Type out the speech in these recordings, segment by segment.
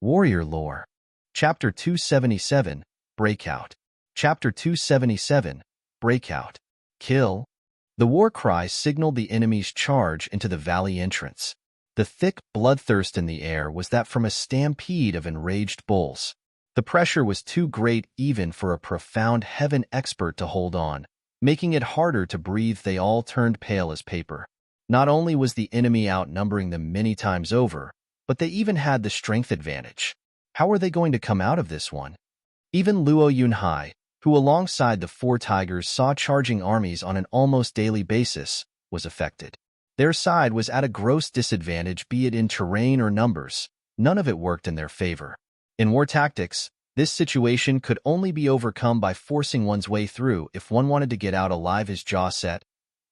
Warrior Lore. Chapter 277, Breakout. Chapter 277, Breakout. Kill. The war cry signaled the enemy's charge into the valley entrance. The thick bloodthirst in the air was that from a stampede of enraged bulls. The pressure was too great even for a profound heaven expert to hold on, making it harder to breathe. They all turned pale as paper. Not only was the enemy outnumbering them many times over, but they even had the strength advantage. How were they going to come out of this one? Even Luo Yunhai, who alongside the four tigers saw charging armies on an almost daily basis, was affected. Their side was at a gross disadvantage, be it in terrain or numbers. None of it worked in their favor. In war tactics, this situation could only be overcome by forcing one's way through if one wanted to get out alive. His jaw set.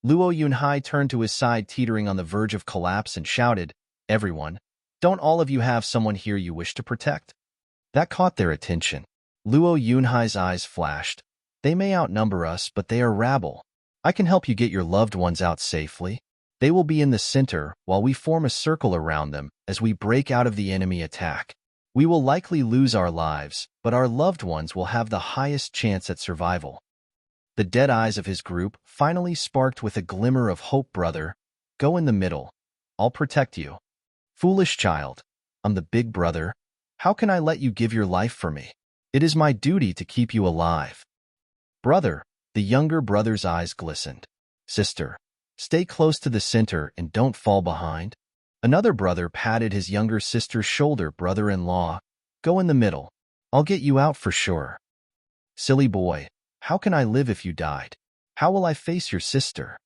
Luo Yunhai turned to his side, teetering on the verge of collapse, and shouted, "Everyone, don't all of you have someone here you wish to protect?" That caught their attention. Luo Yunhai's eyes flashed. "They may outnumber us, but they are rabble. I can help you get your loved ones out safely. They will be in the center while we form a circle around them as we break out of the enemy attack. We will likely lose our lives, but our loved ones will have the highest chance at survival." The dead eyes of his group finally sparked with a glimmer of hope. "Brother, go in the middle. I'll protect you." "Foolish child, I'm the big brother. How can I let you give your life for me? It is my duty to keep you alive." "Brother," the younger brother's eyes glistened. "Sister, stay close to the center and don't fall behind." Another brother patted his younger sister's shoulder. "Brother-in-law, go in the middle. I'll get you out for sure." "Silly boy, how can I live if you died? How will I face your sister?"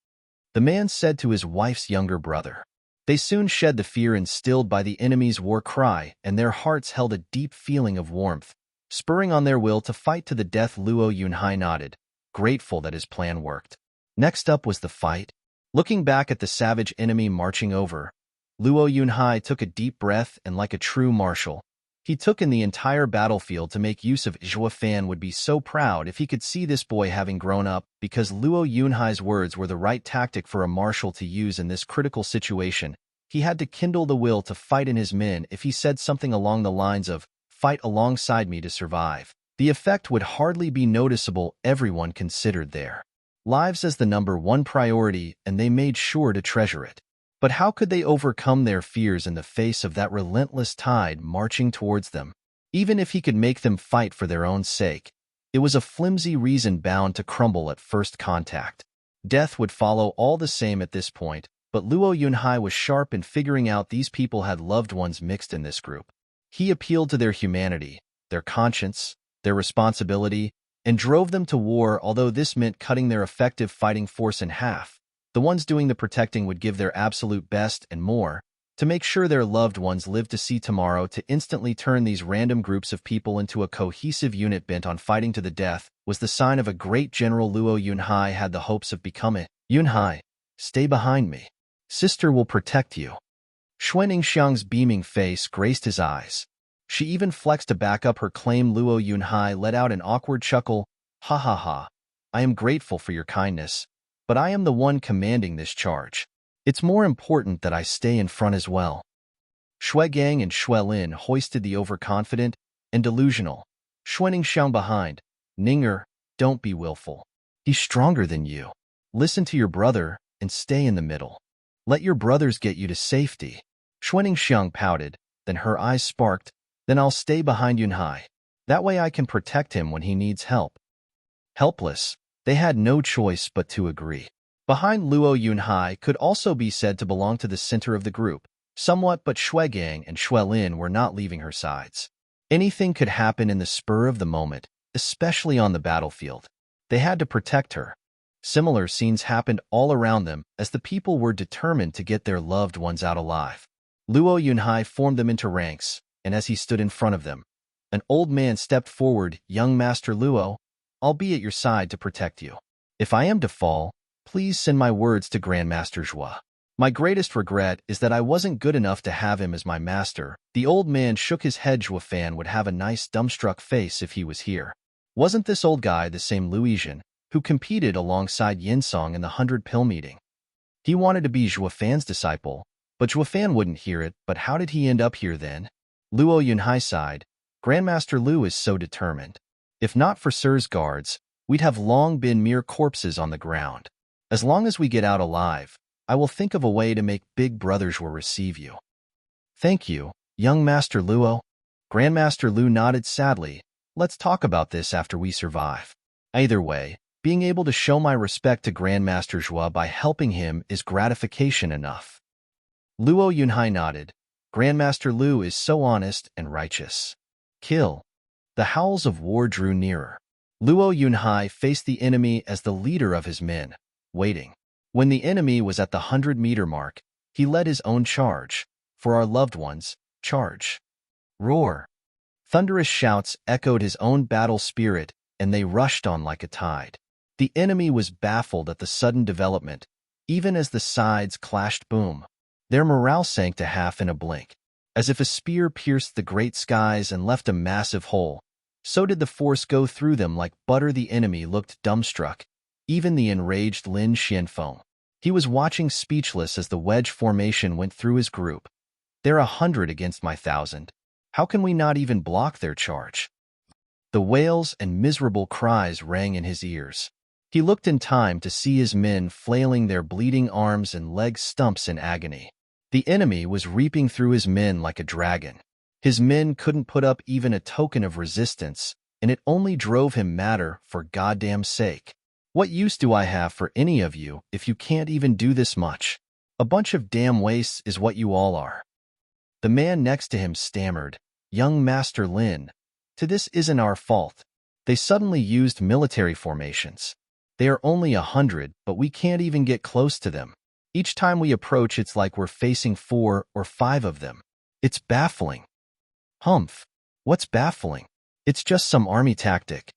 the man said to his wife's younger brother. They soon shed the fear instilled by the enemy's war cry, and their hearts held a deep feeling of warmth, spurring on their will to fight to the death. Luo Yunhai nodded, grateful that his plan worked. Next up was the fight. Looking back at the savage enemy marching over, Luo Yunhai took a deep breath and, like a true marshal, he took in the entire battlefield to make use of. Zhua Fan would be so proud if he could see this boy having grown up, because Luo Yunhai's words were the right tactic for a marshal to use in this critical situation. He had to kindle the will to fight in his men. If he said something along the lines of, "Fight alongside me to survive," the effect would hardly be noticeable. Everyone considered their lives as the number one priority, and they made sure to treasure it. But how could they overcome their fears in the face of that relentless tide marching towards them? Even if he could make them fight for their own sake, it was a flimsy reason bound to crumble at first contact. Death would follow all the same at this point, but Luo Yunhai was sharp in figuring out these people had loved ones mixed in this group. He appealed to their humanity, their conscience, their responsibility, and drove them to war. Although this meant cutting their effective fighting force in half, the ones doing the protecting would give their absolute best and more to make sure their loved ones lived to see tomorrow. To instantly turn these random groups of people into a cohesive unit bent on fighting to the death was the sign of a great general. Luo Yunhai had the hopes of becoming. "Yunhai, stay behind me. Sister will protect you." Xuan Xiang's beaming face graced his eyes. She even flexed to back up her claim. Luo Yunhai let out an awkward chuckle. "Ha ha ha. I am grateful for your kindness, but I am the one commanding this charge. It's more important that I stay in front as well." Shuegang and Xuelin hoisted the overconfident and delusional Xuan Xiang behind. "Ninger, don't be willful. He's stronger than you. Listen to your brother and stay in the middle. Let your brothers get you to safety." Xuan Xiang pouted, then her eyes sparked. "Then I'll stay behind Yunhai. That way I can protect him when he needs help." Helpless, they had no choice but to agree. Behind Luo Yunhai could also be said to belong to the center of the group, somewhat, but Shuegang and Xuelin were not leaving her sides. Anything could happen in the spur of the moment, especially on the battlefield. They had to protect her. Similar scenes happened all around them as the people were determined to get their loved ones out alive. Luo Yunhai formed them into ranks, and as he stood in front of them, an old man stepped forward. "Young Master Luo, I'll be at your side to protect you. If I am to fall, please send my words to Grandmaster Zhua. My greatest regret is that I wasn't good enough to have him as my master." The old man shook his head. Zhua Fan would have a nice dumbstruck face if he was here. Wasn't this old guy the same Luijian who competed alongside Yinsong in the 100 Pill meeting? He wanted to be Zhua Fan's disciple, but Zhua Fan wouldn't hear it. But how did he end up here then? Luo Yunhai sighed. Grandmaster Lu is so determined. If not for Sir's guards, we'd have long been mere corpses on the ground. As long as we get out alive, I will think of a way to make Big Brothers will receive you. Thank you, young Master Luo. Grandmaster Lu nodded sadly. Let's talk about this after we survive. Either way, being able to show my respect to Grandmaster Zhua by helping him is gratification enough. Luo Yunhai nodded. Grandmaster Lu is so honest and righteous. Kill. The howls of war drew nearer. Luo Yunhai faced the enemy as the leader of his men, waiting. When the enemy was at the 100-meter mark, he led his own charge. For our loved ones, charge. Roar. Thunderous shouts echoed his own battle spirit, and they rushed on like a tide. The enemy was baffled at the sudden development, even as the sides clashed boom. Their morale sank to half in a blink. As if a spear pierced the great skies and left a massive hole, so did the force go through them like butter. The enemy looked dumbstruck, even the enraged Lin Xianfeng. He was watching speechless as the wedge formation went through his group. They're 100 against my 1,000. How can we not even block their charge? The wails and miserable cries rang in his ears. He looked in time to see his men flailing their bleeding arms and leg stumps in agony. The enemy was reaping through his men like a dragon. His men couldn't put up even a token of resistance, and it only drove him madder for goddamn sake. What use do I have for any of you if you can't even do this much? A bunch of damn wastes is what you all are. The man next to him stammered, Young Master Lin, this isn't our fault. They suddenly used military formations. They are only 100, but we can't even get close to them. Each time we approach, it's like we're facing 4 or 5 of them. It's baffling. Humph. What's baffling? It's just some army tactic.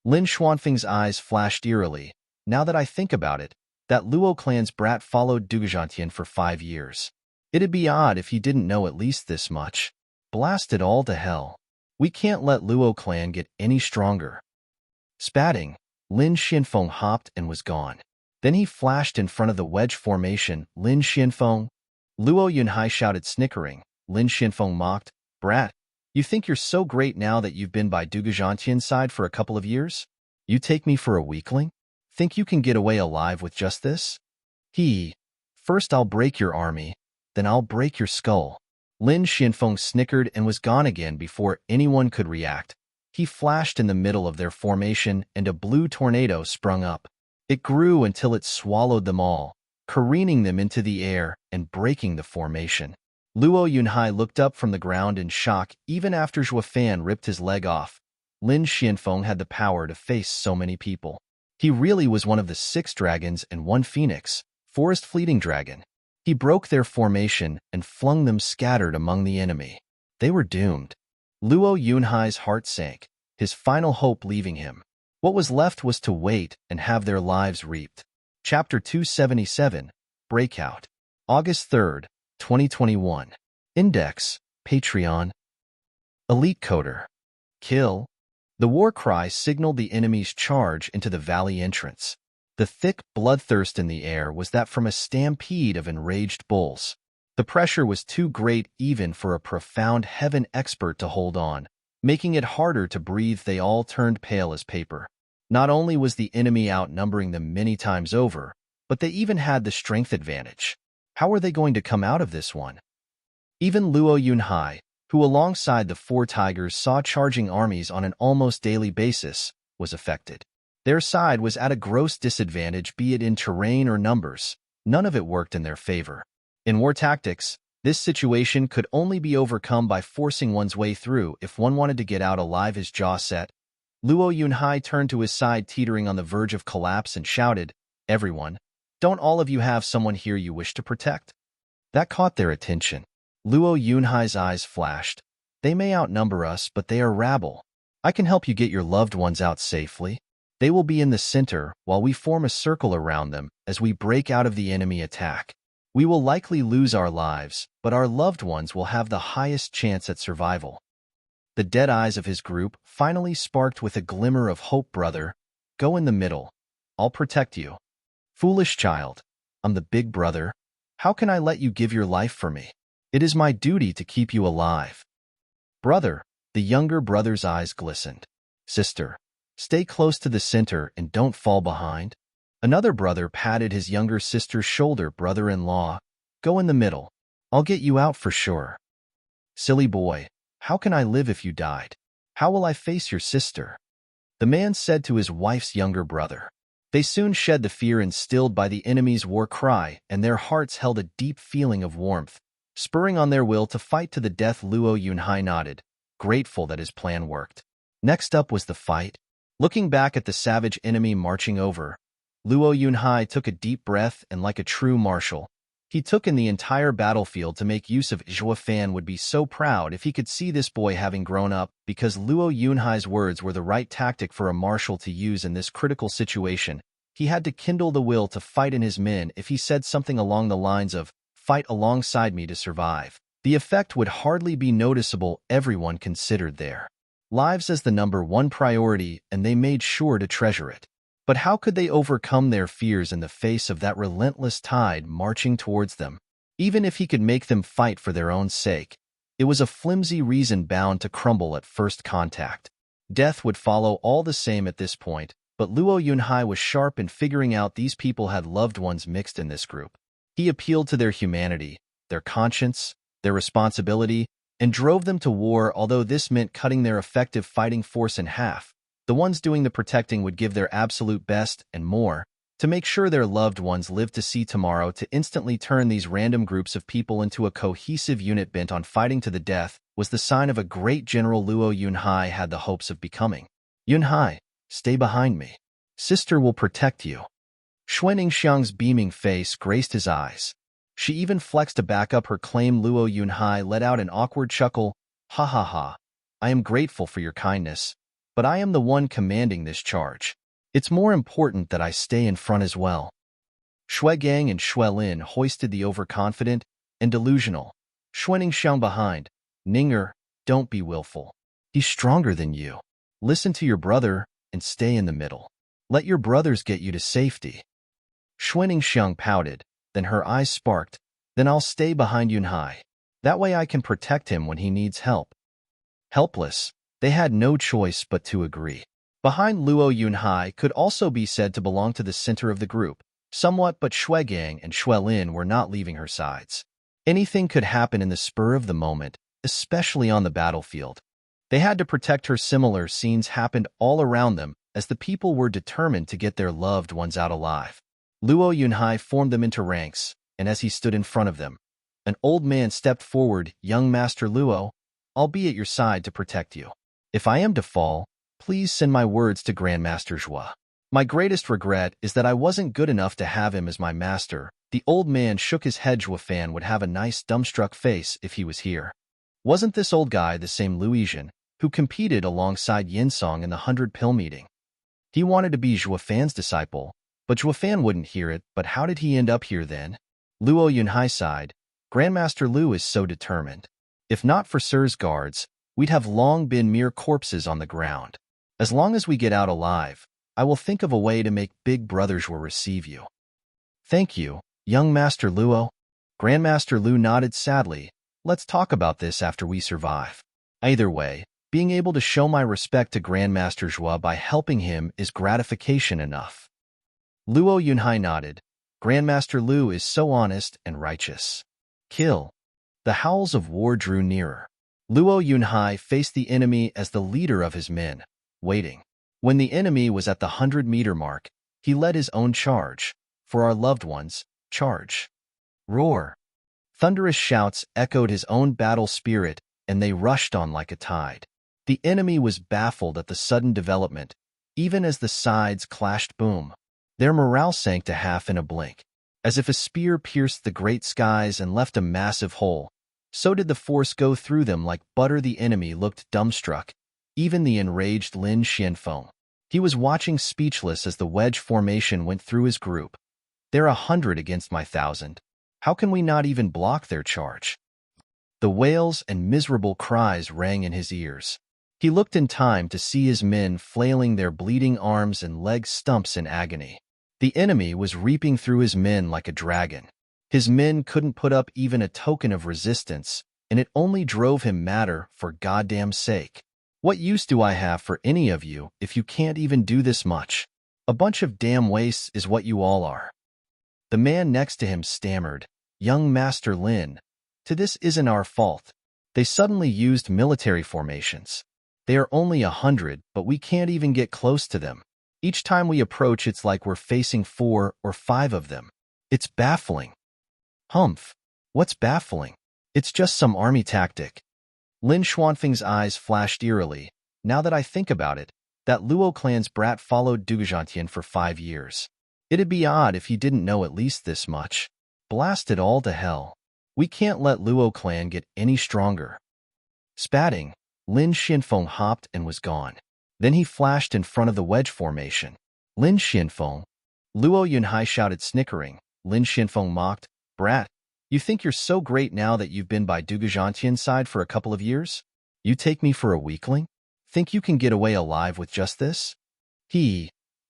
Lin Xuanfeng's eyes flashed eerily. Now that I think about it, that Luo clan's brat followed Dugazhantian for 5 years. It'd be odd if he didn't know at least this much. Blast it all to hell. We can't let Luo clan get any stronger. Spatting, Lin Xianfeng hopped and was gone. Then he flashed in front of the wedge formation. Lin Xianfeng. Luo Yunhai shouted, snickering. Lin Xianfeng mocked, Brat, you think you're so great now that you've been by Dugazhantian's side for a couple of years? You take me for a weakling? Think you can get away alive with just this? First I'll break your army, then I'll break your skull. Lin Xianfeng snickered and was gone again before anyone could react. He flashed in the middle of their formation and a blue tornado sprung up. It grew until it swallowed them all, careening them into the air and breaking the formation. Luo Yunhai looked up from the ground in shock. Even after Zhua Fan ripped his leg off, Lin Xianfeng had the power to face so many people. He really was one of the 6 dragons and 1 phoenix, forest fleeting dragon. He broke their formation and flung them scattered among the enemy. They were doomed. Luo Yunhai's heart sank, his final hope leaving him. What was left was to wait and have their lives reaped. Chapter 277, Breakout. August 3rd, 2021. Index, Patreon. Elite Coder. Kill. The war cry signaled the enemy's charge into the valley entrance. The thick bloodthirst in the air was that from a stampede of enraged bulls. The pressure was too great even for a profound heaven expert to hold on, making it harder to breathe. They all turned pale as paper. Not only was the enemy outnumbering them many times over, but they even had the strength advantage. How were they going to come out of this one? Even Luo Yunhai, who alongside the 4 tigers saw charging armies on an almost daily basis, was affected. Their side was at a gross disadvantage, be it in terrain or numbers. None of it worked in their favor. In war tactics, this situation could only be overcome by forcing one's way through. If one wanted to get out alive, his jaw set. Luo Yunhai turned to his side, teetering on the verge of collapse, and shouted, Everyone, don't all of you have someone here you wish to protect? That caught their attention. Luo Yunhai's eyes flashed. They may outnumber us, but they are rabble. I can help you get your loved ones out safely. They will be in the center while we form a circle around them as we break out of the enemy attack. We will likely lose our lives, but our loved ones will have the highest chance at survival. The dead eyes of his group finally sparked with a glimmer of hope. Brother, go in the middle. I'll protect you. Foolish child, I'm the big brother. How can I let you give your life for me? It is my duty to keep you alive. Brother, the younger brother's eyes glistened. Sister, stay close to the center and don't fall behind. Another brother patted his younger sister's shoulder. Brother-in-law, go in the middle. I'll get you out for sure. Silly boy, how can I live if you died? How will I face your sister? The man said to his wife's younger brother. They soon shed the fear instilled by the enemy's war cry, and their hearts held a deep feeling of warmth, spurring on their will to fight to the death. Luo Yunhai nodded, grateful that his plan worked. Next up was the fight. Looking back at the savage enemy marching over, Luo Yunhai took a deep breath and, like a true marshal, he took in the entire battlefield to make use of. Zhua Fan would be so proud if he could see this boy having grown up, because Luo Yunhai's words were the right tactic for a marshal to use in this critical situation. He had to kindle the will to fight in his men. If he said something along the lines of, "Fight alongside me to survive," the effect would hardly be noticeable. Everyone considered their lives as the #1 priority, and they made sure to treasure it. But how could they overcome their fears in the face of that relentless tide marching towards them? Even if he could make them fight for their own sake, it was a flimsy reason bound to crumble at first contact. Death would follow all the same at this point, but Luo Yunhai was sharp in figuring out these people had loved ones mixed in this group. He appealed to their humanity, their conscience, their responsibility, and drove them to war. Although this meant cutting their effective fighting force in half, the ones doing the protecting would give their absolute best and more to make sure their loved ones lived to see tomorrow. To instantly turn these random groups of people into a cohesive unit bent on fighting to the death was the sign of a great general Luo Yunhai had the hopes of becoming. Yunhai, stay behind me. Sister will protect you. Xuan Xiang's beaming face graced his eyes. She even flexed to back up her claim. Luo Yunhai let out an awkward chuckle. Ha ha ha. I am grateful for your kindness, but I am the one commanding this charge. It's more important that I stay in front as well. Shui Gang and Shui Lin hoisted the overconfident and delusional Xuan Xiang behind. Ninger, don't be willful. He's stronger than you. Listen to your brother and stay in the middle. Let your brothers get you to safety. Xuan Xiang pouted, then her eyes sparked. Then I'll stay behind Yunhai. That way I can protect him when he needs help. Helpless, they had no choice but to agree. Behind Luo Yunhai could also be said to belong to the center of the group, somewhat, but Shui Gang and Shui Lin were not leaving her sides. Anything could happen in the spur of the moment, especially on the battlefield. They had to protect her. Similar scenes happened all around them as the people were determined to get their loved ones out alive. Luo Yunhai formed them into ranks, and as he stood in front of them, an old man stepped forward. Young Master Luo, I'll be at your side to protect you. If I am to fall, please send my words to Grandmaster Zhua. My greatest regret is that I wasn't good enough to have him as my master. The old man shook his head. Zhua Fan would have a nice dumbstruck face if he was here. Wasn't this old guy the same Luisian who competed alongside Yinsong in the 100-pill meeting? He wanted to be Zhua Fan's disciple, but Zhua Fan wouldn't hear it. But how did he end up here then? Luo Yunhai sighed. Grandmaster Lu is so determined. If not for Sir's guards, we'd have long been mere corpses on the ground. As long as we get out alive, I will think of a way to make Big Brother Zhua receive you. Thank you, young Master Luo. Grandmaster Lu nodded sadly. Let's talk about this after we survive. Either way, being able to show my respect to Grandmaster Zhua by helping him is gratification enough. Luo Yunhai nodded. Grandmaster Lu is so honest and righteous. Kill. The howls of war drew nearer. Luo Yunhai faced the enemy as the leader of his men, waiting. When the enemy was at the 100-meter mark, he led his own charge. For our loved ones, charge. Roar. Thunderous shouts echoed his own battle spirit, and they rushed on like a tide. The enemy was baffled at the sudden development. Even as the sides clashed, boom. Their morale sank to half in a blink. As if a spear pierced the great skies and left a massive hole, so did the force go through them like butter. The enemy looked dumbstruck, even the enraged Lin Xianfeng. He was watching speechless as the wedge formation went through his group. They're 100 against my 1,000. How can we not even block their charge? The wails and miserable cries rang in his ears. He looked in time to see his men flailing their bleeding arms and leg stumps in agony. The enemy was reaping through his men like a dragon. His men couldn't put up even a token of resistance. and it only drove him madder for goddamn sake. What use do I have for any of you if you can't even do this much? A bunch of damn wastes is what you all are. The man next to him stammered, "Young Master Lin, this isn't our fault. They suddenly used military formations. They are only 100, but we can't even get close to them. Each time we approach, it's like we're facing 4 or 5 of them. It's baffling." "Humph. What's baffling? It's just some army tactic." Lin Xuanfeng's eyes flashed eerily. "Now that I think about it, that Luo clan's brat followed Dugajantien for 5 years. It'd be odd if he didn't know at least this much. Blast it all to hell. We can't let Luo clan get any stronger." Spatting, Lin Xianfeng hopped and was gone. Then he flashed in front of the wedge formation. "Lin Xianfeng!" Luo Yunhai shouted, snickering. Lin Xianfeng mocked, "Brat, you think you're so great now that you've been by Dugajantien side for a couple of years? You take me for a weakling? Think you can get away alive with just this?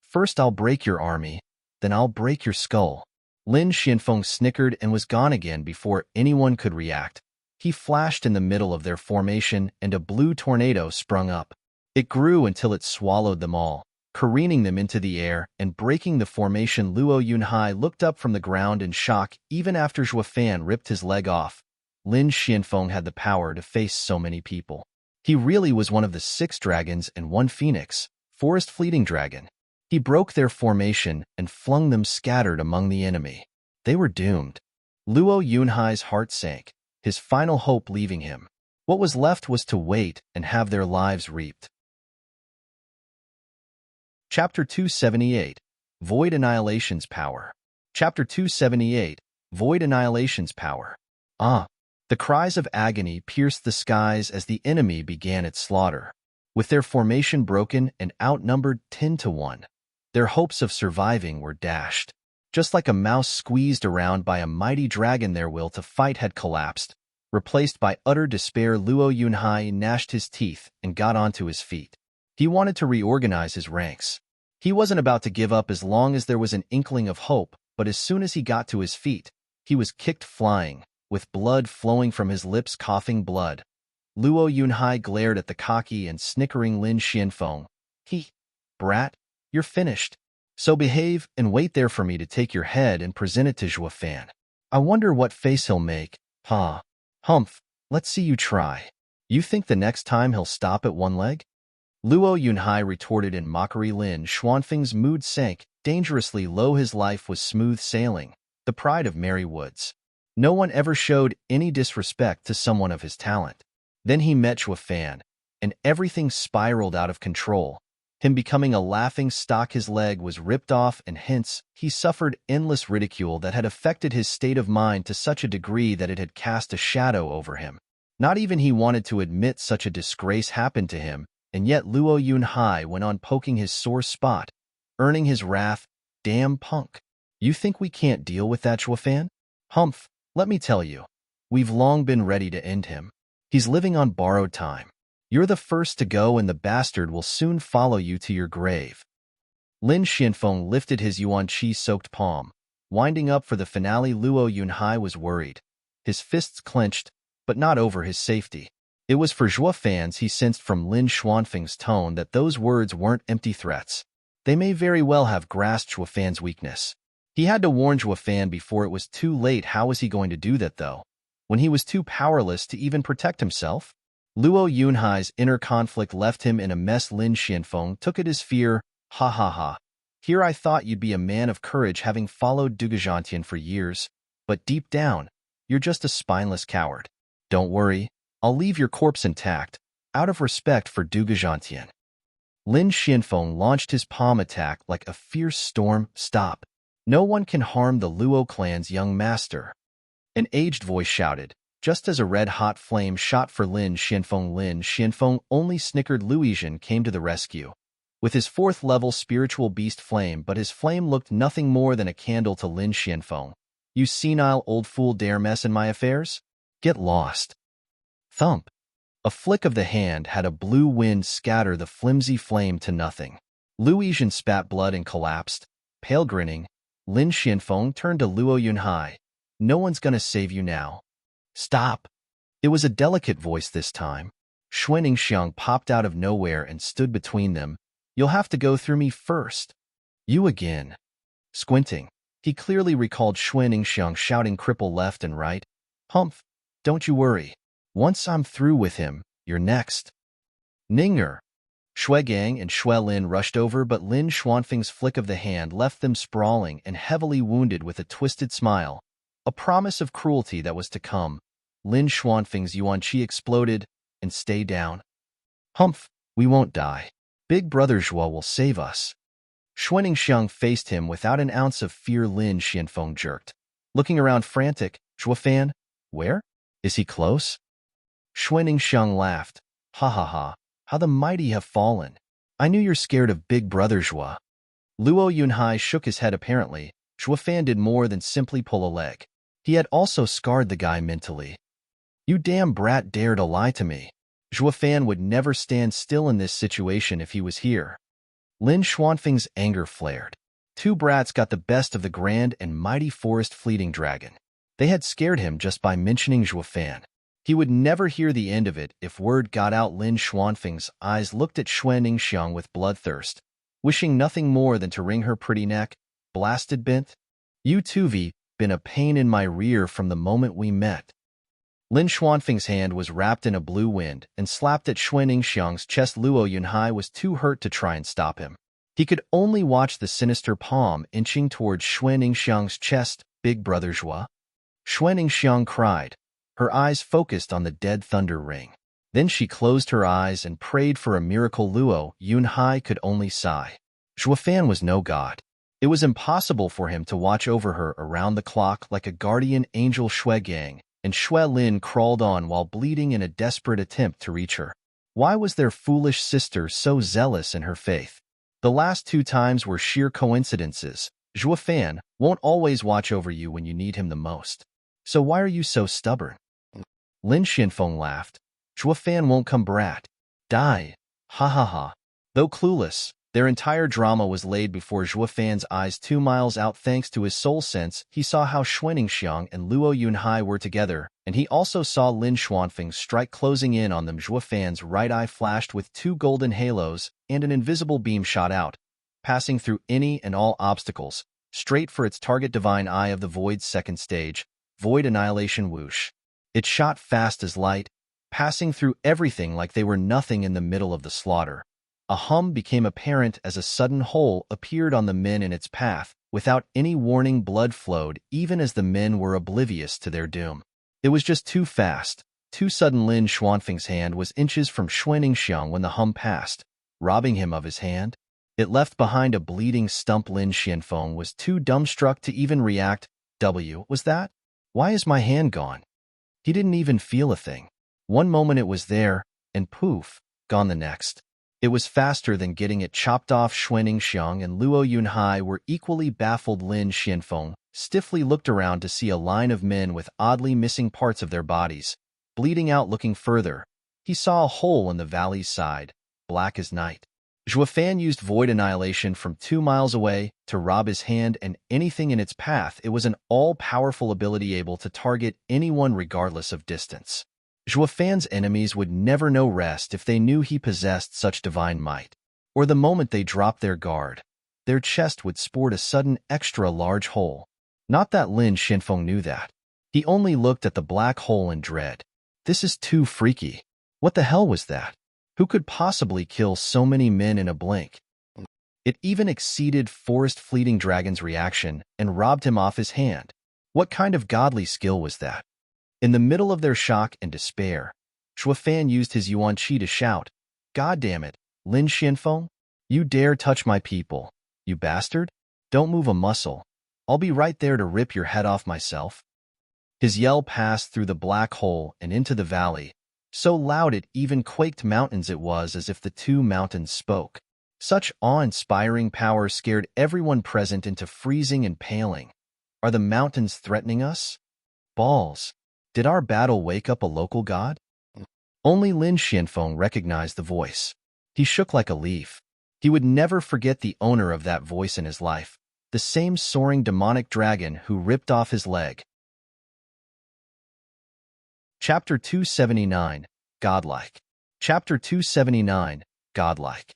First I'll break your army, then I'll break your skull." Lin Xianfeng snickered and was gone again before anyone could react. He flashed in the middle of their formation and a blue tornado sprung up. It grew until it swallowed them all, careening them into the air and breaking the formation. Luo Yunhai looked up from the ground in shock even after Zhuo Fan ripped his leg off. Lin Xianfeng had the power to face so many people. He really was one of the 6 dragons and 1 phoenix, forest fleeting dragon. He broke their formation and flung them scattered among the enemy. They were doomed. Luo Yunhai's heart sank, his final hope leaving him. What was left was to wait and have their lives reaped. Chapter 278, Void Annihilation's Power. Chapter 278, Void Annihilation's Power. The cries of agony pierced the skies as the enemy began its slaughter. With their formation broken and outnumbered 10 to 1, their hopes of surviving were dashed. Just like a mouse squeezed around by a mighty dragon, their will to fight had collapsed. Replaced by utter despair, Luo Yunhai gnashed his teeth and got onto his feet. He wanted to reorganize his ranks. He wasn't about to give up as long as there was an inkling of hope, but as soon as he got to his feet, he was kicked flying, with blood flowing from his lips, coughing blood. Luo Yunhai glared at the cocky and snickering Lin Xianfeng. "Brat, you're finished. So behave and wait there for me to take your head and present it to Zhuo Fan. I wonder what face he'll make. Humph, let's see you try. You think the next time he'll stop at 1 leg?" Luo Yunhai retorted in mockery. Lin Xuanfeng's mood sank dangerously low. His life was smooth sailing, the pride of merry woods. No one ever showed any disrespect to someone of his talent. Then he met Zhuo Fan, and everything spiraled out of control. Him becoming a laughing stock, his leg was ripped off, and hence he suffered endless ridicule that had affected his state of mind to such a degree that it had cast a shadow over him. Not even he wanted to admit such a disgrace happened to him, and yet Luo Yunhai went on poking his sore spot, earning his wrath. "Damn punk. You think we can't deal with that, Zhuo Fan? Humph, let me tell you, we've long been ready to end him. He's living on borrowed time. You're the first to go, and the bastard will soon follow you to your grave." Lin Xianfeng lifted his yuan qi-soaked palm, winding up for the finale. Luo Yunhai was worried. His fists clenched, but not over his safety. It was for Zhuo Fan's. He sensed from Lin Xuanfeng's tone that those words weren't empty threats. They may very well have grasped Zhuo Fan's weakness. He had to warn Zhuo Fan before it was too late. How was he going to do that, though, when he was too powerless to even protect himself? Luo Yunhai's inner conflict left him in a mess. Lin Xianfeng took it as fear. Ha. Here I thought you'd be a man of courage, having followed Dugajantien for years, but deep down, you're just a spineless coward. Don't worry, I'll leave your corpse intact, out of respect for Dugajantien. Lin Xianfeng launched his palm attack like a fierce storm. "Stop. No one can harm the Luo clan's young master," an aged voice shouted, just as a red-hot flame shot for Lin Xianfeng. Lin Xianfeng only snickered. Luizhen came to the rescue with his 4th-level spiritual beast flame, but his flame looked nothing more than a candle to Lin Xianfeng. "You senile old fool dare mess in my affairs? Get lost." Thump. A flick of the hand had a blue wind scatter the flimsy flame to nothing. Luizhen spat blood and collapsed, pale grinning. Lin Xianfeng turned to Luo Yunhai. "No one's gonna save you now. Stop." It was a delicate voice this time. Xuanning popped out of nowhere and stood between them. You'll have to go through me first. You again. Squinting, he clearly recalled Xuanning shouting cripple left and right. Humph, don't you worry. Once I'm through with him, you're next. Ninger. Shuegang and Lin rushed over, but Lin Xuanfeng's flick of the hand left them sprawling and heavily wounded with a twisted smile, a promise of cruelty that was to come. Lin Xuanfeng's yuanqi exploded, and stay down. Humph, we won't die. Big Brother Zhuo will save us. Xuanning faced him without an ounce of fear. Lin Xianfeng jerked. Looking around frantic, Zhuofan, where? Is he close? Xuanning laughed. Ha ha ha, how the mighty have fallen. I knew you're scared of Big Brother Zhuo. Luo Yunhai shook his head apparently. Zhuofan did more than simply pull a leg. He had also scarred the guy mentally. You damn brat dare to lie to me. Zhuofan would never stand still in this situation if he was here. Lin Xuanfeng's anger flared. Two brats got the best of the grand and mighty forest fleeting dragon. They had scared him just by mentioning Zhuofan. He would never hear the end of it if word got out. Lin Xuanfeng's eyes looked at Xuanning with bloodthirst, wishing nothing more than to wring her pretty neck. Blasted bent. You too been a pain in my rear from the moment we met. Lin Xuanfeng's hand was wrapped in a blue wind and slapped at Xuanning chest. Luo Yunhai was too hurt to try and stop him. He could only watch the sinister palm inching towards Xuanning chest. Big Brother Zhuo. Xuanning cried, her eyes focused on the dead thunder ring. Then she closed her eyes and prayed for a miracle. Luo Yunhai could only sigh. Zhuofan was no god. It was impossible for him to watch over her around the clock like a guardian angel. Shuegang and Lin crawled on while bleeding in a desperate attempt to reach her. Why was their foolish sister so zealous in her faith? The last two times were sheer coincidences. Zhuofan won't always watch over you when you need him the most. So why are you so stubborn? Lin Xianfeng laughed. Zhuofan won't come brat. Die. Ha ha ha. Though clueless, their entire drama was laid before Zhuofan's eyes. 2 miles out, thanks to his soul sense, he saw how Xuanning and Luo Yunhai were together, and he also saw Lin Xuanfeng's strike closing in on them. Zhuofan's right eye flashed with 2 golden halos, and an invisible beam shot out, passing through any and all obstacles, straight for its target. Divine Eye of the Void's second stage, Void Annihilation whoosh. It shot fast as light, passing through everything like they were nothing in the middle of the slaughter. A hum became apparent as a sudden hole appeared on the men in its path. Without any warning, blood flowed, even as the men were oblivious to their doom. It was just too fast, too sudden. Lin Xuanfeng's hand was inches from Xuanning when the hum passed, robbing him of his hand. It left behind a bleeding stump. Lin Xianfeng was too dumbstruck to even react. Was that? Why is my hand gone? He didn't even feel a thing. One moment it was there, and poof, gone the next. It was faster than getting it chopped off. Xuanning and Luo Yunhai were equally baffled. Lin Xianfeng stiffly looked around to see a line of men with oddly missing parts of their bodies, bleeding out. Looking further, he saw a hole in the valley's side, black as night. Zhuofan used Void Annihilation from 2 miles away to rob his hand and anything in its path. It was an all-powerful ability able to target anyone regardless of distance. Zhuofan's enemies would never know rest if they knew he possessed such divine might. Or the moment they dropped their guard, their chest would sport a sudden extra-large hole. Not that Lin Xianfeng knew that. He only looked at the black hole in dread. This is too freaky. What the hell was that? Who could possibly kill so many men in a blink? It even exceeded Forest Fleeting Dragon's reaction and robbed him off his hand. What kind of godly skill was that? In the middle of their shock and despair, Zhuofan used his yuanqi to shout, "God damn it, Lin Xianfeng! You dare touch my people, you bastard! Don't move a muscle. I'll be right there to rip your head off myself." His yell passed through the black hole and into the valley, so loud it even quaked mountains. It was as if the 2 mountains spoke. Such awe-inspiring power scared everyone present into freezing and paling. Are the mountains threatening us? Balls. Did our battle wake up a local god? Only Lin Xianfeng recognized the voice. He shook like a leaf. He would never forget the owner of that voice in his life, the same soaring demonic dragon who ripped off his leg. Chapter 279, Godlike. Chapter 279, Godlike.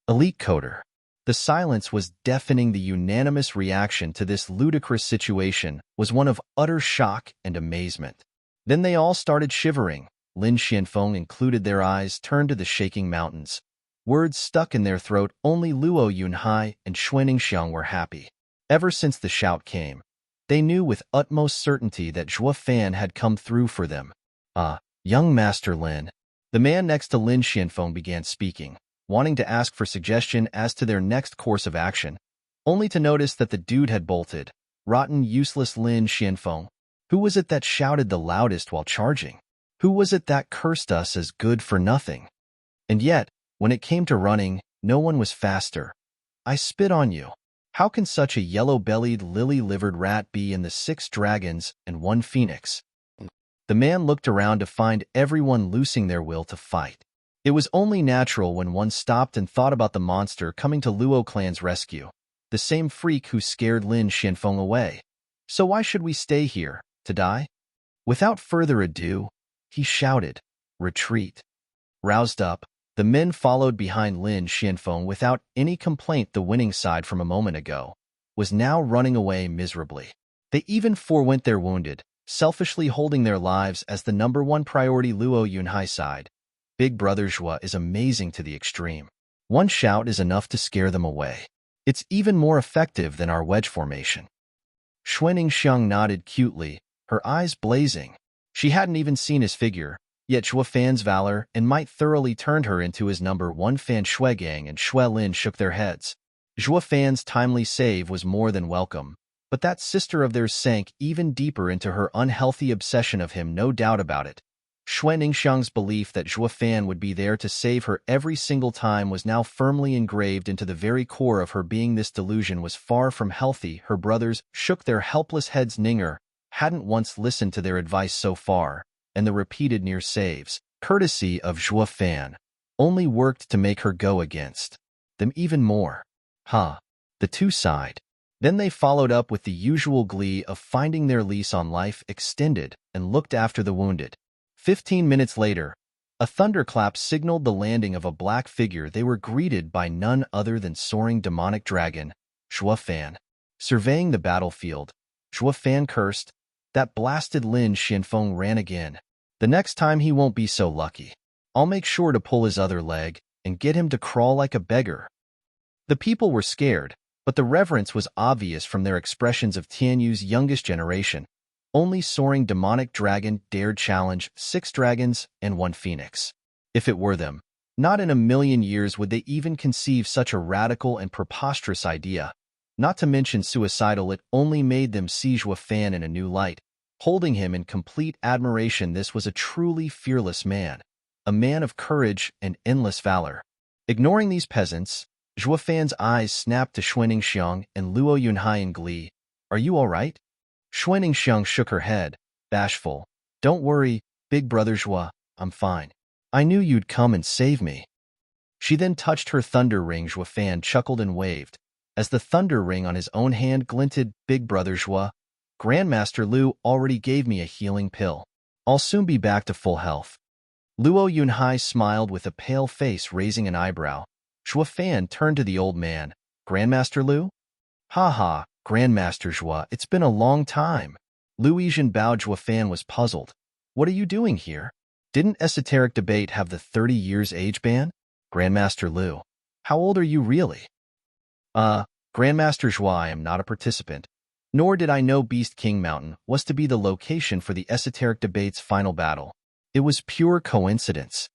Elite Coder. The silence was deafening. The unanimous reaction to this ludicrous situation was one of utter shock and amazement. Then they all started shivering. Lin Xianfeng included. Their eyes turned to the shaking mountains. Words stuck in their throat. Only Luo Yunhai and Xuaningxiang were happy. Ever since the shout came, they knew with utmost certainty that Zhuo Fan had come through for them. Young Master Lin. The man next to Lin Xianfeng began speaking, wanting to ask for suggestion as to their next course of action, only to notice that the dude had bolted. Rotten, useless Lin Xianfeng. Who was it that shouted the loudest while charging? Who was it that cursed us as good for nothing? And yet, when it came to running, no one was faster. I spit on you. How can such a yellow-bellied, lily-livered rat be in the 6 dragons and 1 phoenix? The man looked around to find everyone losing their will to fight. It was only natural when one stopped and thought about the monster coming to Luo clan's rescue, the same freak who scared Lin Xianfeng away. So why should we stay here, to die? Without further ado, he shouted, "Retreat." Roused up, the men followed behind Lin Xianfeng without any complaint. The winning side from a moment ago was now running away miserably. They even forewent their wounded, selfishly holding their lives as the #1 priority. Luo Yunhai side. Big Brother Zhuo is amazing to the extreme. One shout is enough to scare them away. It's even more effective than our wedge formation. Xuaningxiang nodded cutely, her eyes blazing. She hadn't even seen his figure, yet Zhuo Fan's valor and might thoroughly turned her into his #1 fan. Shuegang and Xue Lin shook their heads. Zhuo Fan's timely save was more than welcome, but that sister of theirs sank even deeper into her unhealthy obsession of him, no doubt about it. Xuaningxiang's belief that Zhuo Fan would be there to save her every single time was now firmly engraved into the very core of her being. This delusion was far from healthy. Her brothers shook their helpless heads. Ninger hadn't once listened to their advice so far, and the repeated near saves, courtesy of Zhuo Fan, only worked to make her go against them even more. The two sighed. Then they followed up with the usual glee of finding their lease on life extended and looked after the wounded. 15 minutes later, a thunderclap signaled the landing of a black figure. They were greeted by none other than soaring demonic dragon, Zhuo Fan. Surveying the battlefield, Zhuo Fan cursed. That blasted Lin Xianfeng ran again. The next time he won't be so lucky. I'll make sure to pull his other leg and get him to crawl like a beggar. The people were scared, but the reverence was obvious from their expressions of Tianyu's youngest generation. Only soaring demonic dragon dared challenge 6 dragons and 1 phoenix. If it were them, not in a million years would they even conceive such a radical and preposterous idea. Not to mention suicidal, it only made them see Zhuo Fan in a new light, holding him in complete admiration. This was a truly fearless man, a man of courage and endless valor. Ignoring these peasants, Zhuo Fan's eyes snapped to Xuaningxiang and Luo Yunhai in glee. Are you all right? Xuaningxiang shook her head, bashful. Don't worry, Big Brother Zhuo, I'm fine. I knew you'd come and save me. She then touched her thunder ring. Zhuo Fan chuckled and waved. As the thunder ring on his own hand glinted, Big Brother Zhuo, Grandmaster Lu already gave me a healing pill. I'll soon be back to full health. Luo Yunhai smiled with a pale face, raising an eyebrow. Zhuo Fan turned to the old man. Grandmaster Lu? Ha, Grandmaster Zhuo, it's been a long time. Lu Yizhen bowed. Zhuo Fan was puzzled. What are you doing here? Didn't esoteric debate have the 30 years age ban? Grandmaster Lu, how old are you really? Grandmaster Zhuo, I am not a participant. Nor did I know Beast King Mountain was to be the location for the esoteric debate's final battle. It was pure coincidence.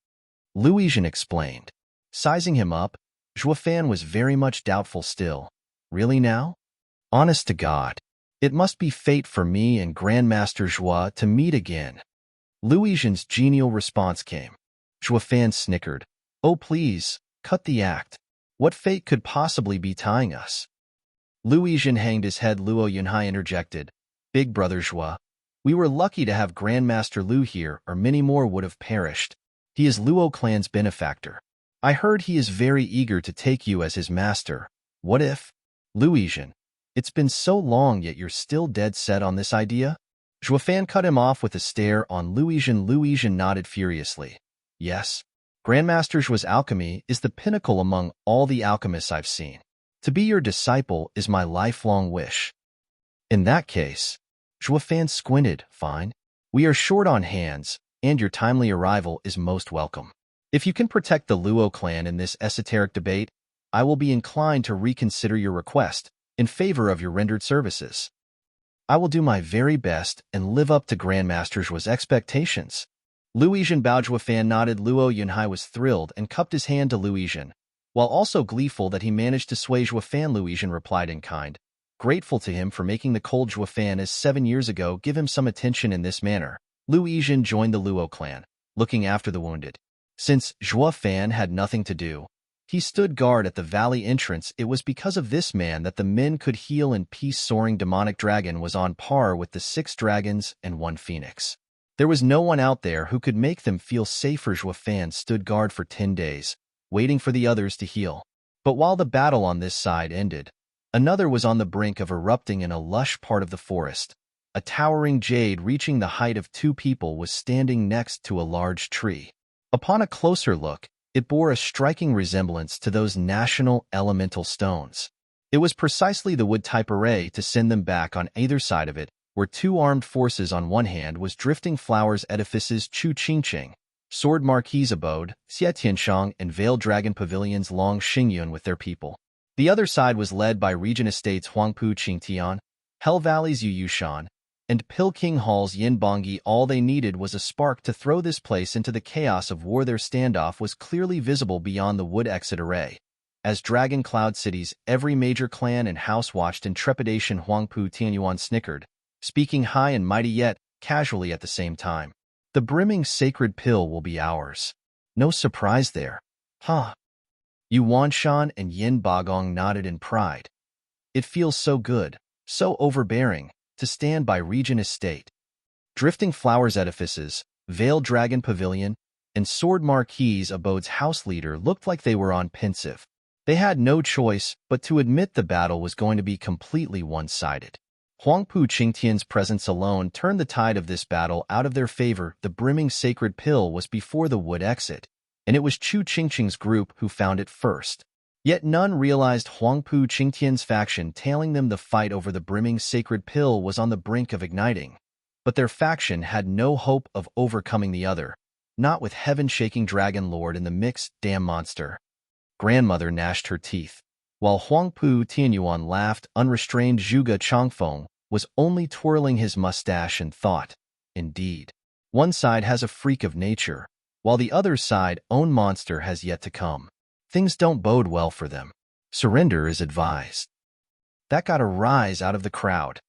Lu Yizhen explained. Sizing him up, Zhuo Fan was very much doubtful still. Really now? Honest to God. It must be fate for me and Grandmaster Zhuo to meet again. Lu Yizhen's genial response came. Zhuo Fan snickered. Oh please, cut the act. What fate could possibly be tying us? Lu Yizhen hanged his head. Luo Yunhai interjected. Big Brother Zhuo, we were lucky to have Grandmaster Lu here, or many more would have perished. He is Luo clan's benefactor. I heard he is very eager to take you as his master. What if? Lu Yizhen, it's been so long yet you're still dead set on this idea? Zhuofan cut him off with a stare on Luizhen. Luizhen nodded furiously. Yes. Grandmaster Zhuo's alchemy is the pinnacle among all the alchemists I've seen. To be your disciple is my lifelong wish. In that case, Zhuofan squinted. Fine. We are short on hands, and your timely arrival is most welcome. If you can protect the Luo clan in this esoteric debate, I will be inclined to reconsider your request in favor of your rendered services. I will do my very best and live up to Grandmaster Zhuo's expectations. Luizhen bowed. Zhuofan nodded. Luo Yunhai was thrilled and cupped his hand to Luizhen, while also gleeful that he managed to sway Zhuofan. Luizhen replied in kind, grateful to him for making the cold Zhuofan as 7 years ago give him some attention in this manner. Luizhen joined the Luo clan, looking after the wounded. Since Zhuofan had nothing to do, he stood guard at the valley entrance. It was because of this man that the men could heal in peace. Soaring demonic dragon was on par with the 6 dragons and 1 phoenix. There was no one out there who could make them feel safer. Zhuofan stood guard for 10 days, waiting for the others to heal. But while the battle on this side ended, another was on the brink of erupting in a lush part of the forest. A towering jade reaching the height of 2 people was standing next to a large tree. Upon a closer look, it bore a striking resemblance to those national elemental stones. It was precisely the wood-type array to send them back. On either side of it were 2 armed forces. On one hand was Drifting Flowers Edifices Chu Qingqing, Sword Marquis Abode, Xie Tianshang, and Veiled Dragon Pavilions Long Xingyun with their people. The other side was led by Regent Estates Huangpu Qingtian, Hell Valley's Yu Yushan, and Pill King Hall's Yin Bongyi. All they needed was a spark to throw this place into the chaos of war. Their standoff was clearly visible beyond the wood exit array. As Dragon Cloud City's every major clan and house watched in trepidation, Huangpu Tianyuan snickered, speaking high and mighty yet casually at the same time. The brimming sacred pill will be ours. No surprise there. Huh. Yu Wanshan and Yin Bagong nodded in pride. It feels so good, so overbearing, to stand by Regent Estate. Drifting Flowers Edifices, Veiled Dragon Pavilion, and Sword Marquis Abode's house leader looked like they were on pensive. They had no choice but to admit the battle was going to be completely one-sided. Huangpu Qingtian's presence alone turned the tide of this battle out of their favor. The brimming sacred pill was before the wood exit, and it was Chu Qingqing's group who found it first. Yet none realized Huangpu Qingtian's faction tailing them. The fight over the brimming sacred pill was on the brink of igniting, but their faction had no hope of overcoming the other, not with heaven-shaking Dragon Lord in the mix. Damn monster. Grandmother gnashed her teeth, while Huangpu Tianyuan laughed. Unrestrained Zhuge Changfeng was only twirling his mustache and thought, indeed. One side has a freak of nature, while the other side own monster has yet to come. Things don't bode well for them. Surrender is advised. That got a rise out of the crowd.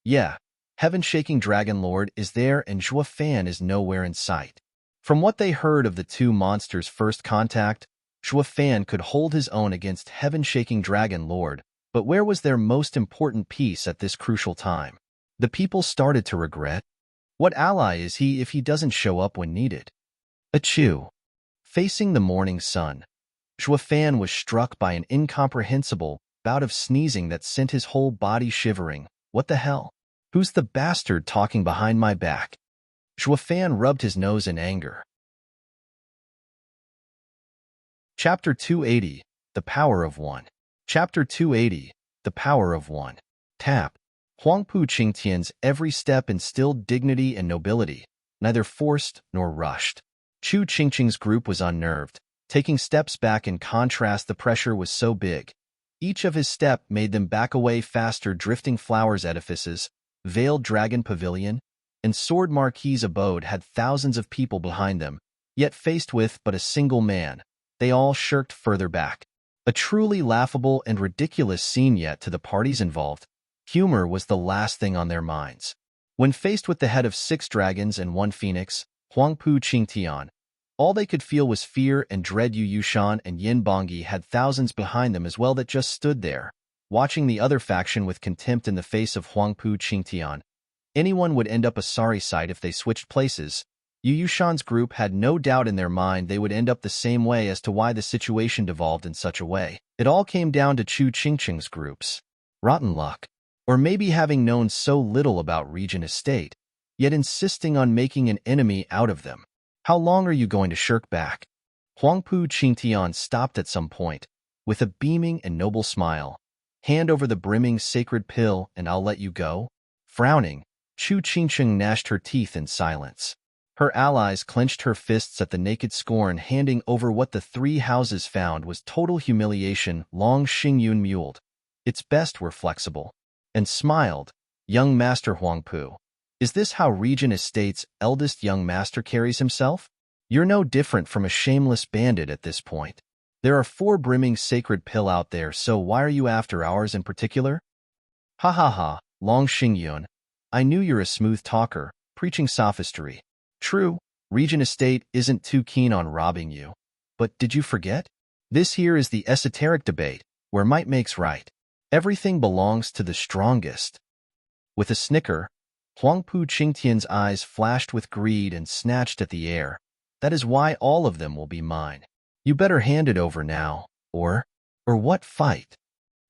Yeah, heaven-shaking Dragon Lord is there and Zhuofan is nowhere in sight. From what they heard of the 2 monsters' first contact, Zhuofan could hold his own against heaven-shaking Dragon Lord, but where was their most important piece at this crucial time? The people started to regret. What ally is he if he doesn't show up when needed? Achoo. Facing the morning sun, Zhuofan was struck by an incomprehensible bout of sneezing that sent his whole body shivering. What the hell? Who's the bastard talking behind my back? Zhuofan rubbed his nose in anger. Chapter 280, The Power of One. Chapter 280, The Power of One. Tap. Huangpu Qingtian's every step instilled dignity and nobility, neither forced nor rushed. Chu Qingqing's group was unnerved, taking steps back. In contrast, the pressure was so big. Each of his step made them back away faster. Drifting Flowers Edifices, Veiled Dragon Pavilion, and Sword Marquis Abode had thousands of people behind them, yet faced with but a single man, they all shirked further back. A truly laughable and ridiculous scene, yet to the parties involved, humor was the last thing on their minds. When faced with the head of 6 dragons and 1 phoenix, Huangpu Qingtian, all they could feel was fear and dread. Yu Yushan and Yin Bongyi had thousands behind them as well that just stood there, watching the other faction with contempt. In the face of Huangpu Qingtian, anyone would end up a sorry sight if they switched places. Yu Yushan's group had no doubt in their mind they would end up the same way as to why the situation devolved in such a way. It all came down to Chu Qingqing's groups. Rotten luck. Or maybe having known so little about Regent Estate, yet insisting on making an enemy out of them. How long are you going to shirk back? Huangpu Qingtian stopped at some point, with a beaming and noble smile. Hand over the brimming sacred pill and I'll let you go. Frowning, Chu Qingsheng gnashed her teeth in silence. Her allies clenched her fists at the naked scorn handing over what the three houses found was total humiliation. Long Xingyun muled. Its best were flexible. And smiled. Young Master Huangpu. Is this how Regent Estate's eldest young master carries himself? You're no different from a shameless bandit at this point. There are 4 brimming sacred pill out there, so why are you after ours in particular? Ha ha ha, Long Xingyun. I knew you're a smooth talker, preaching sophistry. True, Regent Estate isn't too keen on robbing you. But did you forget? This here is the esoteric debate, where might makes right. Everything belongs to the strongest. With a snicker, Huangpu Qingtian's eyes flashed with greed and snatched at the air. That is why all of them will be mine. You better hand it over now, or what fight?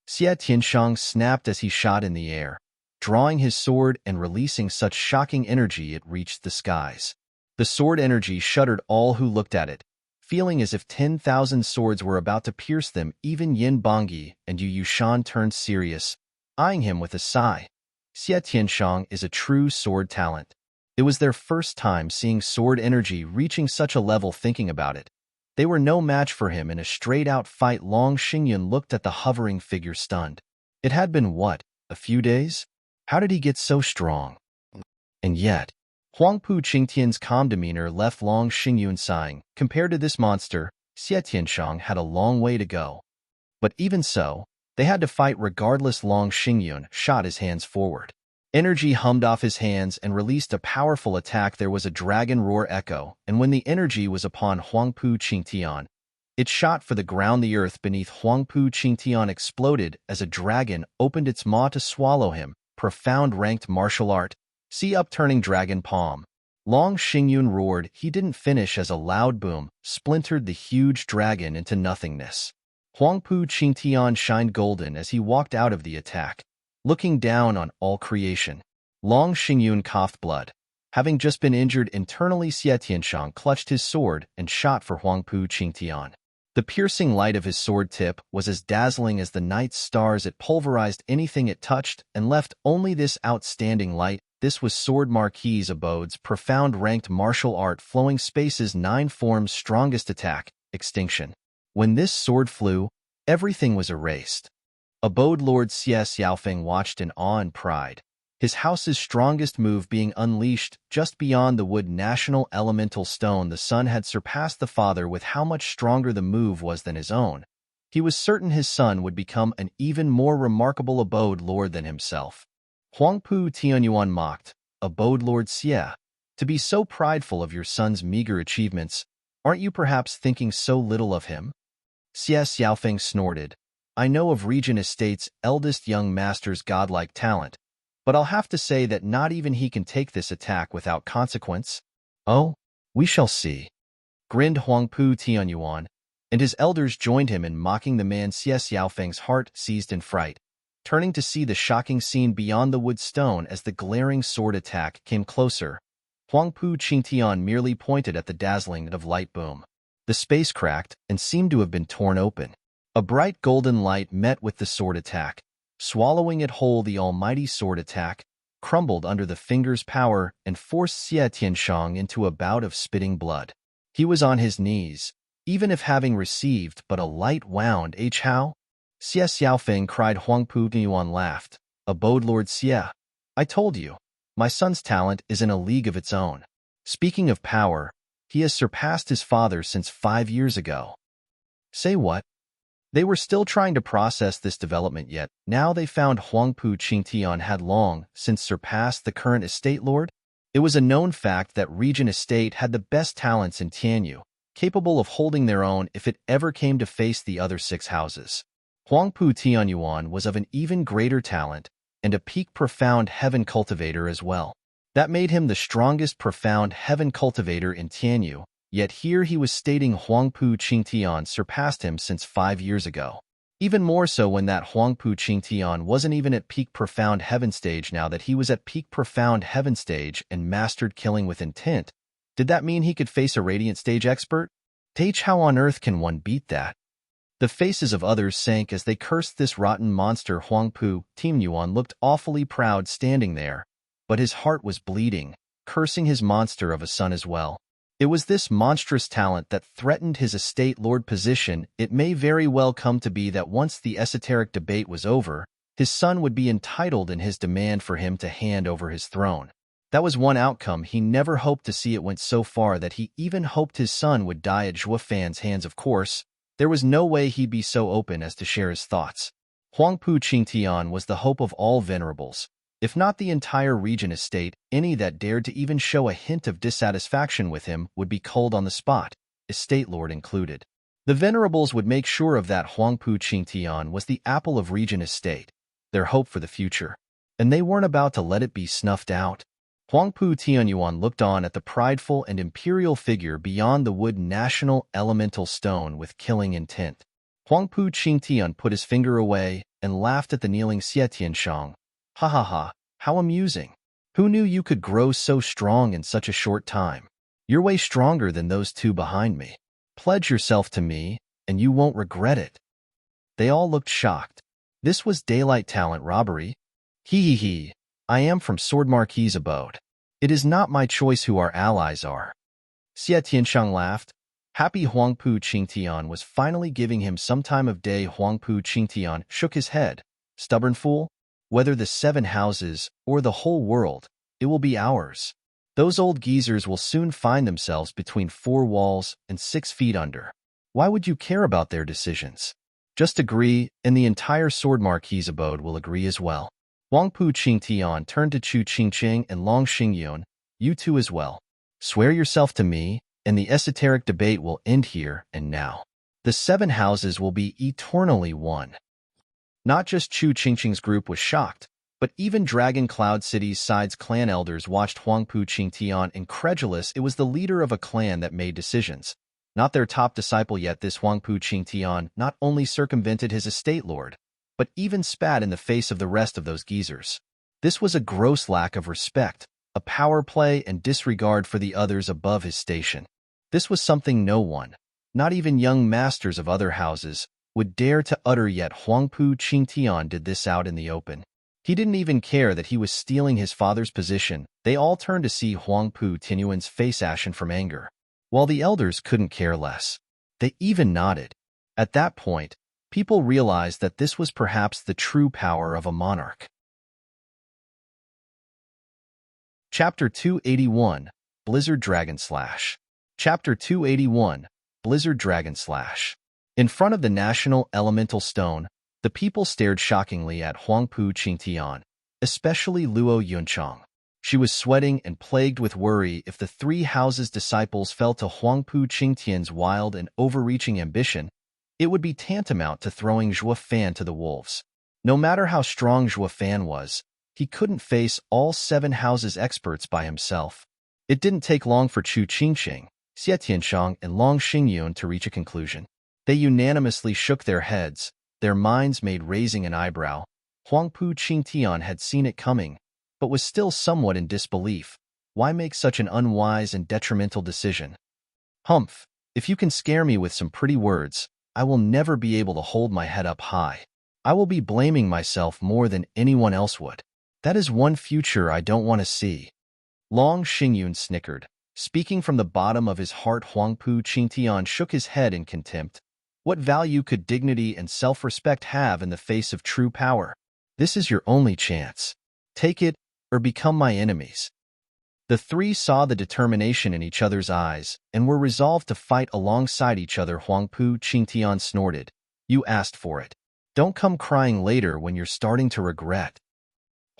Xie Tianshang snapped as he shot in the air, drawing his sword and releasing such shocking energy it reached the skies. The sword energy shuddered all who looked at it, feeling as if 10,000 swords were about to pierce them. Even Yin Bangyi and Yu Yushan turned serious, eyeing him with a sigh. Xie Tianshang is a true sword talent. It was their first time seeing sword energy reaching such a level. Thinking about it, they were no match for him in a straight-out fight. Long Xingyun looked at the hovering figure stunned. It had been what, a few days? How did he get so strong? And yet, Huangpu Qingtian's calm demeanor left Long Xingyun sighing. Compared to this monster, Xie Tianshang had a long way to go. But even so, they had to fight regardless. Long Xingyun shot his hands forward. Energy hummed off his hands and released a powerful attack. There was a dragon roar echo, and when the energy was upon Huangpu Qingtian, it shot for the ground. The earth beneath Huangpu Qingtian exploded as a dragon opened its maw to swallow him. Profound ranked martial art. See upturning dragon palm. Long Xingyun roared. He didn't finish as a loud boom splintered the huge dragon into nothingness. Huangpu Qingtian shined golden as he walked out of the attack, looking down on all creation. Long Xingyun coughed blood. Having just been injured internally, Xie Tianshang clutched his sword and shot for Huangpu Qingtian. The piercing light of his sword tip was as dazzling as the night's stars. It pulverized anything it touched and left only this outstanding light. This was Sword Marquis Abode's profound ranked martial art. Flowing spaces 9 forms strongest attack, extinction. When this sword flew, everything was erased. Abode Lord Xie Xiaofeng watched in awe and pride, his house's strongest move being unleashed just beyond the wood. National elemental stone. The son had surpassed the father with how much stronger the move was than his own. He was certain his son would become an even more remarkable Abode Lord than himself. Huangpu Tianyuan mocked, Abode Lord Xie, to be so prideful of your son's meager achievements, aren't you perhaps thinking so little of him? Xie Xiaofeng snorted. I know of Regent Estate's eldest young master's godlike talent, but I'll have to say that not even he can take this attack without consequence. Oh, we shall see. Grinned Huangpu Tianyuan, and his elders joined him in mocking the man. Xie Xiaofeng's heart seized in fright, turning to see the shocking scene beyond the wood stone as the glaring sword attack came closer. Huangpu Qingtian merely pointed at the dazzling of light boom. The space cracked and seemed to have been torn open. A bright golden light met with the sword attack, swallowing it whole. The almighty sword attack crumbled under the finger's power and forced Xie Tianshang into a bout of spitting blood. He was on his knees, even if having received but a light wound. How? Xie Xiaofeng cried. Huangpu Tianyuan laughed. Abode Lord Xie, I told you, my son's talent is in a league of its own. Speaking of power, he has surpassed his father since 5 years ago. Say what? They were still trying to process this development, yet now they found Huangpu Qingtian had long since surpassed the current estate lord. It was a known fact that Regent Estate had the best talents in Tianyu, capable of holding their own if it ever came to face the other 6 houses. Huangpu Tianyuan was of an even greater talent and a peak profound heaven cultivator as well. That made him the strongest profound heaven cultivator in Tianyu. Yet here he was stating Huangpu Qingtian surpassed him since 5 years ago. Even more so when that Huangpu Qingtian wasn't even at peak profound heaven stage. Now that he was at peak profound heaven stage and mastered killing with intent, did that mean he could face a radiant stage expert? Tage, how on earth can one beat that? The faces of others sank as they cursed this rotten monster. Huangpu. Team Yuan looked awfully proud standing there, but his heart was bleeding, cursing his monster of a son as well. It was this monstrous talent that threatened his estate lord position. It may very well come to be that once the esoteric debate was over, his son would be entitled in his demand for him to hand over his throne. That was one outcome. He never hoped to see it went so far that he even hoped his son would die at Zhuo Fan's hands. Of course, there was no way he'd be so open as to share his thoughts. Huangpu Qingtian was the hope of all venerables, if not the entire region estate. Any that dared to even show a hint of dissatisfaction with him would be culled on the spot, estate lord included. The venerables would make sure of that. Huangpu Qingtian was the apple of region estate, their hope for the future, and they weren't about to let it be snuffed out. Huangpu Tianyuan looked on at the prideful and imperial figure beyond the wood national elemental stone with killing intent. Huangpu Qingtian put his finger away and laughed at the kneeling Xie Tianshang. Ha ha ha, how amusing. Who knew you could grow so strong in such a short time? You're way stronger than those two behind me. Pledge yourself to me, and you won't regret it. They all looked shocked. This was daylight talent robbery. He. I am from Sword Marquis's abode. It is not my choice who our allies are. Xie Tianshang laughed. Happy Huangpu Qingtian was finally giving him some time of day. Huangpu Qingtian shook his head. Stubborn fool. Whether the 7 houses or the whole world, it will be ours. Those old geezers will soon find themselves between 4 walls and 6 feet under. Why would you care about their decisions? Just agree, and the entire Sword Marquis's abode will agree as well. Huangpu Qingtian turned to Chu Qingqing and Long Xingyun. You two as well. Swear yourself to me, and the esoteric debate will end here and now. The 7 houses will be eternally one. Not just Chu Qingqing's group was shocked, but even Dragon Cloud City's side's clan elders watched Huangpu Qingtian incredulous. It was the leader of a clan that made decisions, not their top disciple. Yet this Huangpu Qingtian not only circumvented his estate lord, but even spat in the face of the rest of those geezers. This was a gross lack of respect, a power play and disregard for the others above his station. This was something no one, not even young masters of other houses, would dare to utter. Yet Huangpu Qingtian did this out in the open. He didn't even care that he was stealing his father's position. They all turned to see Huangpu Tianyuan's face ashen from anger, while the elders couldn't care less. They even nodded. At that point, people realized that this was perhaps the true power of a monarch. Chapter 281, Blizzard Dragon Slash. Chapter 281, Blizzard Dragon Slash. In front of the National Elemental Stone, the people stared shockingly at Huangpu Qingtian, especially Luo Yunchang. She was sweating and plagued with worry. If the 3 houses' disciples fell to Huangpu Qingtian's wild and overreaching ambition, it would be tantamount to throwing Zhuo Fan to the wolves. No matter how strong Zhuo Fan was, he couldn't face all 7 houses' experts by himself. It didn't take long for Chu Qingqing, Xie Tianshang, and Long Xingyun to reach a conclusion. They unanimously shook their heads, their minds made raising an eyebrow. Huangpu Qingtian had seen it coming, but was still somewhat in disbelief. Why make such an unwise and detrimental decision? Humph, if you can scare me with some pretty words, I will never be able to hold my head up high. I will be blaming myself more than anyone else would. That is one future I don't want to see. Long Xingyun snickered. Speaking from the bottom of his heart, Huangpu Qingtian shook his head in contempt. What value could dignity and self-respect have in the face of true power? This is your only chance. Take it, or become my enemies. The 3 saw the determination in each other's eyes, and were resolved to fight alongside each other. Huangpu Qingtian snorted. You asked for it. Don't come crying later when you're starting to regret.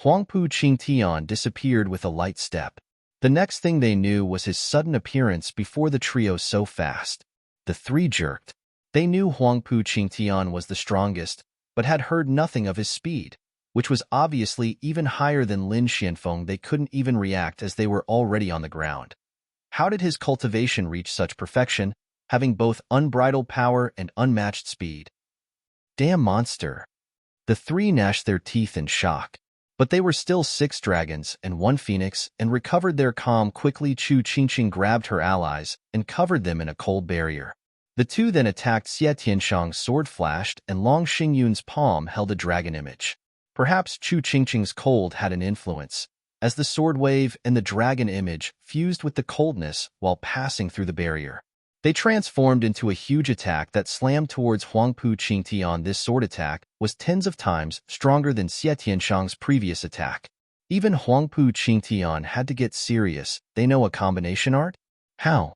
Huangpu Qingtian disappeared with a light step. The next thing they knew was his sudden appearance before the trio so fast. The 3 jerked. They knew Huangpu Qingtian was the strongest, but had heard nothing of his speed, which was obviously even higher than Lin Xianfeng. They couldn't even react as they were already on the ground. How did his cultivation reach such perfection, having both unbridled power and unmatched speed? damn monster. The three gnashed their teeth in shock. But they were still 6 dragons and 1 phoenix and recovered their calm quickly. Chu Qingqing grabbed her allies and covered them in a cold barrier. The two then attacked. Xie Tianshang's sword flashed and Long Xingyun's palm held a dragon image. Perhaps Chu Qingqing's cold had an influence, as the sword wave and the dragon image fused with the coldness while passing through the barrier. They transformed into a huge attack that slammed towards Huangpu Qingtian. This sword attack was tens of times stronger than Xie Tianshang's previous attack. Even Huangpu Qingtian had to get serious. They know a combination art? How?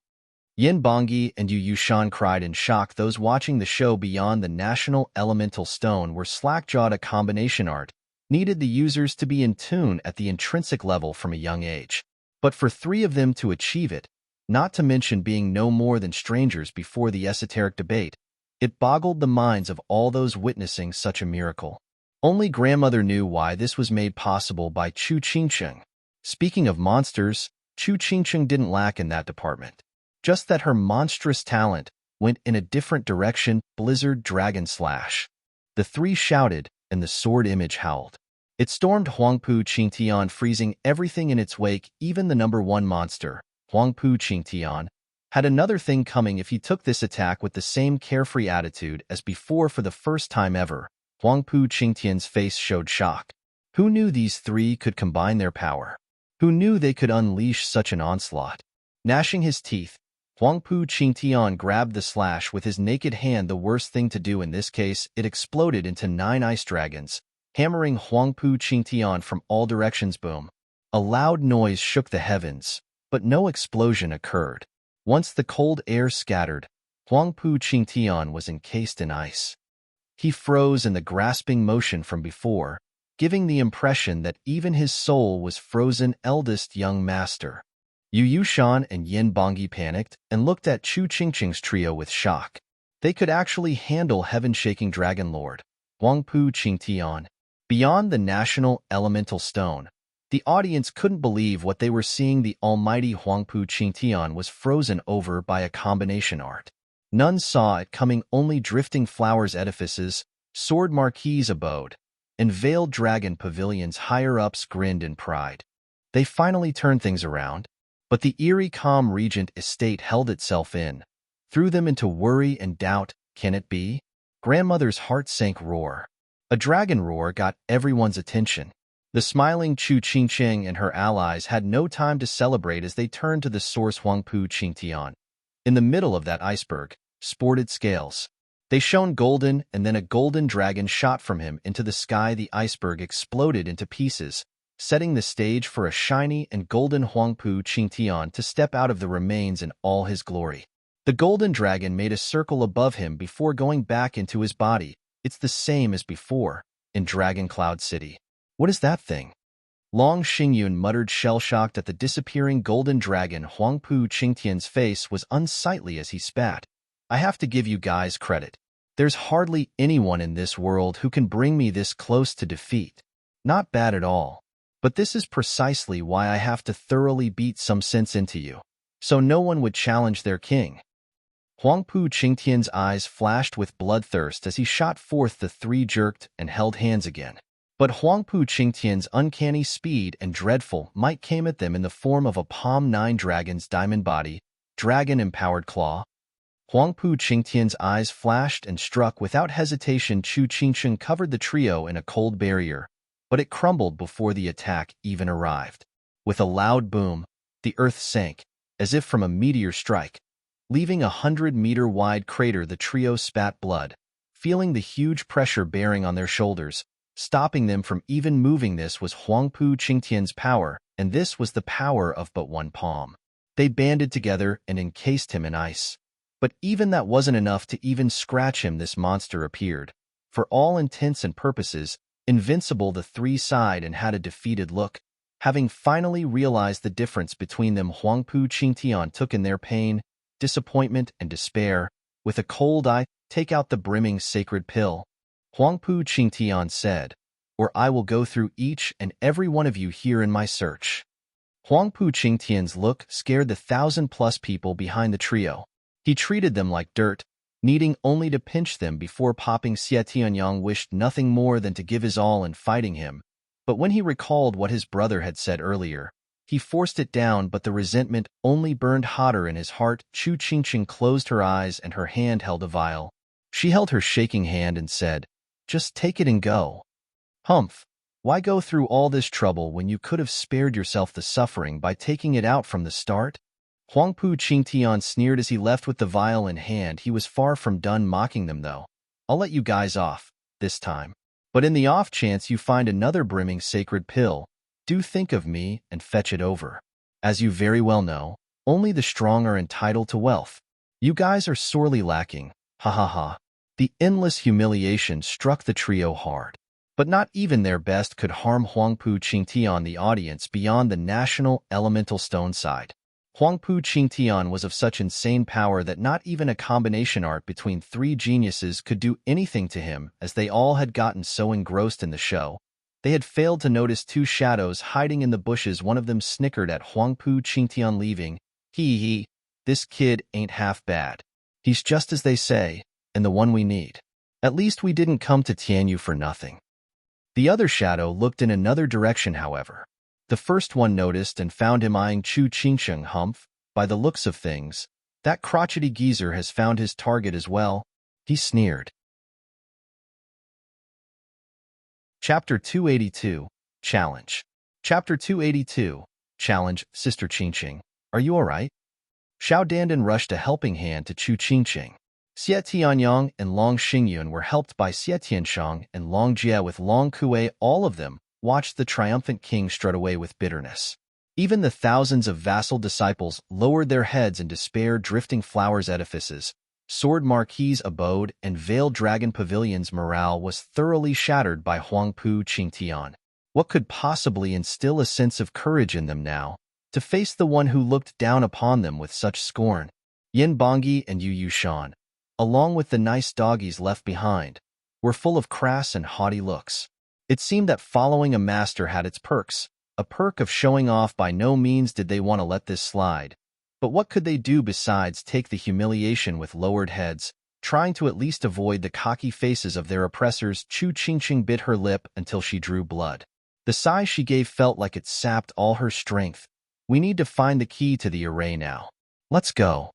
Yin Bongyi and Yu Yushan cried in shock. Those watching the show beyond the national elemental stone were slack-jawed. A combination art needed the users to be in tune at the intrinsic level from a young age. But for 3 of them to achieve it, not to mention being no more than strangers before the esoteric debate, it boggled the minds of all those witnessing such a miracle. Only grandmother knew why this was made possible by Chu Qingqing. Speaking of monsters, Chu Qingqing didn't lack in that department. Just that her monstrous talent went in a different direction. Blizzard Dragon Slash. The 3 shouted, and the sword image howled. It stormed Huangpu Qingtian, freezing everything in its wake. Even the number 1 monster, Huangpu Qingtian, had another thing coming if he took this attack with the same carefree attitude as before. For the first time ever, Huangpu Qingtian's face showed shock. Who knew these 3 could combine their power? Who knew they could unleash such an onslaught? Gnashing his teeth, Huangpu Qingtian grabbed the slash with his naked hand. The worst thing to do in this case, it exploded into 9 ice dragons, hammering Huangpu Qingtian from all directions. Boom! A loud noise shook the heavens, but no explosion occurred. Once the cold air scattered, Huangpu Qingtian was encased in ice. He froze in the grasping motion from before, giving the impression that even his soul was frozen. Eldest young master Yu Yushan and Yin Bongyi panicked and looked at Chu Qingqing's trio with shock. They could actually handle heaven-shaking Dragon Lord Huangpu Qingtian. Beyond the national elemental stone, the audience couldn't believe what they were seeing. The almighty Huangpu Qingtian was frozen over by a combination art. None saw it coming. Only drifting flowers, edifices, sword marquees abode, and veiled dragon pavilions. Higher-ups grinned in pride. They finally turned things around, but the eerie calm regent estate held itself in, threw them into worry and doubt. Can it be? Grandmother's heart sank. Roar. A dragon roar got everyone's attention. The smiling Chu Qingqing and her allies had no time to celebrate as they turned to the source. Huangpu Qingtian. In the middle of that iceberg, sported scales. They shone golden, and then a golden dragon shot from him into the sky. The iceberg exploded into pieces, setting the stage for a shiny and golden Huangpu Qingtian to step out of the remains in all his glory. The golden dragon made a circle above him before going back into his body. It's the same as before, in Dragon Cloud City. What is that thing? Long Xingyun muttered, shell-shocked at the disappearing golden dragon. Huangpu Qingtian's face was unsightly as he spat. I have to give you guys credit. There's hardly anyone in this world who can bring me this close to defeat. Not bad at all. But this is precisely why I have to thoroughly beat some sense into you, so no one would challenge their king. Huangpu Qingtian's eyes flashed with bloodthirst as he shot forth. The 3 jerked and held hands again. But Huangpu Qingtian's uncanny speed and dreadful might came at them in the form of a palm 9 dragon's diamond body, dragon-empowered claw. Huangpu Qingtian's eyes flashed and struck without hesitation. Chu Qingqing covered the trio in a cold barrier, but it crumbled before the attack even arrived. With a loud boom, the earth sank, as if from a meteor strike. Leaving a 100-meter-wide crater, the trio spat blood, feeling the huge pressure bearing on their shoulders, stopping them from even moving. This was Huangpu Qingtian's power, and this was the power of but one palm. They banded together and encased him in ice. But even that wasn't enough to even scratch him. This monster appeared, for all intents and purposes, invincible. The 3 sighed and had a defeated look. Having finally realized the difference between them, Huangpu Qingtian took in their pain, disappointment, and despair. With a cold eye, take out the brimming sacred pill, Huangpu Qingtian said, or I will go through each and every one of you here in my search. Huangpu Qingtian's look scared the 1,000+ people behind the trio. He treated them like dirt, needing only to pinch them before popping. Xie Tianyang wished nothing more than to give his all in fighting him, but when he recalled what his brother had said earlier, he forced it down, but the resentment only burned hotter in his heart. Chu Qingqing closed her eyes and her hand held a vial. She held her shaking hand and said, "Just take it and go." "Humph, why go through all this trouble when you could have spared yourself the suffering by taking it out from the start?" Huangpu Qingtian sneered as he left with the vial in hand. He was far from done mocking them, though. "I'll let you guys off, this time. But in the off chance you find another brimming sacred pill, do think of me and fetch it over. As you very well know, only the strong are entitled to wealth. You guys are sorely lacking, ha ha ha." The endless humiliation struck the trio hard. But not even their best could harm Huangpu Qingtian, the audience, beyond the national elemental stone side. Huangpu Qingtian was of such insane power that not even a combination art between three geniuses could do anything to him, as they all had gotten so engrossed in the show. They had failed to notice two shadows hiding in the bushes. One of them snickered at Huangpu Qingtian leaving. He, this kid ain't half bad. He's just as they say, and the one we need. At least we didn't come to Tianyu for nothing. The other shadow looked in another direction, however. The first one noticed and found him eyeing Chu Qingsheng. "Humph, by the looks of things, that crotchety geezer has found his target as well," he sneered. Chapter 282, Challenge. Chapter 282, Challenge. "Sister Qingqing, are you all right?" Xiao Dandan rushed a helping hand to Chu Qingqing. Xie Tianyang and Long Xingyun were helped by Xie Tianshang and Long Jie with Long Kuei. All of them watched the triumphant king strut away with bitterness. Even the thousands of vassal disciples lowered their heads in despair. Drifting Flowers edifices, Sword Marquis abode, and Veiled Dragon pavilions' morale was thoroughly shattered by Huangpu Qingtian. What could possibly instill a sense of courage in them now, to face the one who looked down upon them with such scorn? Yin Bongi and Yu Yushan, along with the nice doggies left behind, were full of crass and haughty looks. It seemed that following a master had its perks. A perk of showing off. By no means did they want to let this slide. But what could they do besides take the humiliation with lowered heads, trying to at least avoid the cocky faces of their oppressors? Chu Qingqing bit her lip until she drew blood. The sigh she gave felt like it sapped all her strength. "We need to find the key to the array now. Let's go."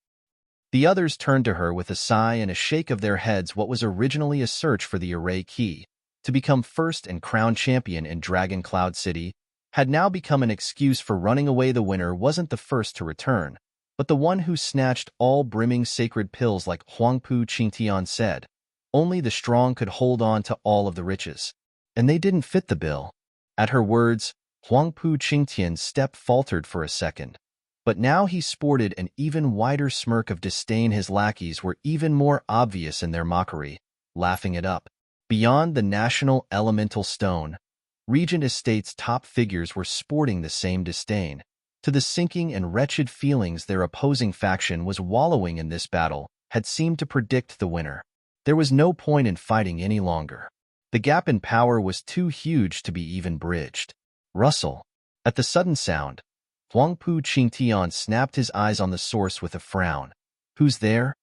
The others turned to her with a sigh and a shake of their heads. What was originally a search for the array key, to become first and crown champion in Dragon Cloud City, had now become an excuse for running away. The winner wasn't the first to return, but the one who snatched all brimming sacred pills. Like Huangpu Qingtian said, only the strong could hold on to all of the riches, and they didn't fit the bill. At her words, Huangpu Qingtian's step faltered for a second, but now he sported an even wider smirk of disdain. His lackeys were even more obvious in their mockery, laughing it up. Beyond the national elemental stone, Regent Estate's top figures were sporting the same disdain. To the sinking and wretched feelings their opposing faction was wallowing in, this battle had seemed to predict the winner. There was no point in fighting any longer. The gap in power was too huge to be even bridged. Rustle. At the sudden sound, Huangpu Qingtian snapped his eyes on the source with a frown. "Who's there?"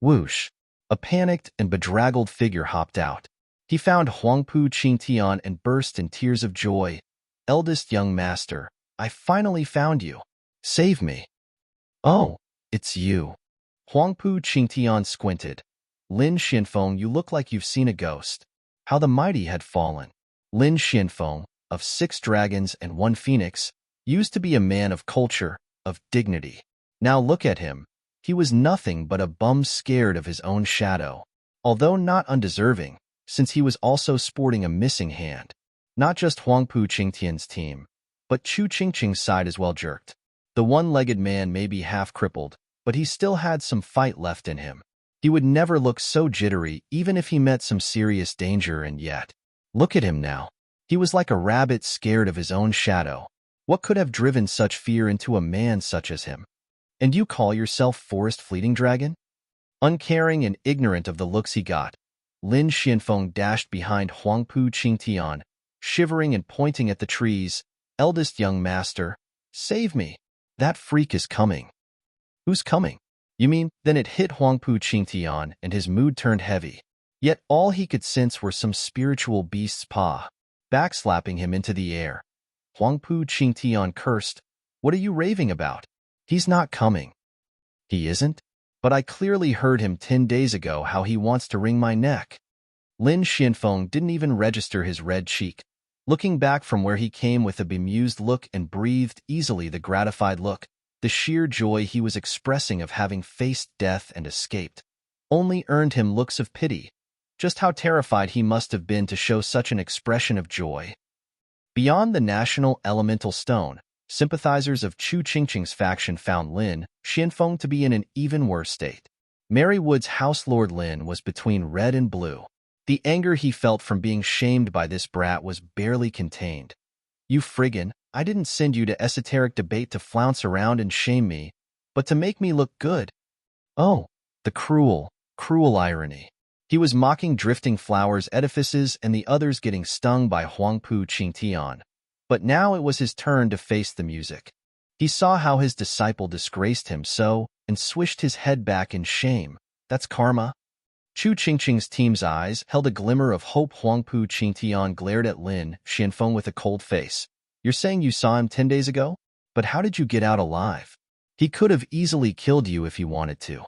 Whoosh. A panicked and bedraggled figure hopped out. He found Huangpu Qingtian and burst in tears of joy. "Eldest young master, I finally found you. Save me." "Oh, it's you." Huangpu Qingtian squinted. "Lin Xianfeng, you look like you've seen a ghost." How the mighty had fallen. Lin Xianfeng, of 6 dragons and 1 phoenix, used to be a man of culture, of dignity. Now look at him. He was nothing but a bum scared of his own shadow. Although not undeserving, since he was also sporting a missing hand. Not just Huangpu Qingtian's team, but Chu Qingqing's side as well jerked. The one-legged man may be half crippled, but he still had some fight left in him. He would never look so jittery even if he met some serious danger, and yet, look at him now. He was like a rabbit scared of his own shadow. What could have driven such fear into a man such as him? "And you call yourself Forest Fleeting Dragon?" Uncaring and ignorant of the looks he got, Lin Xianfeng dashed behind Huangpu Qingtian, shivering and pointing at the trees. "Eldest young master, save me. That freak is coming." "Who's coming?" You mean, then it hit Huangpu Qingtian and his mood turned heavy. Yet all he could sense were some spiritual beast's paw, backslapping him into the air. Huangpu Qingtian cursed. What are you raving about? He's not coming. He isn't? But I clearly heard him 10 days ago how he wants to wring my neck. Lin Xianfeng didn't even register his red cheek, looking back from where he came with a bemused look and breathed easily the gratified look, the sheer joy he was expressing of having faced death and escaped, only earned him looks of pity. Just how terrified he must have been to show such an expression of joy. Beyond the national elemental stone, sympathizers of Chu Qingqing's faction found Lin Xianfeng to be in an even worse state. Mary Wood's house lord Lin was between red and blue. The anger he felt from being shamed by this brat was barely contained. You friggin', I didn't send you to esoteric debate to flounce around and shame me, but to make me look good. Oh, the cruel, cruel irony. He was mocking drifting flowers edifices and the others getting stung by Huangpu Qingtian. But now it was his turn to face the music. He saw how his disciple disgraced him so, and swished his head back in shame. That's karma. Chu Qingqing's team's eyes held a glimmer of hope. Huangpu Qingtian glared at Lin Xianfeng with a cold face. You're saying you saw him 10 days ago? But how did you get out alive? He could have easily killed you if he wanted to.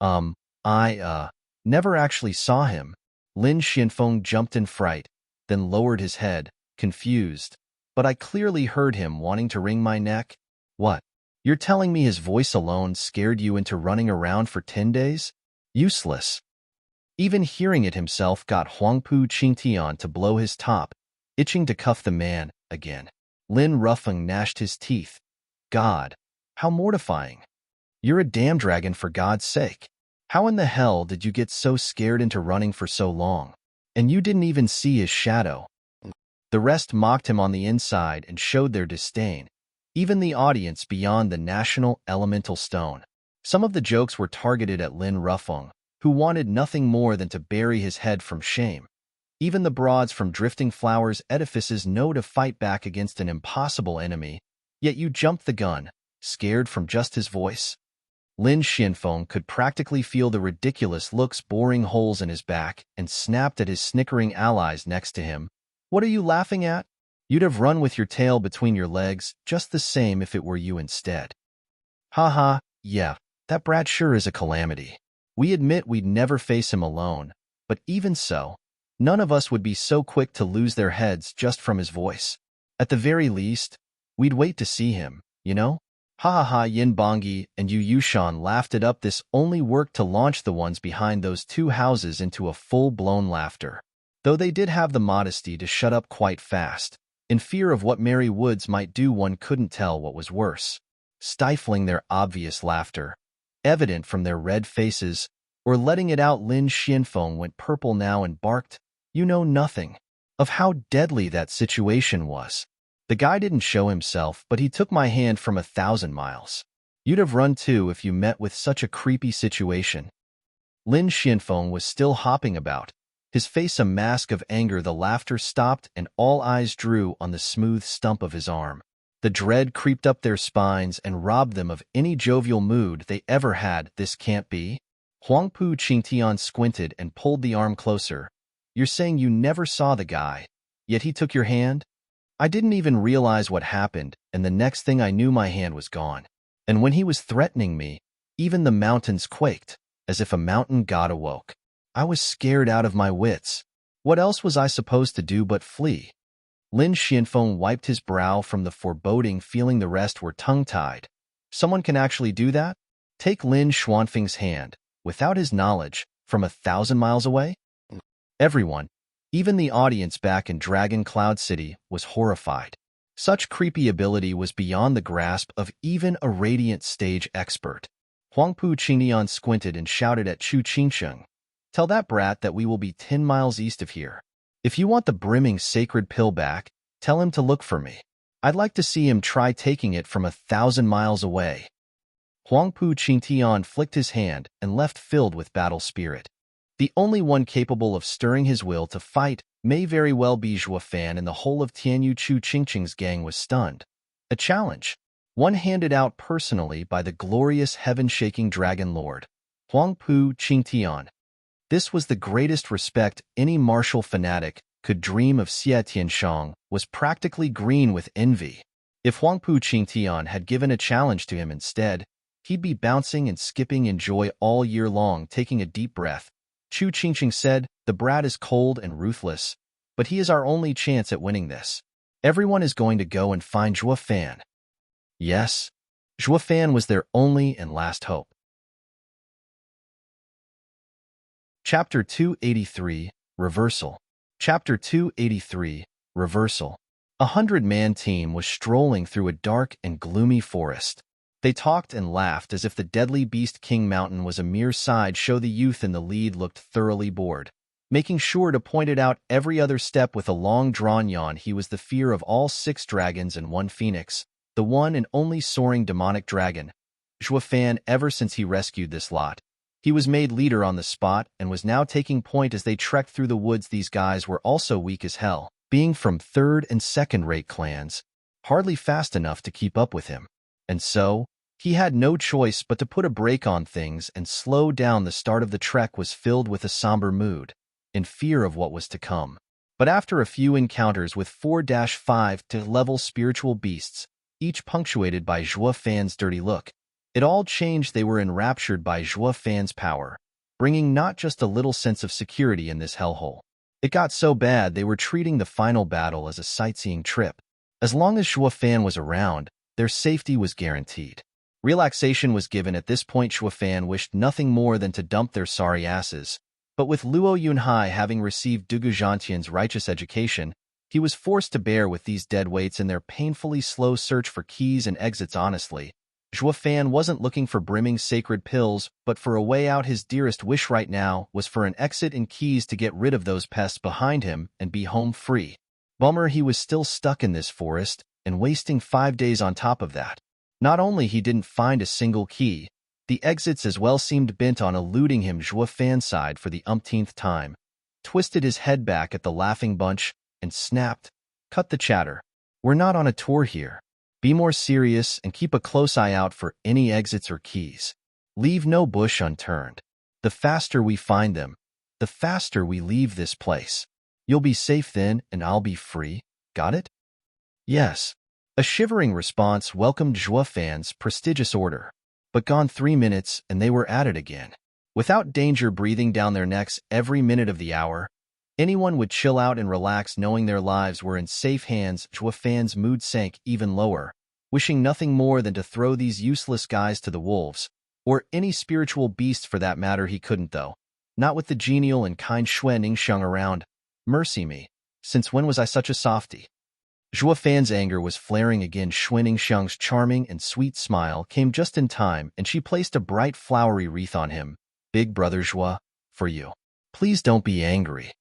I never actually saw him. Lin Xianfeng jumped in fright, then lowered his head, confused. But I clearly heard him wanting to wring my neck. What? You're telling me his voice alone scared you into running around for 10 days? Useless. Even hearing it himself got Huangpu Qingtian to blow his top, itching to cuff the man again. Lin Ruffeng gnashed his teeth. God, how mortifying. You're a damn dragon for God's sake. How in the hell did you get so scared into running for so long? And you didn't even see his shadow. The rest mocked him on the inside and showed their disdain, even the audience beyond the national elemental stone. Some of the jokes were targeted at Lin Ruffeng, who wanted nothing more than to bury his head from shame. Even the broads from Drifting Flowers edifices know to fight back against an impossible enemy, yet you jumped the gun, scared from just his voice. Lin Xianfeng could practically feel the ridiculous looks boring holes in his back and snapped at his snickering allies next to him. What are you laughing at? You'd have run with your tail between your legs just the same if it were you instead. Haha, yeah, that brat sure is a calamity. We admit we'd never face him alone, but even so, none of us would be so quick to lose their heads just from his voice. At the very least, we'd wait to see him, you know? Ha ha ha. Yin Bongi and Yu Yushan laughed it up. This only worked to launch the ones behind those two houses into a full-blown laughter. Though they did have the modesty to shut up quite fast. In fear of what Mary Woods might do, one couldn't tell what was worse. Stifling their obvious laughter, evident from their red faces, or letting it out. Lin Xianfeng went purple now and barked, "You know nothing of how deadly that situation was. The guy didn't show himself, but he took my hand from 1,000 miles. You'd have run too if you met with such a creepy situation." Lin Xianfeng was still hopping about, his face a mask of anger. The laughter stopped and all eyes drew on the smooth stump of his arm. The dread creeped up their spines and robbed them of any jovial mood they ever had. This can't be. Huangpu Qingtian squinted and pulled the arm closer. You're saying you never saw the guy, yet he took your hand? I didn't even realize what happened, and the next thing I knew my hand was gone. And when he was threatening me, even the mountains quaked, as if a mountain god awoke. I was scared out of my wits. What else was I supposed to do but flee? Lin Xianfeng wiped his brow from the foreboding feeling. The rest were tongue-tied. Someone can actually do that? Take Lin Xuanfeng's hand, without his knowledge, from 1,000 miles away? Everyone, even the audience back in Dragon Cloud City, was horrified. Such creepy ability was beyond the grasp of even a radiant stage expert. Huangpu Qingtian squinted and shouted at Chu Qingqing, "Tell that brat that we will be 10 miles east of here. If you want the brimming sacred pill back, tell him to look for me. I'd like to see him try taking it from 1,000 miles away." Huangpu Qingtian flicked his hand and left filled with battle spirit. The only one capable of stirring his will to fight may very well be Zhuo Fan, and the whole of Tianyu. Chu Qingqing's gang was stunned. A challenge. one handed out personally by the glorious heaven-shaking Dragon Lord, Huangpu Qingtian. This was the greatest respect any martial fanatic could dream of. Xie Tianshang was practically green with envy. If Huangpu Qingtian had given a challenge to him instead, he'd be bouncing and skipping in joy all year long. Taking a deep breath, Chu Qingqing said, "The brat is cold and ruthless, but he is our only chance at winning this. Everyone is going to go and find Zhuo Fan." Yes, Zhuo Fan was their only and last hope. Chapter 283, Reversal. Chapter 283, Reversal. 100-man team was strolling through a dark and gloomy forest. They talked and laughed as if the deadly beast King Mountain was a mere sideshow. The youth in the lead looked thoroughly bored, making sure to point it out every other step with a long-drawn yawn. He was the fear of all 6 dragons and 1 phoenix, the one and only soaring demonic dragon, Zhuo Fan. Ever since he rescued this lot, he was made leader on the spot and was now taking point as they trekked through the woods. These guys were also weak as hell, being from 3rd and 2nd-rate clans, hardly fast enough to keep up with him. And so, he had no choice but to put a brake on things and slow down. The start of the trek was filled with a somber mood, in fear of what was to come. But after a few encounters with 4-5 to level spiritual beasts, each punctuated by Zhuo Fan's dirty look, it all changed. They were enraptured by Zhuo Fan's power, bringing not just a little sense of security in this hellhole. It got so bad they were treating the final battle as a sightseeing trip. As long as Zhuo Fan was around, their safety was guaranteed. Relaxation was given at this point. Zhuo Fan wished nothing more than to dump their sorry asses, but with Luo Yunhai having received Dugu Zhantian's righteous education, he was forced to bear with these deadweights in their painfully slow search for keys and exits. Honestly, Zhuo Fan wasn't looking for brimming sacred pills, but for a way out. His dearest wish right now was for an exit and keys to get rid of those pests behind him and be home free. Bummer he was still stuck in this forest and wasting 5 days on top of that. Not only he didn't find a single key, the exits as well seemed bent on eluding him. Zhuo Fan sighed for the umpteenth time, twisted his head back at the laughing bunch, and snapped, "Cut the chatter. We're not on a tour here. Be more serious and keep a close eye out for any exits or keys. Leave no bush unturned. The faster we find them, the faster we leave this place. You'll be safe then, and I'll be free. Got it?" "Yes." A shivering response welcomed Zhuo Fan's prestigious order. But gone 3 minutes, and they were at it again. Without danger breathing down their necks every minute of the hour, anyone would chill out and relax knowing their lives were in safe hands. Zhuo Fan's mood sank even lower, wishing nothing more than to throw these useless guys to the wolves, or any spiritual beast for that matter. He couldn't, though. Not with the genial and kind Xue Ningxiang around. Mercy me. Since when was I such a softy? Zhuo Fan's anger was flaring again. Xue Ningxiang's charming and sweet smile came just in time, and she placed a bright flowery wreath on him. "Big brother Zhuo, for you. Please don't be angry."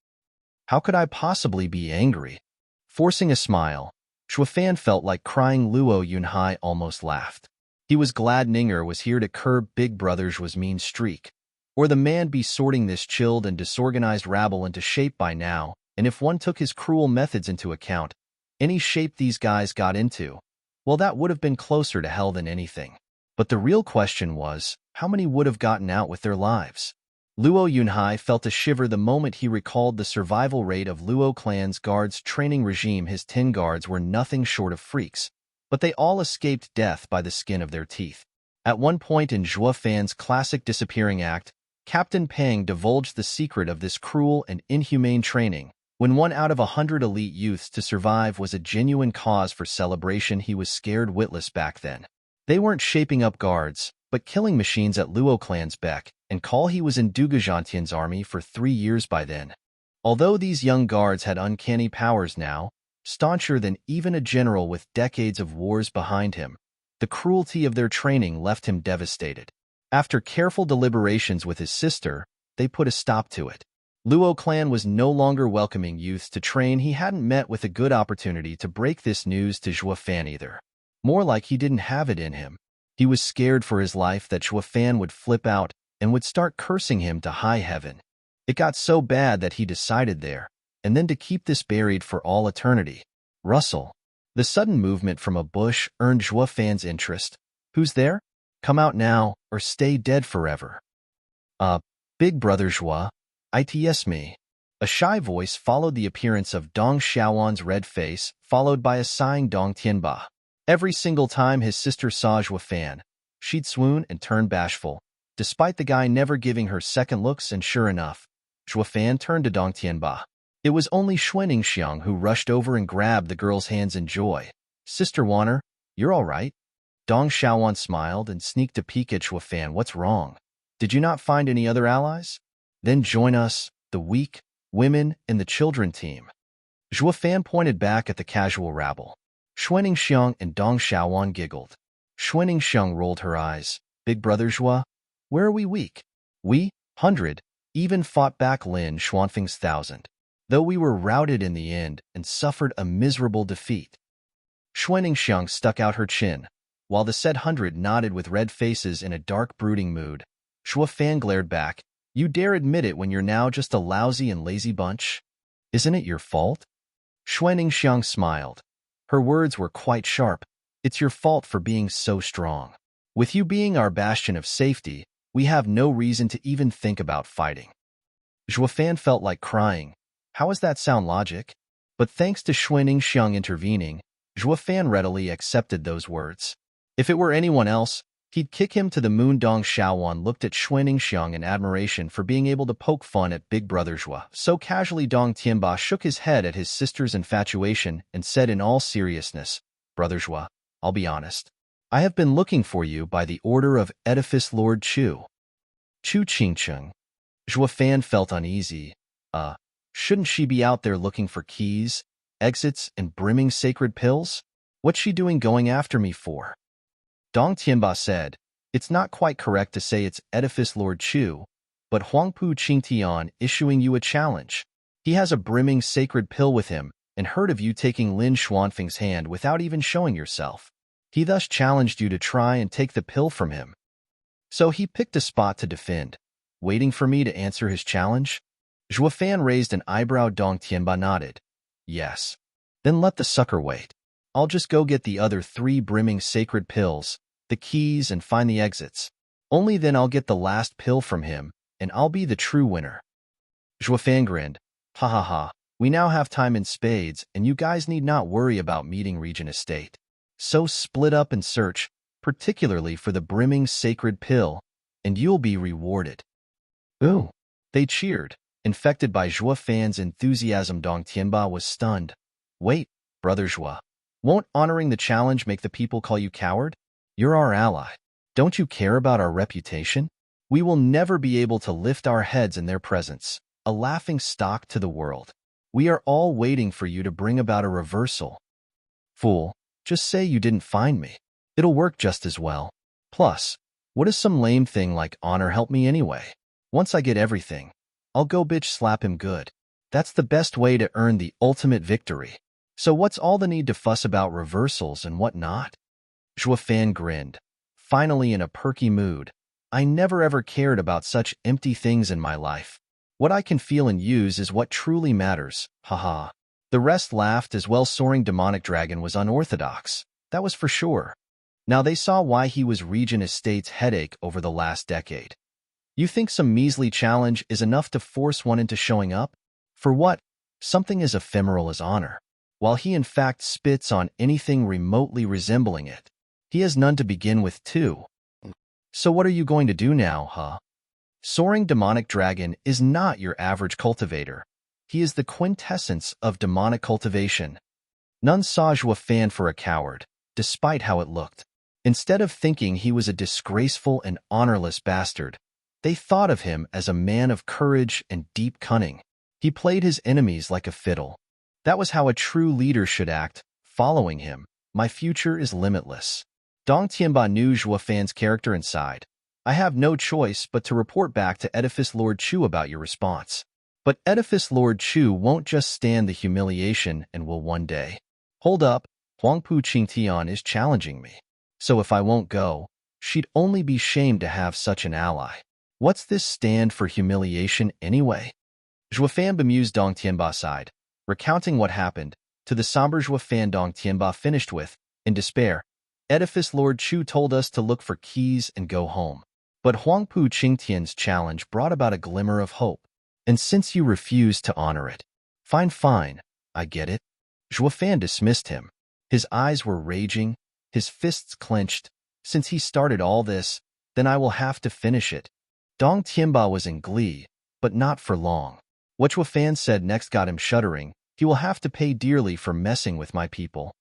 "How could I possibly be angry?" Forcing a smile, Zhuo Fan felt like crying. Luo Yunhai almost laughed. He was glad Ninger was here to curb Big Brother Zhuo's mean streak, or the man be sorting this chilled and disorganized rabble into shape by now. And if one took his cruel methods into account, any shape these guys got into, well, that would have been closer to hell than anything. But the real question was, how many would have gotten out with their lives? Luo Yunhai felt a shiver the moment he recalled the survival rate of Luo clan's guards' training regime. His 10 guards were nothing short of freaks, but they all escaped death by the skin of their teeth. At one point in Zhuo Fan's classic disappearing act, Captain Peng divulged the secret of this cruel and inhumane training. When 1 out of 100 elite youths to survive was a genuine cause for celebration, he was scared witless back then. They weren't shaping up guards, but killing machines at Luo clan's beck and call. He was in Dugu Zhantian's army for 3 years by then. Although these young guards had uncanny powers now, stauncher than even a general with decades of wars behind him, the cruelty of their training left him devastated. After careful deliberations with his sister, they put a stop to it. Luo clan was no longer welcoming youths to train. He hadn't met with a good opportunity to break this news to Zhuo Fan either. More like he didn't have it in him. He was scared for his life that Zhuo Fan would flip out and would start cursing him to high heaven. It got so bad that he decided there, and then to keep this buried for all eternity. "Russell." The sudden movement from a bush earned Zhua Fan's interest. Who's there? Come out now, or stay dead forever. Big brother Zhua. It's me. A shy voice followed the appearance of Dong Xiaowan's red face, followed by a sighing Dong Tianba. Every single time his sister saw Zhua Fan, she'd swoon and turn bashful, despite the guy never giving her second looks, and sure enough, Zhua Fan turned to Dong Tianba. It was only Xuanning who rushed over and grabbed the girl's hands in joy. Sister Warner, you're all right? Dong Xiaowan smiled and sneaked a peek at Zhua Fan. What's wrong? Did you not find any other allies? Then join us, the weak, women, and the children team. Zhua Fan pointed back at the casual rabble. Xuanning and Dong Xiaowan giggled. Xuanning rolled her eyes. Big brother Zhua, where are we weak? We, 100, even fought back Lin Xuanfeng's 1,000, though we were routed in the end and suffered a miserable defeat. Xuanning stuck out her chin, while the said 100 nodded with red faces in a dark, brooding mood. Zhua Fan glared back. You dare admit it when you're now just a lousy and lazy bunch? Isn't it your fault? Xuanning smiled. Her words were quite sharp. It's your fault for being so strong. With you being our bastion of safety, we have no reason to even think about fighting. Zhua Fan felt like crying. How does that sound logic? But thanks to Xuanning intervening, Zhua Fan readily accepted those words. If it were anyone else, he'd kick him to the moon. Dong Xiaowan looked at Xuanning in admiration for being able to poke fun at Big Brother Zhua. So casually Dong Tianba shook his head at his sister's infatuation and said in all seriousness, Brother Zhua, I'll be honest. I have been looking for you by the order of Edifice Lord Chu. Chu Qingcheng. Zhua Fan felt uneasy. Shouldn't she be out there looking for keys, exits, and brimming sacred pills? What's she doing going after me for? Dong Tianba said, it's not quite correct to say it's Edifice Lord Chu, but Huangpu Qingtian issuing you a challenge. He has a brimming sacred pill with him and heard of you taking Lin Xuanfeng's hand without even showing yourself. He thus challenged you to try and take the pill from him. So he picked a spot to defend, waiting for me to answer his challenge? Zhua Fan raised an eyebrow. Dong Tianba nodded. Yes. Then let the sucker wait. I'll just go get the other 3 brimming sacred pills, the keys, and find the exits. Only then I'll get the last pill from him, and I'll be the true winner. Zhua Fan grinned. Ha ha ha. We now have time in spades, and you guys need not worry about meeting Regent Estate. So split up and search, particularly for the brimming sacred pill, and you'll be rewarded. Ooh. They cheered. Infected by Zhua Fan's enthusiasm, Dong Tianba was stunned. Wait, brother Zhua. Won't honoring the challenge make the people call you coward? You're our ally. Don't you care about our reputation? We will never be able to lift our heads in their presence, a laughing stock to the world. We are all waiting for you to bring about a reversal. Fool, just say you didn't find me. It'll work just as well. Plus, what does some lame thing like honor help me anyway? Once I get everything, I'll go bitch slap him good. That's the best way to earn the ultimate victory. So what's all the need to fuss about reversals and what not? Zhua Fan grinned, finally in a perky mood. I never ever cared about such empty things in my life. What I can feel and use is what truly matters, haha. The rest laughed as well. Soaring demonic dragon was unorthodox, that was for sure. Now they saw why he was Regent Estate's headache over the last decade. You think some measly challenge is enough to force one into showing up? For what? Something as ephemeral as honor. While he in fact spits on anything remotely resembling it. He has none to begin with too. So what are you going to do now, huh? Soaring demonic dragon is not your average cultivator. He is the quintessence of demonic cultivation. None saw Zhua Fan for a coward, despite how it looked. Instead of thinking he was a disgraceful and honorless bastard, they thought of him as a man of courage and deep cunning. He played his enemies like a fiddle. That was how a true leader should act, following him. My future is limitless. Dong Tianba knew Zhua Fan's character and sighed. I have no choice but to report back to Edifice Lord Chu about your response. But Edifice Lord Chu won't just stand the humiliation and will one day. Hold up, Huangpu Qingtian is challenging me. So if I won't go, she'd only be shamed to have such an ally. What's this stand for humiliation anyway? Zhua Fan bemused. Dong Tianba sighed, recounting what happened. To the somber Zhua Fan Dong Tianba finished with, in despair, Edifice Lord Chu told us to look for keys and go home. But Huangpu Qingtian's challenge brought about a glimmer of hope. And since you refused to honor it, fine, I get it. Zhua Fan dismissed him. His eyes were raging, his fists clenched. Since he started all this, then I will have to finish it. Dong Tianba was in glee, but not for long. What Zhua Fan said next got him shuddering. He will have to pay dearly for messing with my people.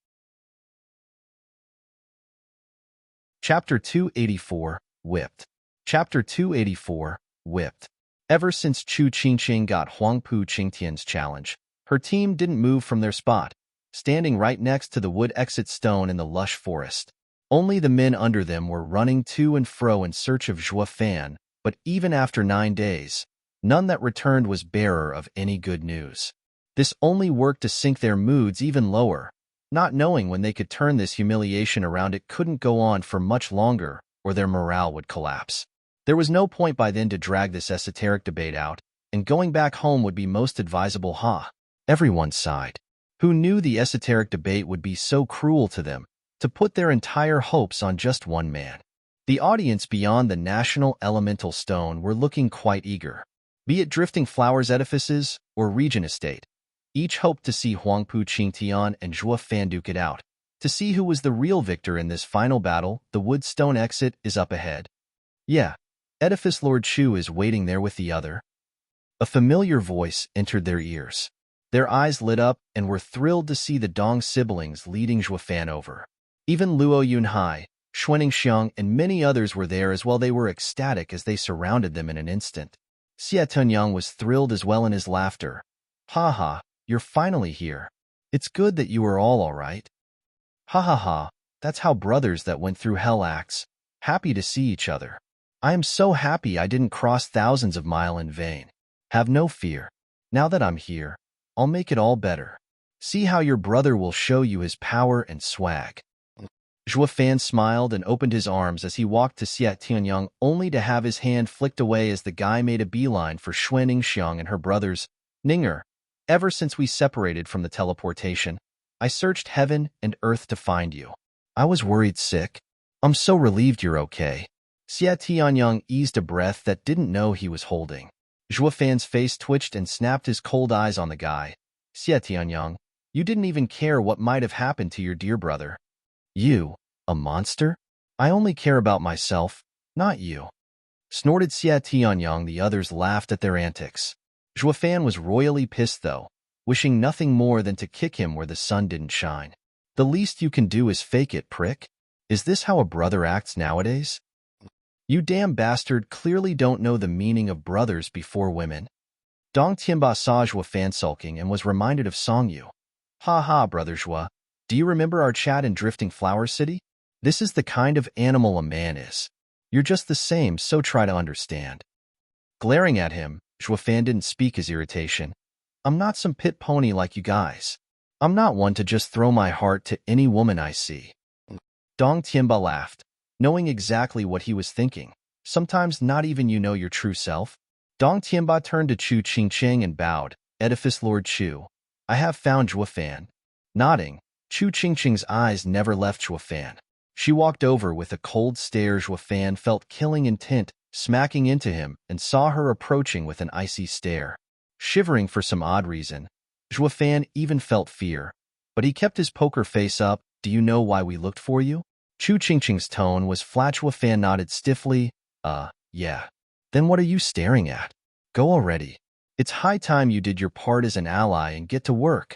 Chapter 284, Whipped. Chapter 284, Whipped. Ever since Chu Qingqing got Huangpu Qingtian's challenge, her team didn't move from their spot, standing right next to the wood exit stone in the lush forest. Only the men under them were running to and fro in search of Zhua Fan, but even after 9 days, none that returned was bearer of any good news. This only worked to sink their moods even lower, not knowing when they could turn this humiliation around. It couldn't go on for much longer, or their morale would collapse. There was no point by then to drag this esoteric debate out, and going back home would be most advisable. Everyone sighed. Who knew the esoteric debate would be so cruel to them, to put their entire hopes on just one man? The audience beyond the National Elemental Stone were looking quite eager. Be it Drifting Flowers Edifices or Regent Estate, each hoped to see Huangpu Qingtian and Zhua Fan duke it out. To see who was the real victor in this final battle, the wood stone exit is up ahead. Yeah, Edifice Lord Chu is waiting there with the other. A familiar voice entered their ears. Their eyes lit up and were thrilled to see the Dong siblings leading Zhua Fan over. Even Luo Yunhai, Xuanning Xiang, and many others were there as well. They were ecstatic as they surrounded them in an instant. Xie Tunyang was thrilled as well in his laughter. Ha, you're finally here. It's good that you are all right. Ha, that's how brothers that went through hell acts, happy to see each other. I am so happy I didn't cross thousands of miles in vain. Have no fear. Now that I'm here, I'll make it all better. See how your brother will show you his power and swag. Zhua Fan smiled and opened his arms as he walked to Xie Tianyang, only to have his hand flicked away as the guy made a beeline for Xuanning Xiang and her brothers. Ninger, ever since we separated from the teleportation, I searched heaven and earth to find you. I was worried sick. I'm so relieved you're okay. Xie Tianyang eased a breath that didn't know he was holding. Zhua Fan's face twitched and snapped his cold eyes on the guy. Xie Tianyang, you didn't even care what might have happened to your dear brother. You, a monster? I only care about myself, not you. Snorted Xie Tianyang. The others laughed at their antics. Zhua Fan was royally pissed though, wishing nothing more than to kick him where the sun didn't shine. The least you can do is fake it, prick. Is this how a brother acts nowadays? You damn bastard clearly don't know the meaning of brothers before women. Dong Tianba saw Zhua Fan sulking and was reminded of Songyu. Ha, brother Zhua. Do you remember our chat in Drifting Flower City? This is the kind of animal a man is. You're just the same, so try to understand. Glaring at him, Zhua Fan didn't speak his irritation. I'm not some pit pony like you guys. I'm not one to just throw my heart to any woman I see. Dong Tianba laughed, knowing exactly what he was thinking. Sometimes not even you know your true self. Dong Tianba turned to Chu Qingqing and bowed. Edifice Lord Chu, I have found Zhua Fan. Nodding, Chu Qingqing's eyes never left Zhua Fan. She walked over with a cold stare. Zhua Fan felt killing intent smacking into him and saw her approaching with an icy stare. Shivering for some odd reason, Zhua Fan even felt fear, but he kept his poker face up. Do you know why we looked for you? Chu Qingqing's tone was flat. Zhua Fan nodded stiffly. Yeah. Then what are you staring at? Go already. It's high time you did your part as an ally and get to work.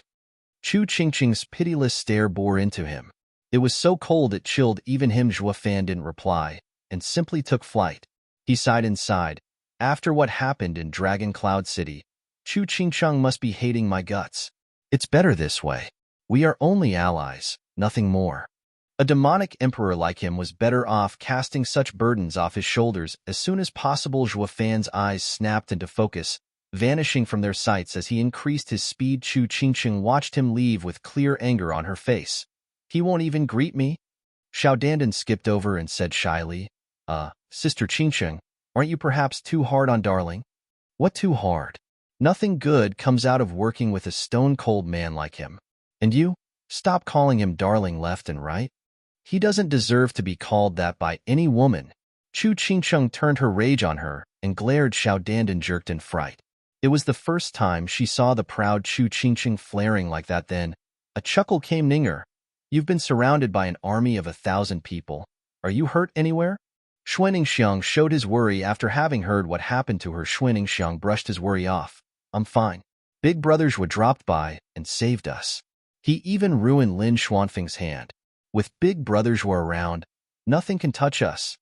Chu Qingqing's pitiless stare bore into him. It was so cold it chilled even him. Zhua Fan didn't reply, and simply took flight. He sighed inside. After what happened in Dragon Cloud City, Chu Qingqing must be hating my guts. It's better this way. We are only allies, nothing more. A demonic emperor like him was better off casting such burdens off his shoulders as soon as possible. Zhua Fan's eyes snapped into focus, vanishing from their sights as he increased his speed. Chu Qingqing watched him leave with clear anger on her face. He won't even greet me? Xiao Dandan skipped over and said shyly, Sister Qingqing, aren't you perhaps too hard on darling? What too hard? Nothing good comes out of working with a stone-cold man like him. And you? Stop calling him darling left and right. He doesn't deserve to be called that by any woman. Chu Qingcheng turned her rage on her and glared Xiao Dandan jerked in fright. It was the first time she saw the proud Chu Qingcheng flaring like that then. A chuckle came Ninger. You've been surrounded by an army of 1,000 people. Are you hurt anywhere? Xuaningxiang showed his worry after having heard what happened to her. Xuaningxiang brushed his worry off. I'm fine. Big Brother Zhua dropped by and saved us. He even ruined Lin Xuanfeng's hand. With Big Brother Zhua around, nothing can touch us.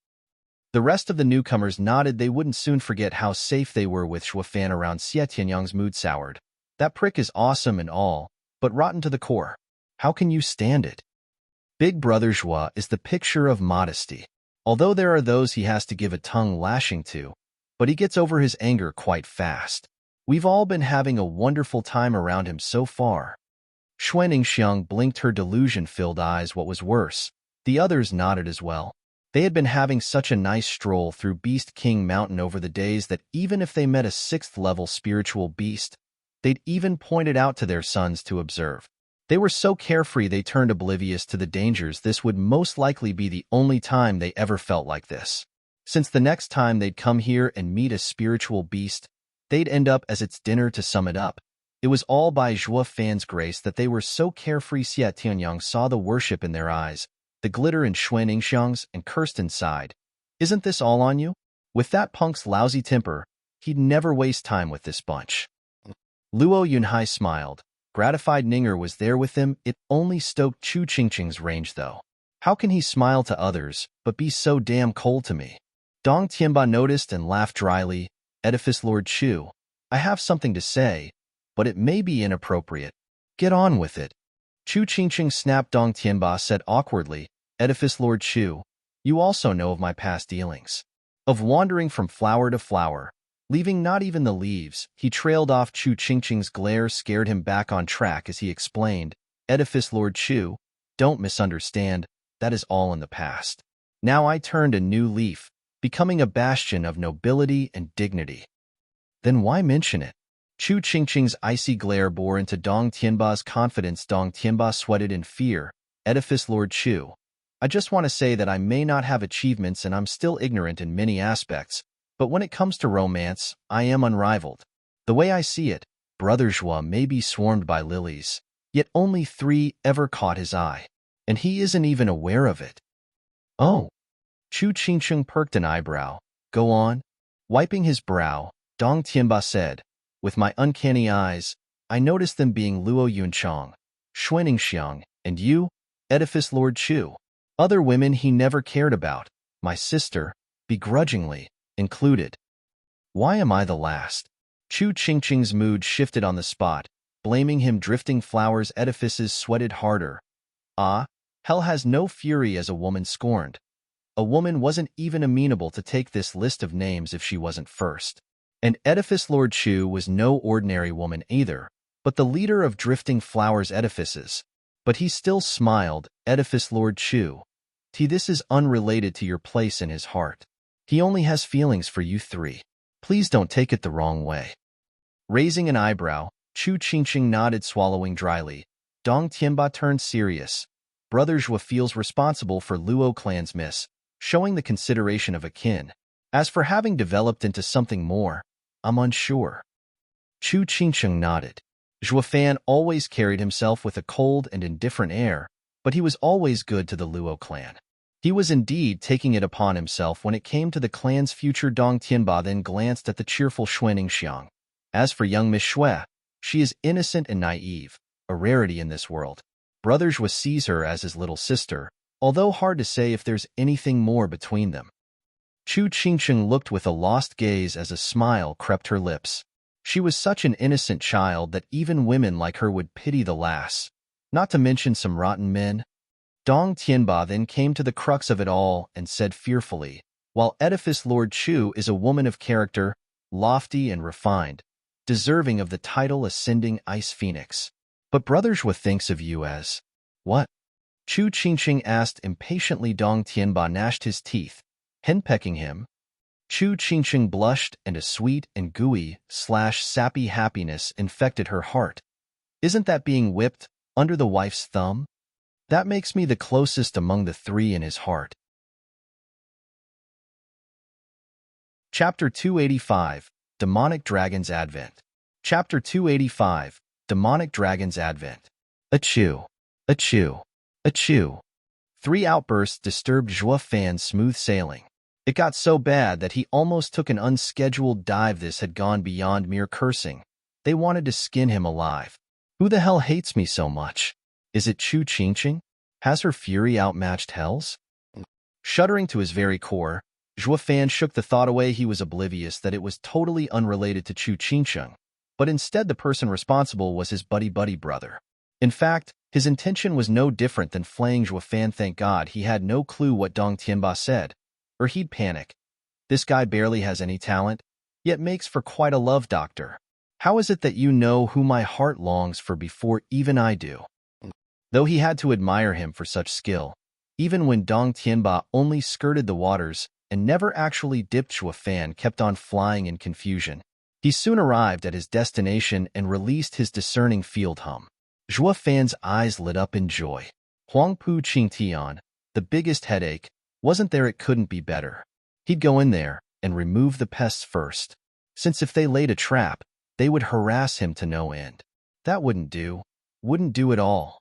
The rest of the newcomers nodded. They wouldn't soon forget how safe they were with Zhua Fan around. Xie Tianyang's mood soured. That prick is awesome and all, but rotten to the core. How can you stand it? Big Brother Zhua is the picture of modesty. Although there are those he has to give a tongue lashing to, but he gets over his anger quite fast. We've all been having a wonderful time around him so far. Xuaningxiang blinked her delusion-filled eyes. What was worse, the others nodded as well. They had been having such a nice stroll through Beast King Mountain over the days that even if they met a 6th-level spiritual beast, they'd even point it out to their sons to observe. They were so carefree they turned oblivious to the dangers. This would most likely be the only time they ever felt like this. Since the next time they'd come here and meet a spiritual beast, they'd end up as its dinner. To sum it up, it was all by Zhua Fan's grace that they were so carefree. Xie Tianyang saw the worship in their eyes, the glitter in Xuaningxiang's, and cursed inside. Isn't this all on you? With that punk's lousy temper, he'd never waste time with this bunch. Luo Yunhai smiled. Gratified Ninger was there with him. It only stoked Chu Qingcheng's range though. How can he smile to others, but be so damn cold to me? Dong Tianba noticed and laughed dryly. Edifice Lord Chu, I have something to say, but it may be inappropriate. Get on with it. Chu Qingcheng snapped. Dong Tianba said awkwardly, Edifice Lord Chu, you also know of my past dealings. Of wandering from flower to flower, leaving not even the leaves. He trailed off. Chu Qingcheng's glare scared him back on track as he explained, Edifice Lord Chu, don't misunderstand, that is all in the past. Now I turned a new leaf, becoming a bastion of nobility and dignity. Then why mention it? Chu Qingcheng's icy glare bore into Dong Tianba's confidence. Dong Tianba sweated in fear. Edifice Lord Chu, I just want to say that I may not have achievements and I'm still ignorant in many aspects, but when it comes to romance, I am unrivaled. The way I see it, Brother Zhua may be swarmed by lilies, yet only 3 ever caught his eye, and he isn't even aware of it. Oh. Chu Qingcheng perked an eyebrow. Go on. Wiping his brow, Dong Tianba said, with my uncanny eyes, I noticed them being Luo Yunchang, Xuaningxiang, and you, Edifice Lord Chu. Other women he never cared about, my sister, begrudgingly, included. Why am I the last? Chu Qingcheng's mood shifted on the spot, blaming him. Drifting flowers. Edifices sweated harder. Ah, hell has no fury as a woman scorned. A woman wasn't even amenable to take this list of names if she wasn't first. And Edifice Lord Chu was no ordinary woman either, but the leader of Drifting Flowers Edifices. But he still smiled. Edifice Lord Chu, this is unrelated to your place in his heart. He only has feelings for you 3. Please don't take it the wrong way. Raising an eyebrow, Chu Qingcheng nodded, swallowing dryly. Dong Tianba turned serious. Brother Zhua feels responsible for Luo clan's miss, showing the consideration of a kin. As for having developed into something more, I'm unsure. Chu Qingcheng nodded. Zhua Fan always carried himself with a cold and indifferent air, but he was always good to the Luo clan. He was indeed taking it upon himself when it came to the clan's future. Dong Tianba then glanced at the cheerful Xuaningxiang. As for young Miss Xue, she is innocent and naive, a rarity in this world. Brother Zhua sees her as his little sister, although hard to say if there's anything more between them. Chu Qingcheng looked with a lost gaze as a smile crept her lips. She was such an innocent child that even women like her would pity the lass, not to mention some rotten men. Dong Tianba then came to the crux of it all and said fearfully, while Edifice Lord Chu is a woman of character, lofty and refined, deserving of the title Ascending Ice Phoenix. But Brother Zhua thinks of you as, what? Chu Qingcheng asked impatiently. Dong Tianba gnashed his teeth, henpecking him. Chu Qingcheng blushed and a sweet and gooey / sappy happiness infected her heart. Isn't that being whipped? Under the wife's thumb? That makes me the closest among the three in his heart. Chapter 285, Demonic Dragon's Advent. Chapter 285, Demonic Dragon's Advent. Achoo, achoo, achoo. Three outbursts disturbed Zhua Fan's smooth sailing. It got so bad that he almost took an unscheduled dive. This had gone beyond mere cursing. They wanted to skin him alive. Who the hell hates me so much? Is it Chu Qingqing? Has her fury outmatched Hell's? Shuddering to his very core, Zhua Fan shook the thought away. He was oblivious that it was totally unrelated to Chu Qingqing, but instead the person responsible was his buddy brother. In fact, his intention was no different than flaying Zhua Fan. Thank God he had no clue what Dong Tianba said, or he'd panic. This guy barely has any talent, yet makes for quite a love doctor. How is it that you know who my heart longs for before even I do? Though he had to admire him for such skill, even when Dong Tianba only skirted the waters and never actually dipped, Zhua Fan kept on flying in confusion. He soon arrived at his destination and released his discerning field hum. Zhua Fan's eyes lit up in joy. Huangpu Qingtian, the biggest headache, wasn't there. It couldn't be better. He'd go in there and remove the pests first, since if they laid a trap, they would harass him to no end. That wouldn't do at all.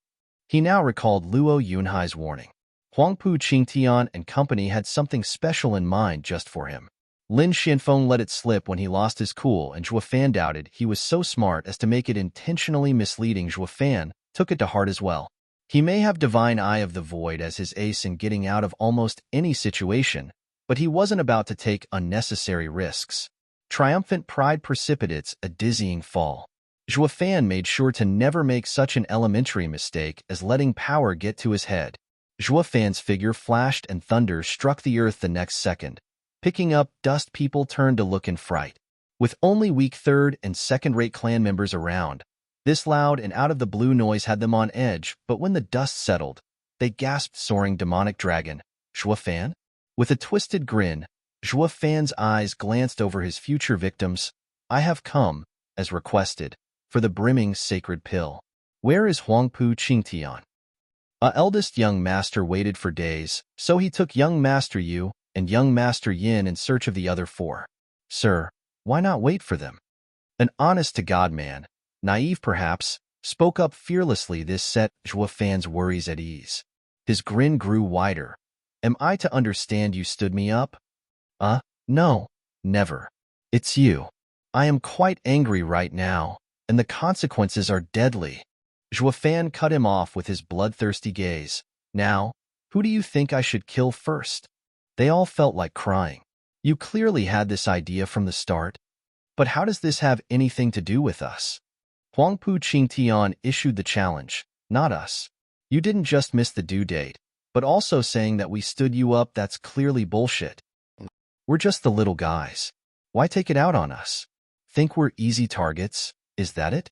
He now recalled Luo Yunhai's warning. Huangpu Qingtian and company had something special in mind just for him. Lin Xinfeng let it slip when he lost his cool, and Zhua Fan doubted he was so smart as to make it intentionally misleading. Zhua Fan took it to heart as well. He may have Divine Eye of the Void as his ace in getting out of almost any situation, but he wasn't about to take unnecessary risks. Triumphant pride precipitates a dizzying fall. Zhua Fan made sure to never make such an elementary mistake as letting power get to his head. Zhua Fan's figure flashed and thunder struck the earth the next second. Picking up dust, people turned to look in fright. With only weak third and second-rate clan members around, this loud and out-of-the-blue noise had them on edge, but when the dust settled, they gasped. Soaring demonic dragon, Zhua Fan? With a twisted grin, Zhua Fan's eyes glanced over his future victims. I have come, as requested, for the brimming sacred pill. Where is Huangpu Qingtian? Eldest young master waited for days, so he took young master Yu and young master Yin in search of the other four. Sir, why not wait for them? An honest-to-God man, naive perhaps, spoke up fearlessly. This set Zhua Fan's worries at ease. His grin grew wider. Am I to understand you stood me up? No, never. It's you. I am quite angry right now, and the consequences are deadly. Zhua Fan cut him off with his bloodthirsty gaze. Now, who do you think I should kill first? They all felt like crying. You clearly had this idea from the start. But how does this have anything to do with us? Huangpu Qingtian issued the challenge, not us. You didn't just miss the due date, but also saying that we stood you up. That's clearly bullshit. We're just the little guys. Why take it out on us? Think we're easy targets? Is that it?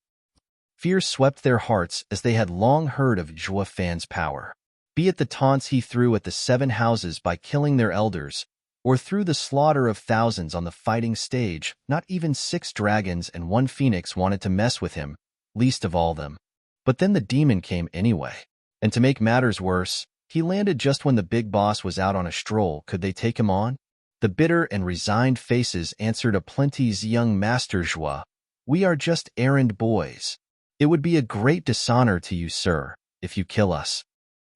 Fear swept their hearts as they had long heard of Zhua Fan's power. Be it the taunts he threw at the 7 houses by killing their elders, or through the slaughter of thousands on the fighting stage, not even 6 dragons and 1 phoenix wanted to mess with him, least of all them. But then the demon came anyway. And to make matters worse, he landed just when the big boss was out on a stroll. Could they take him on? The bitter and resigned faces answered aplenty's young master Zhua. We are just errand boys. It would be a great dishonor to you, sir, if you kill us.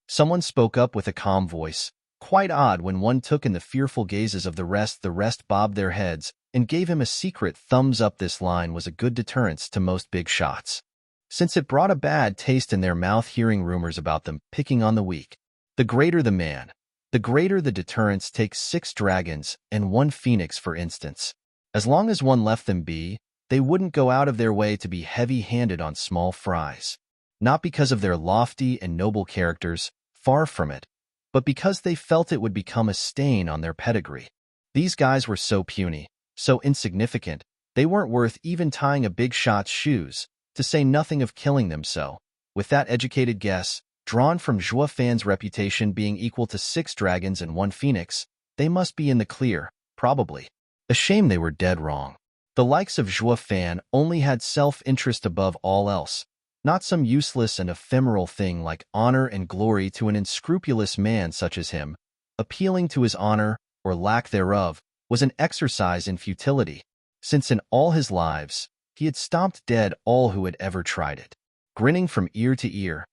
Someone spoke up with a calm voice. Quite odd when one took in the fearful gazes of the rest bobbed their heads and gave him a secret thumbs up. This line was a good deterrence to most big shots, since it brought a bad taste in their mouth hearing rumors about them picking on the weak. The greater the man, the greater the deterrence. Take 6 dragons and 1 phoenix, for instance. As long as one left them be, they wouldn't go out of their way to be heavy-handed on small fries. Not because of their lofty and noble characters, far from it, but because they felt it would become a stain on their pedigree. These guys were so puny, so insignificant, they weren't worth even tying a big shot's shoes, to say nothing of killing them. So, with that educated guess, drawn from Zhua Fan's reputation being equal to 6 dragons and 1 phoenix, they must be in the clear, probably. A shame they were dead wrong. The likes of Zhua Fan only had self-interest above all else. not some useless and ephemeral thing like honor and glory to an unscrupulous man such as him. Appealing to his honor, or lack thereof, was an exercise in futility, since in all his lives, he had stomped dead all who had ever tried it. Grinning from ear to ear,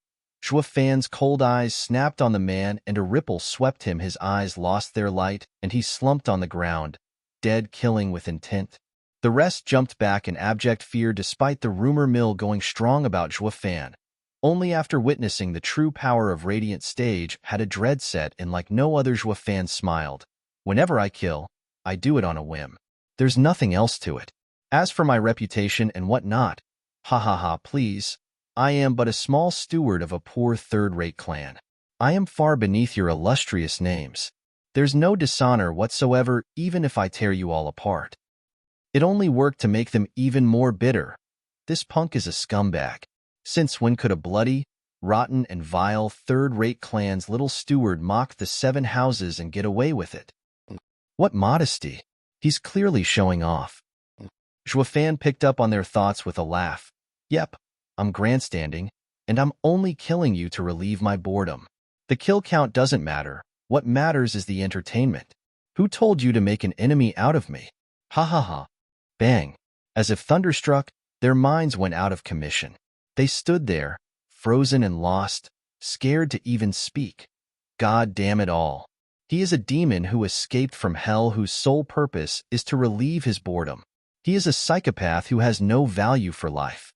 Zhuo Fan's cold eyes snapped on the man and a ripple swept him. His eyes lost their light and he slumped on the ground, dead, killing with intent. The rest jumped back in abject fear despite the rumor mill going strong about Zhuo Fan. Only after witnessing the true power of Radiant Stage had a dread set in like no other. Zhuo Fan smiled. Whenever I kill, I do it on a whim. There's nothing else to it. As for my reputation and what not, ha ha ha, please. I am but a small steward of a poor third-rate clan. I am far beneath your illustrious names. There's no dishonor whatsoever even if I tear you all apart. It only worked to make them even more bitter. This punk is a scumbag. Since when could a bloody, rotten, and vile third-rate clan's little steward mock the 7 houses and get away with it? What modesty! He's clearly showing off. Zhuo Fan picked up on their thoughts with a laugh. Yep, I'm grandstanding, and I'm only killing you to relieve my boredom. The kill count doesn't matter. What matters is the entertainment. Who told you to make an enemy out of me? Ha ha ha. Bang. As if thunderstruck, their minds went out of commission. They stood there, frozen and lost, scared to even speak. God damn it all. He is a demon who escaped from hell whose sole purpose is to relieve his boredom. He is a psychopath who has no value for life.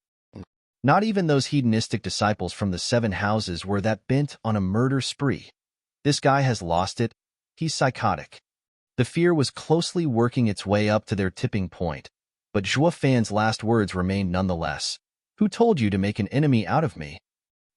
Not even those hedonistic disciples from the 7 houses were that bent on a murder spree. This guy has lost it. He's psychotic. The fear was closely working its way up to their tipping point, but Zhuo Fan's last words remained nonetheless. Who told you to make an enemy out of me?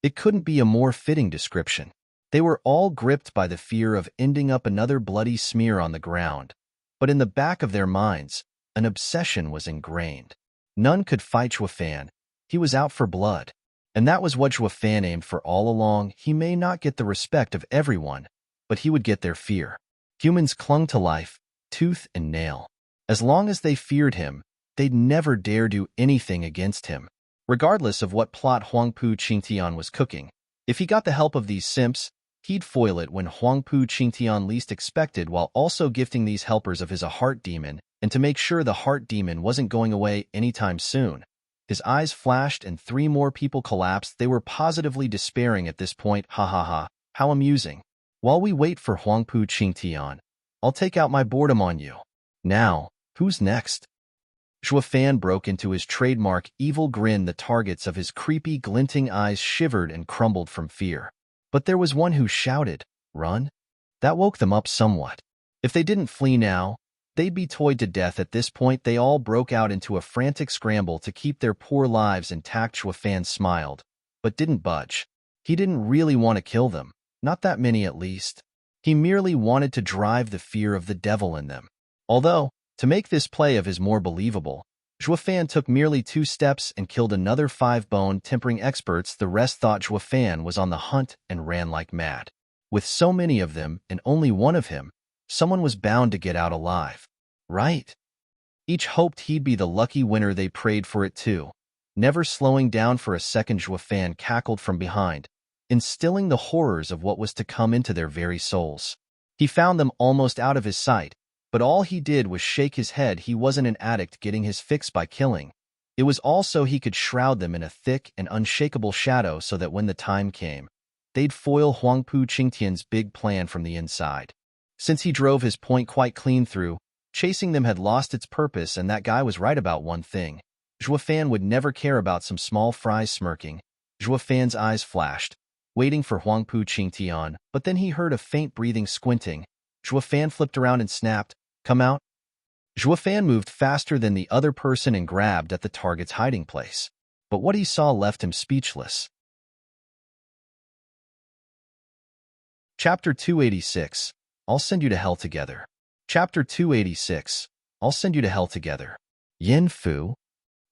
It couldn't be a more fitting description. They were all gripped by the fear of ending up another bloody smear on the ground, but in the back of their minds, an obsession was ingrained. None could fight Zhuo Fan. He was out for blood. And that was what Zhuo Fan aimed for all along. He may not get the respect of everyone, but he would get their fear. Humans clung to life, tooth and nail. As long as they feared him, they'd never dare do anything against him. Regardless of what plot Huangpu Qingtian was cooking, if he got the help of these simps, he'd foil it when Huangpu Qingtian least expected, while also gifting these helpers of his a heart demon, and to make sure the heart demon wasn't going away anytime soon. His eyes flashed and 3 more people collapsed. They were positively despairing at this point. Ha ha ha, how amusing. While we wait for Huangpu Qingtian, I'll take out my boredom on you. Now, who's next? Zhuo Fan broke into his trademark evil grin. The targets of his creepy, glinting eyes shivered and crumbled from fear. But there was one who shouted, "Run!" That woke them up somewhat. If they didn't flee now, they'd be toyed to death. At this point, they all broke out into a frantic scramble to keep their poor lives intact. Zhuo Fan smiled, but didn't budge. He didn't really want to kill them, not that many at least. He merely wanted to drive the fear of the devil in them. Although, to make this play of his more believable, Zhuo Fan took merely 2 steps and killed another 5 bone tempering experts. The rest thought Zhuo Fan was on the hunt and ran like mad. With so many of them and only one of him, someone was bound to get out alive. Right? Each hoped he'd be the lucky winner. They prayed for it too. Never slowing down for a second, Zhuo Fan cackled from behind, instilling the horrors of what was to come into their very souls. He found them almost out of his sight, but all he did was shake his head. He wasn't an addict getting his fix by killing. It was all so he could shroud them in a thick and unshakable shadow so that when the time came, they'd foil Huangpu Qingtian's big plan from the inside. Since he drove his point quite clean through, chasing them had lost its purpose, and that guy was right about one thing. Zhuo Fan would never care about some small fries smirking. Zhuo Fan's eyes flashed, waiting for Huangpu Qingtian, but then he heard a faint breathing squinting. Zhuo Fan flipped around and snapped, "Come out." Zhuo Fan moved faster than the other person and grabbed at the target's hiding place. But what he saw left him speechless. Chapter 286. I'll send you to hell together. Chapter 286. I'll send you to hell together. Yin Fu?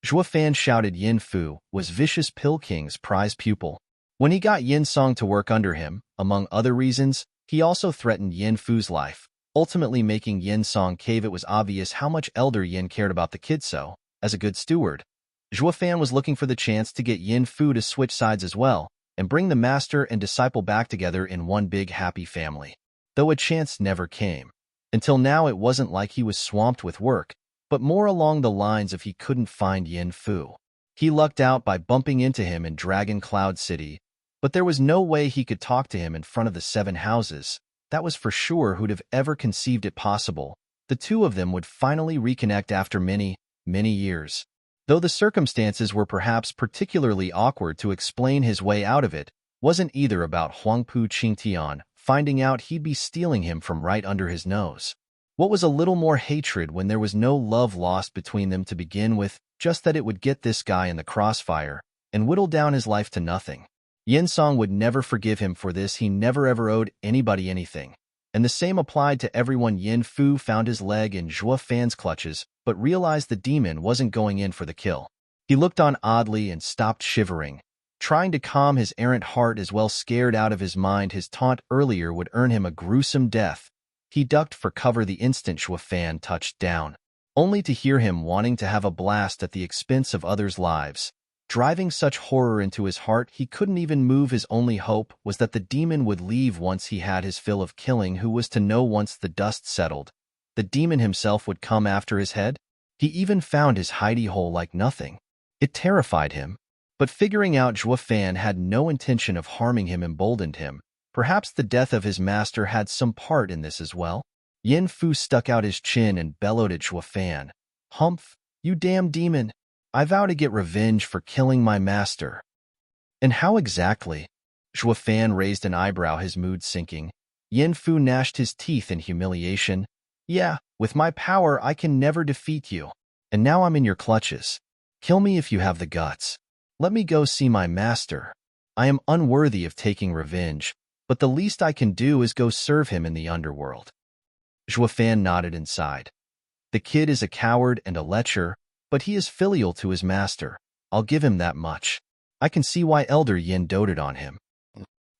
Zhuo Fan shouted. Yin Fu was Vicious Pill King's prize pupil. When he got Yin Song to work under him, among other reasons, he also threatened Yin Fu's life, ultimately making Yin Song cave. It was obvious how much Elder Yin cared about the kid, so, as a good steward, Fan was looking for the chance to get Yin Fu to switch sides as well, and bring the master and disciple back together in one big happy family. Though a chance never came. Until now it wasn't like he was swamped with work, but more along the lines of he couldn't find Yin Fu. He lucked out by bumping into him in Dragon Cloud City, but there was no way he could talk to him in front of the 7 houses. That was for sure. Who'd have ever conceived it possible? The two of them would finally reconnect after many, many years. Though the circumstances were perhaps particularly awkward, to explain his way out of it wasn't either about Huangpu Qingtian finding out he'd be stealing him from right under his nose. What was a little more hatred when there was no love lost between them to begin with, just that it would get this guy in the crossfire and whittle down his life to nothing. Yin Song would never forgive him for this. He never ever owed anybody anything. And the same applied to everyone. Yin Fu found his leg in Zhuo Fan's clutches, but realized the demon wasn't going in for the kill. He looked on oddly and stopped shivering, trying to calm his errant heart as well. Scared out of his mind, his taunt earlier would earn him a gruesome death. He ducked for cover the instant Zhuo Fan touched down, only to hear him wanting to have a blast at the expense of others' lives, driving such horror into his heart he couldn't even move. His only hope was that the demon would leave once he had his fill of killing. Who was to know once the dust settled? The demon himself would come after his head? He even found his hidey hole like nothing. It terrified him. But figuring out Zhuo Fan had no intention of harming him emboldened him. Perhaps the death of his master had some part in this as well. Yin Fu stuck out his chin and bellowed at Zhuo Fan. "Humph, you damn demon! I vow to get revenge for killing my master." "And how exactly?" Zhuo Fan raised an eyebrow, his mood sinking. Yin Fu gnashed his teeth in humiliation. "Yeah, with my power I can never defeat you. And now I'm in your clutches. Kill me if you have the guts. Let me go see my master. I am unworthy of taking revenge, but the least I can do is go serve him in the underworld." Zhuo Fan nodded and sighed. "The kid is a coward and a lecher, but he is filial to his master. I'll give him that much. I can see why Elder Yin doted on him.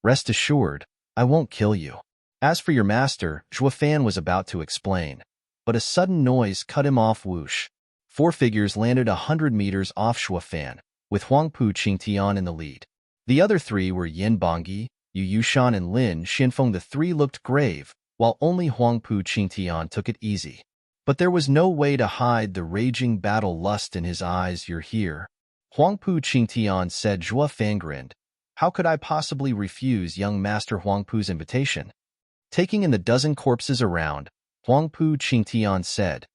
Rest assured, I won't kill you." As for your master, Zhuo Fan was about to explain, but a sudden noise cut him off. Whoosh. 4 figures landed 100 meters off Zhuo Fan, with Huangpu Qingtian in the lead. The other 3 were Yin Bangyi, Yu Yushan, and Lin Xinfeng. The 3 looked grave, while only Huangpu Qingtian took it easy. But there was no way to hide the raging battle lust in his eyes. "You're here?" Huangpu Qingtian said. Zhuo Fan grinned. "How could I possibly refuse young Master Huangpu's invitation?" Taking in the dozen corpses around, Huangpu Qingtian said,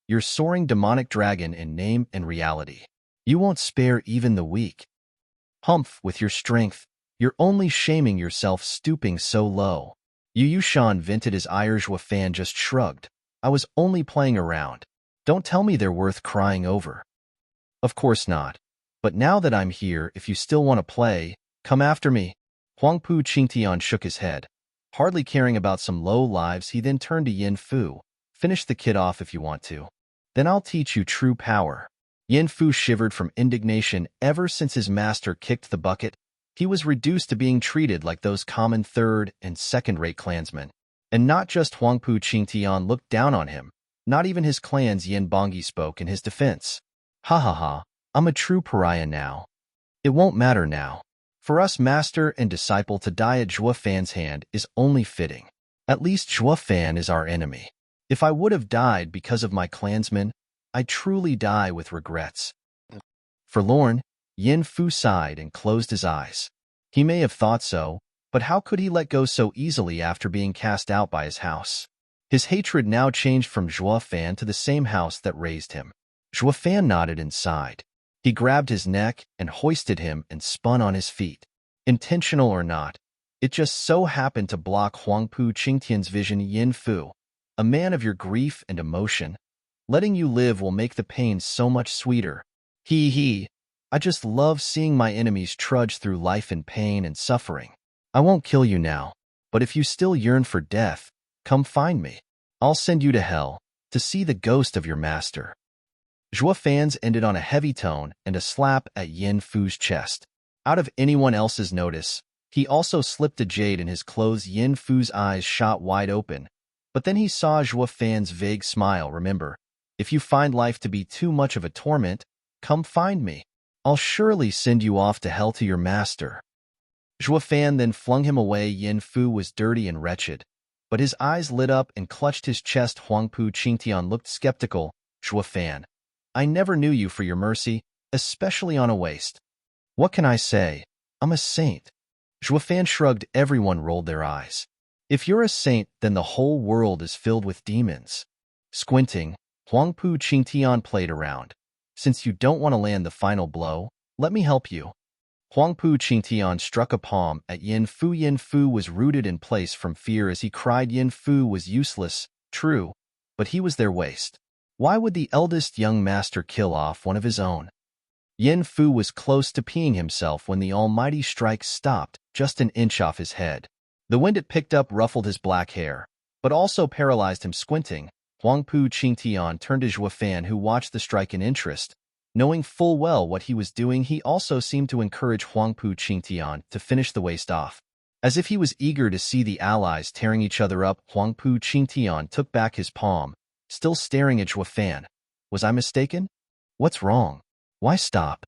"You're soaring demonic dragon in name and reality. You won't spare even the weak. Humph, with your strength, you're only shaming yourself stooping so low." Yu Yushan vented his ire. Zhuo Fan just shrugged. "I was only playing around. Don't tell me they're worth crying over." "Of course not. But now that I'm here, if you still want to play, come after me." Huangpu Qingtian shook his head, hardly caring about some low lives. He then turned to Yin Fu. "Finish the kid off if you want to. Then I'll teach you true power." Yin Fu shivered from indignation. Ever since his master kicked the bucket, he was reduced to being treated like those common third- and second-rate clansmen. And not just Huangpu Qingtian looked down on him. Not even his clan's Yin Bangyi spoke in his defense. "Ha ha ha, I'm a true pariah now. It won't matter now. For us master and disciple to die at Zhuo Fan's hand is only fitting. At least Zhuo Fan is our enemy. If I would have died because of my clansmen, I truly die with regrets." Forlorn, Yin Fu sighed and closed his eyes. He may have thought so, but how could he let go so easily after being cast out by his house? His hatred now changed from Zhuo Fan to the same house that raised him. Zhuo Fan nodded and sighed. He grabbed his neck and hoisted him and spun on his feet. Intentional or not, it just so happened to block Huangpu Qingtian's vision. "Yin Fu, a man of your grief and emotion, letting you live will make the pain so much sweeter. He. I just love seeing my enemies trudge through life in pain and suffering. I won't kill you now, but if you still yearn for death, come find me. I'll send you to hell, to see the ghost of your master." Zhuo Fan's ended on a heavy tone and a slap at Yin Fu's chest. Out of anyone else's notice, he also slipped a jade in his clothes. Yin Fu's eyes shot wide open, but then he saw Zhuo Fan's vague smile. "Remember, if you find life to be too much of a torment, come find me." I'll surely send you off to hell to your master. Zhuo Fan then flung him away. Yin Fu was dirty and wretched, but his eyes lit up and clutched his chest. Huangpu Qingtian looked skeptical. Zhuo Fan, I never knew you for your mercy, especially on a waist. What can I say? I'm a saint. Zhuo Fan shrugged. Everyone rolled their eyes. If you're a saint, then the whole world is filled with demons. Squinting, Huangpu Qingtian played around. Since you don't want to land the final blow, let me help you. Huangpu Qingtian struck a palm at Yin Fu. Yin Fu was rooted in place from fear as he cried. Yin Fu was useless, true, but he was their waste. Why would the eldest young master kill off one of his own? Yin Fu was close to peeing himself when the almighty strike stopped, just an inch off his head. The wind it picked up ruffled his black hair, but also paralyzed him. Squinting, Huangpu Qingtian turned to Zhuo Fan, who watched the strike in interest. Knowing full well what he was doing, he also seemed to encourage Huangpu Qingtian to finish the waste off. As if he was eager to see the allies tearing each other up, Huangpu Qingtian took back his palm, still staring at Zhuo Fan. Was I mistaken? What's wrong? Why stop?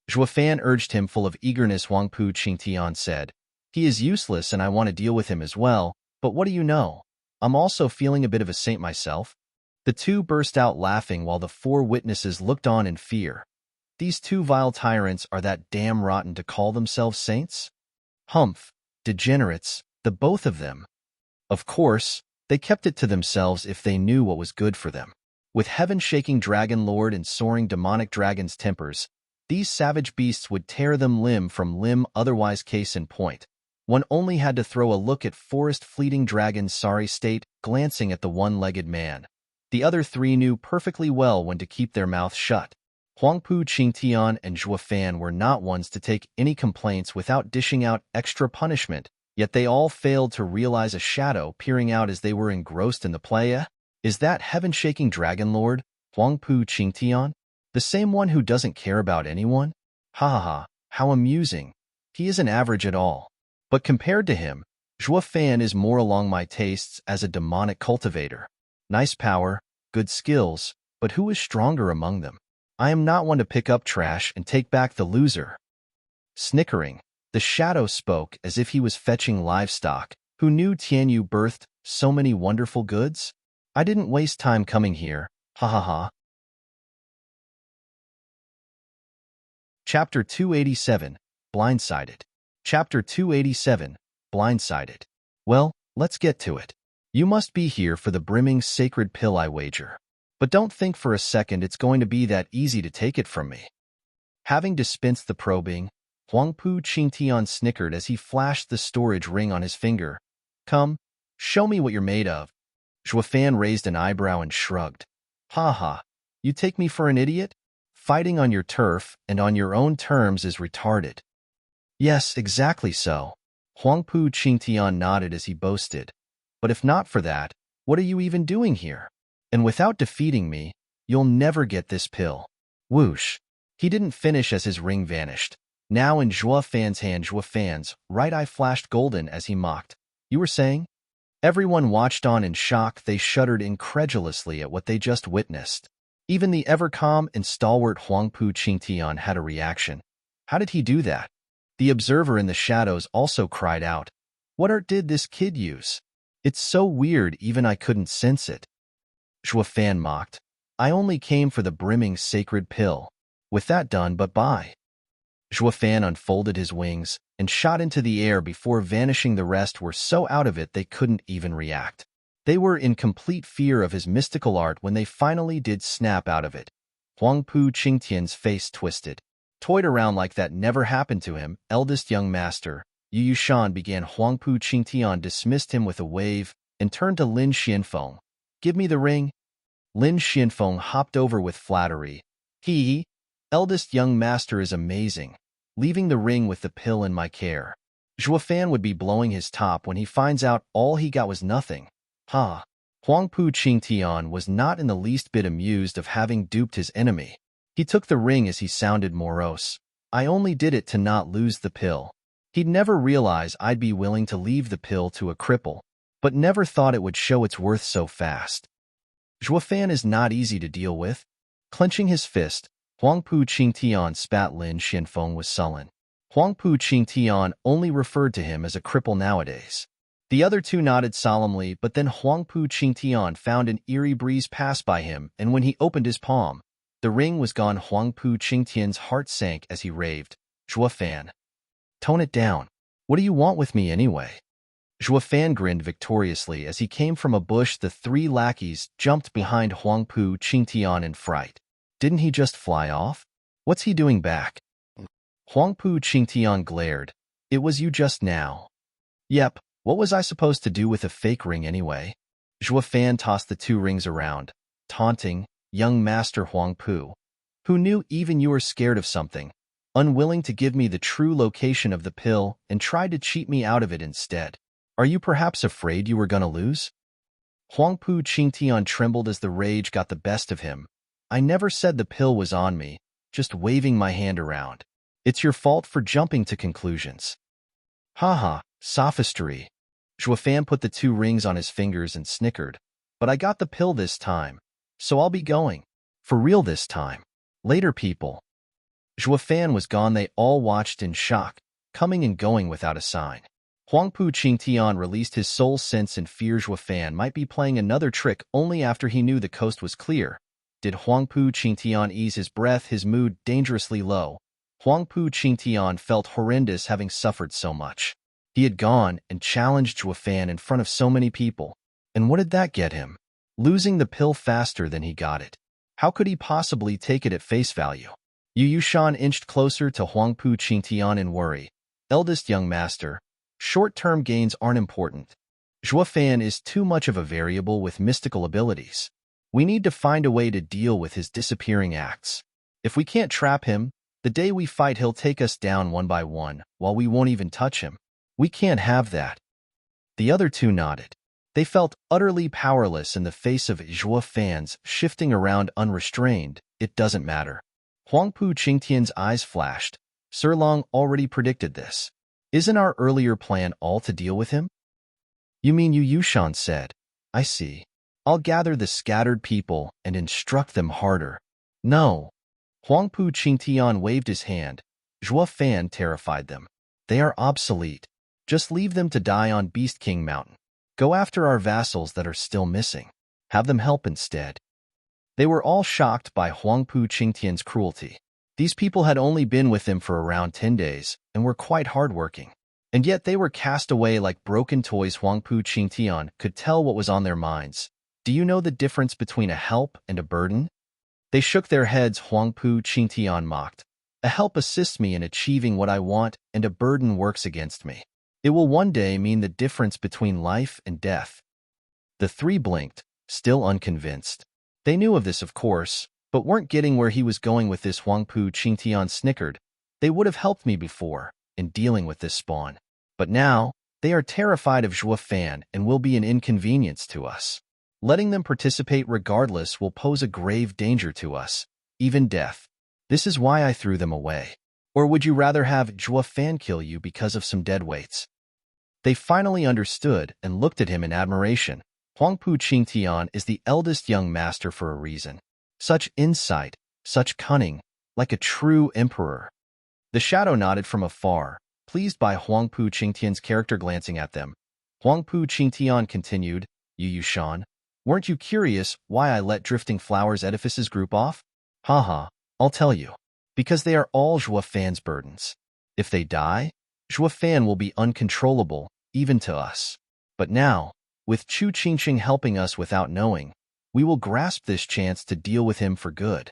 Zhuo Fan urged him, full of eagerness. Huangpu Qingtian said, he is useless and I want to deal with him as well, but what do you know? I'm also feeling a bit of a saint myself. The two burst out laughing while the four witnesses looked on in fear. These two vile tyrants are that damn rotten to call themselves saints? Humph, degenerates, the both of them. Of course, they kept it to themselves if they knew what was good for them. With heaven-shaking dragon lord and soaring demonic dragon's tempers, these savage beasts would tear them limb from limb. Otherwise, case in point, one only had to throw a look at forest fleeting dragon's sorry state, glancing at the one-legged man. The other three knew perfectly well when to keep their mouths shut. Huangpu Qingtian and Zhuo Fan were not ones to take any complaints without dishing out extra punishment, yet they all failed to realize a shadow peering out as they were engrossed in the play. Is that heaven-shaking dragon lord, Huangpu Qingtian? The same one who doesn't care about anyone? Ha ha ha, how amusing. He isn't average at all. But compared to him, Zhuo Fan is more along my tastes as a demonic cultivator. Nice power, good skills, but who is stronger among them? I am not one to pick up trash and take back the loser. Snickering, the shadow spoke as if he was fetching livestock. Who knew Tianyu birthed so many wonderful goods? I didn't waste time coming here, ha ha ha. Chapter 287, Blindsided. Chapter 287, Blindsided. Well, let's get to it. You must be here for the brimming sacred pill, I wager. But don't think for a second it's going to be that easy to take it from me. Having dispensed the probing, Huangpu Qingtian snickered as he flashed the storage ring on his finger. Come, show me what you're made of. Zhuo Fan raised an eyebrow and shrugged. Ha ha, you take me for an idiot? Fighting on your turf and on your own terms is retarded. Yes, exactly so. Huangpu Qingtian nodded as he boasted. But if not for that, what are you even doing here? And without defeating me, you'll never get this pill. Whoosh. He didn't finish as his ring vanished. Now in Zhuo Fan's hand, Zhuo Fan's right eye flashed golden as he mocked. You were saying? Everyone watched on in shock. They shuddered incredulously at what they just witnessed. Even the ever-calm and stalwart Huangpu Qingtian had a reaction. How did he do that? The observer in the shadows also cried out. What art did this kid use? It's so weird even I couldn't sense it. Zhuo Fan mocked. I only came for the brimming sacred pill. With that done, but bye. Zhuo Fan unfolded his wings and shot into the air before vanishing. The rest were so out of it they couldn't even react. They were in complete fear of his mystical art when they finally did snap out of it. Huangpu Qingtian's face twisted. Toyed around like that never happened to him, eldest young master. Yu Yushan began. Huangpu Qingtian dismissed him with a wave and turned to Lin Xianfeng. Give me the ring. Lin Xianfeng hopped over with flattery. He, eldest young master, is amazing. Leaving the ring with the pill in my care. Zhuo Fan would be blowing his top when he finds out all he got was nothing. Ha! Huangpu Qingtian was not in the least bit amused of having duped his enemy. He took the ring as he sounded morose. I only did it to not lose the pill. He'd never realize I'd be willing to leave the pill to a cripple, but never thought it would show its worth so fast. Zhuo Fan is not easy to deal with. Clenching his fist, Huangpu Qingtian spat. Lin Xianfeng was sullen. Huangpu Qingtian only referred to him as a cripple nowadays. The other two nodded solemnly, but then Huangpu Qingtian found an eerie breeze pass by him, and when he opened his palm, the ring was gone. Huangpu Qingtian's heart sank as he raved, "Zhuo Fan, tone it down. What do you want with me anyway?" Zhuo Fan grinned victoriously as he came from a bush. The three lackeys jumped behind Huangpu Qingtian in fright. Didn't he just fly off? What's he doing back? Huangpu Qingtian glared. It was you just now. Yep, what was I supposed to do with a fake ring anyway? Zhuo Fan tossed the two rings around, taunting, "Young Master Huangpu, who knew even you were scared of something, unwilling to give me the true location of the pill and tried to cheat me out of it instead. Are you perhaps afraid you were gonna lose?" Huangpu Qingtian trembled as the rage got the best of him. "I never said the pill was on me, just waving my hand around. It's your fault for jumping to conclusions." "Haha, sophistry." Zhuo Fan put the two rings on his fingers and snickered. "But I got the pill this time, so I'll be going. For real this time. Later, people." Zhuo Fan was gone. They all watched in shock, coming and going without a sign. Huangpu Qingtian released his soul sense in fear Zhuo Fan might be playing another trick. Only after he knew the coast was clear did Huangpu Qingtian ease his breath, his mood dangerously low. Huangpu Qingtian felt horrendous having suffered so much. He had gone and challenged Zhuo Fan in front of so many people. And what did that get him? Losing the pill faster than he got it. How could he possibly take it at face value? Yu Yushan inched closer to Huangpu Qingtian in worry. "Eldest young master, short-term gains aren't important. Zhuo Fan is too much of a variable with mystical abilities. We need to find a way to deal with his disappearing acts. If we can't trap him, the day we fight he'll take us down one by one, while we won't even touch him. We can't have that." The other two nodded. They felt utterly powerless in the face of Zhuo Fan's shifting around unrestrained. "It doesn't matter." Huangpu Qingtian's eyes flashed. "Sir Long already predicted this. Isn't our earlier plan all to deal with him?" "You mean Yu Yushan said. I see. I'll gather the scattered people and instruct them harder." "No." Huangpu Qingtian waved his hand. "Zhuo Fan terrified them. They are obsolete. Just leave them to die on Beast King Mountain. Go after our vassals that are still missing. Have them help instead." They were all shocked by Huangpu Qingtian's cruelty. These people had only been with him for around 10 days and were quite hardworking. And yet they were cast away like broken toys. Huangpu Qingtian could tell what was on their minds. "Do you know the difference between a help and a burden?" They shook their heads. Huangpu Qingtian mocked. "A help assists me in achieving what I want, and a burden works against me. It will one day mean the difference between life and death." The three blinked, still unconvinced. They knew of this, of course, but weren't getting where he was going with this. Huangpu Qingtian snickered. "They would have helped me before, in dealing with this spawn. But now, they are terrified of Zhuo Fan and will be an inconvenience to us. Letting them participate regardless will pose a grave danger to us, even death. This is why I threw them away. Or would you rather have Zhuo Fan kill you because of some dead weights?" They finally understood and looked at him in admiration. Huangpu Qingtian is the eldest young master for a reason. Such insight, such cunning, like a true emperor. The shadow nodded from afar, pleased by Huangpu Qingtian's character. Glancing at them, Huangpu Qingtian continued, "Yu Yushan, weren't you curious why I let Drifting Flowers Edifices group off? Haha, I'll tell you. Because they are all Zhuo Fan's burdens. If they die, Zhuo Fan will be uncontrollable, even to us. But now, with Chu Qingqing helping us without knowing, we will grasp this chance to deal with him for good."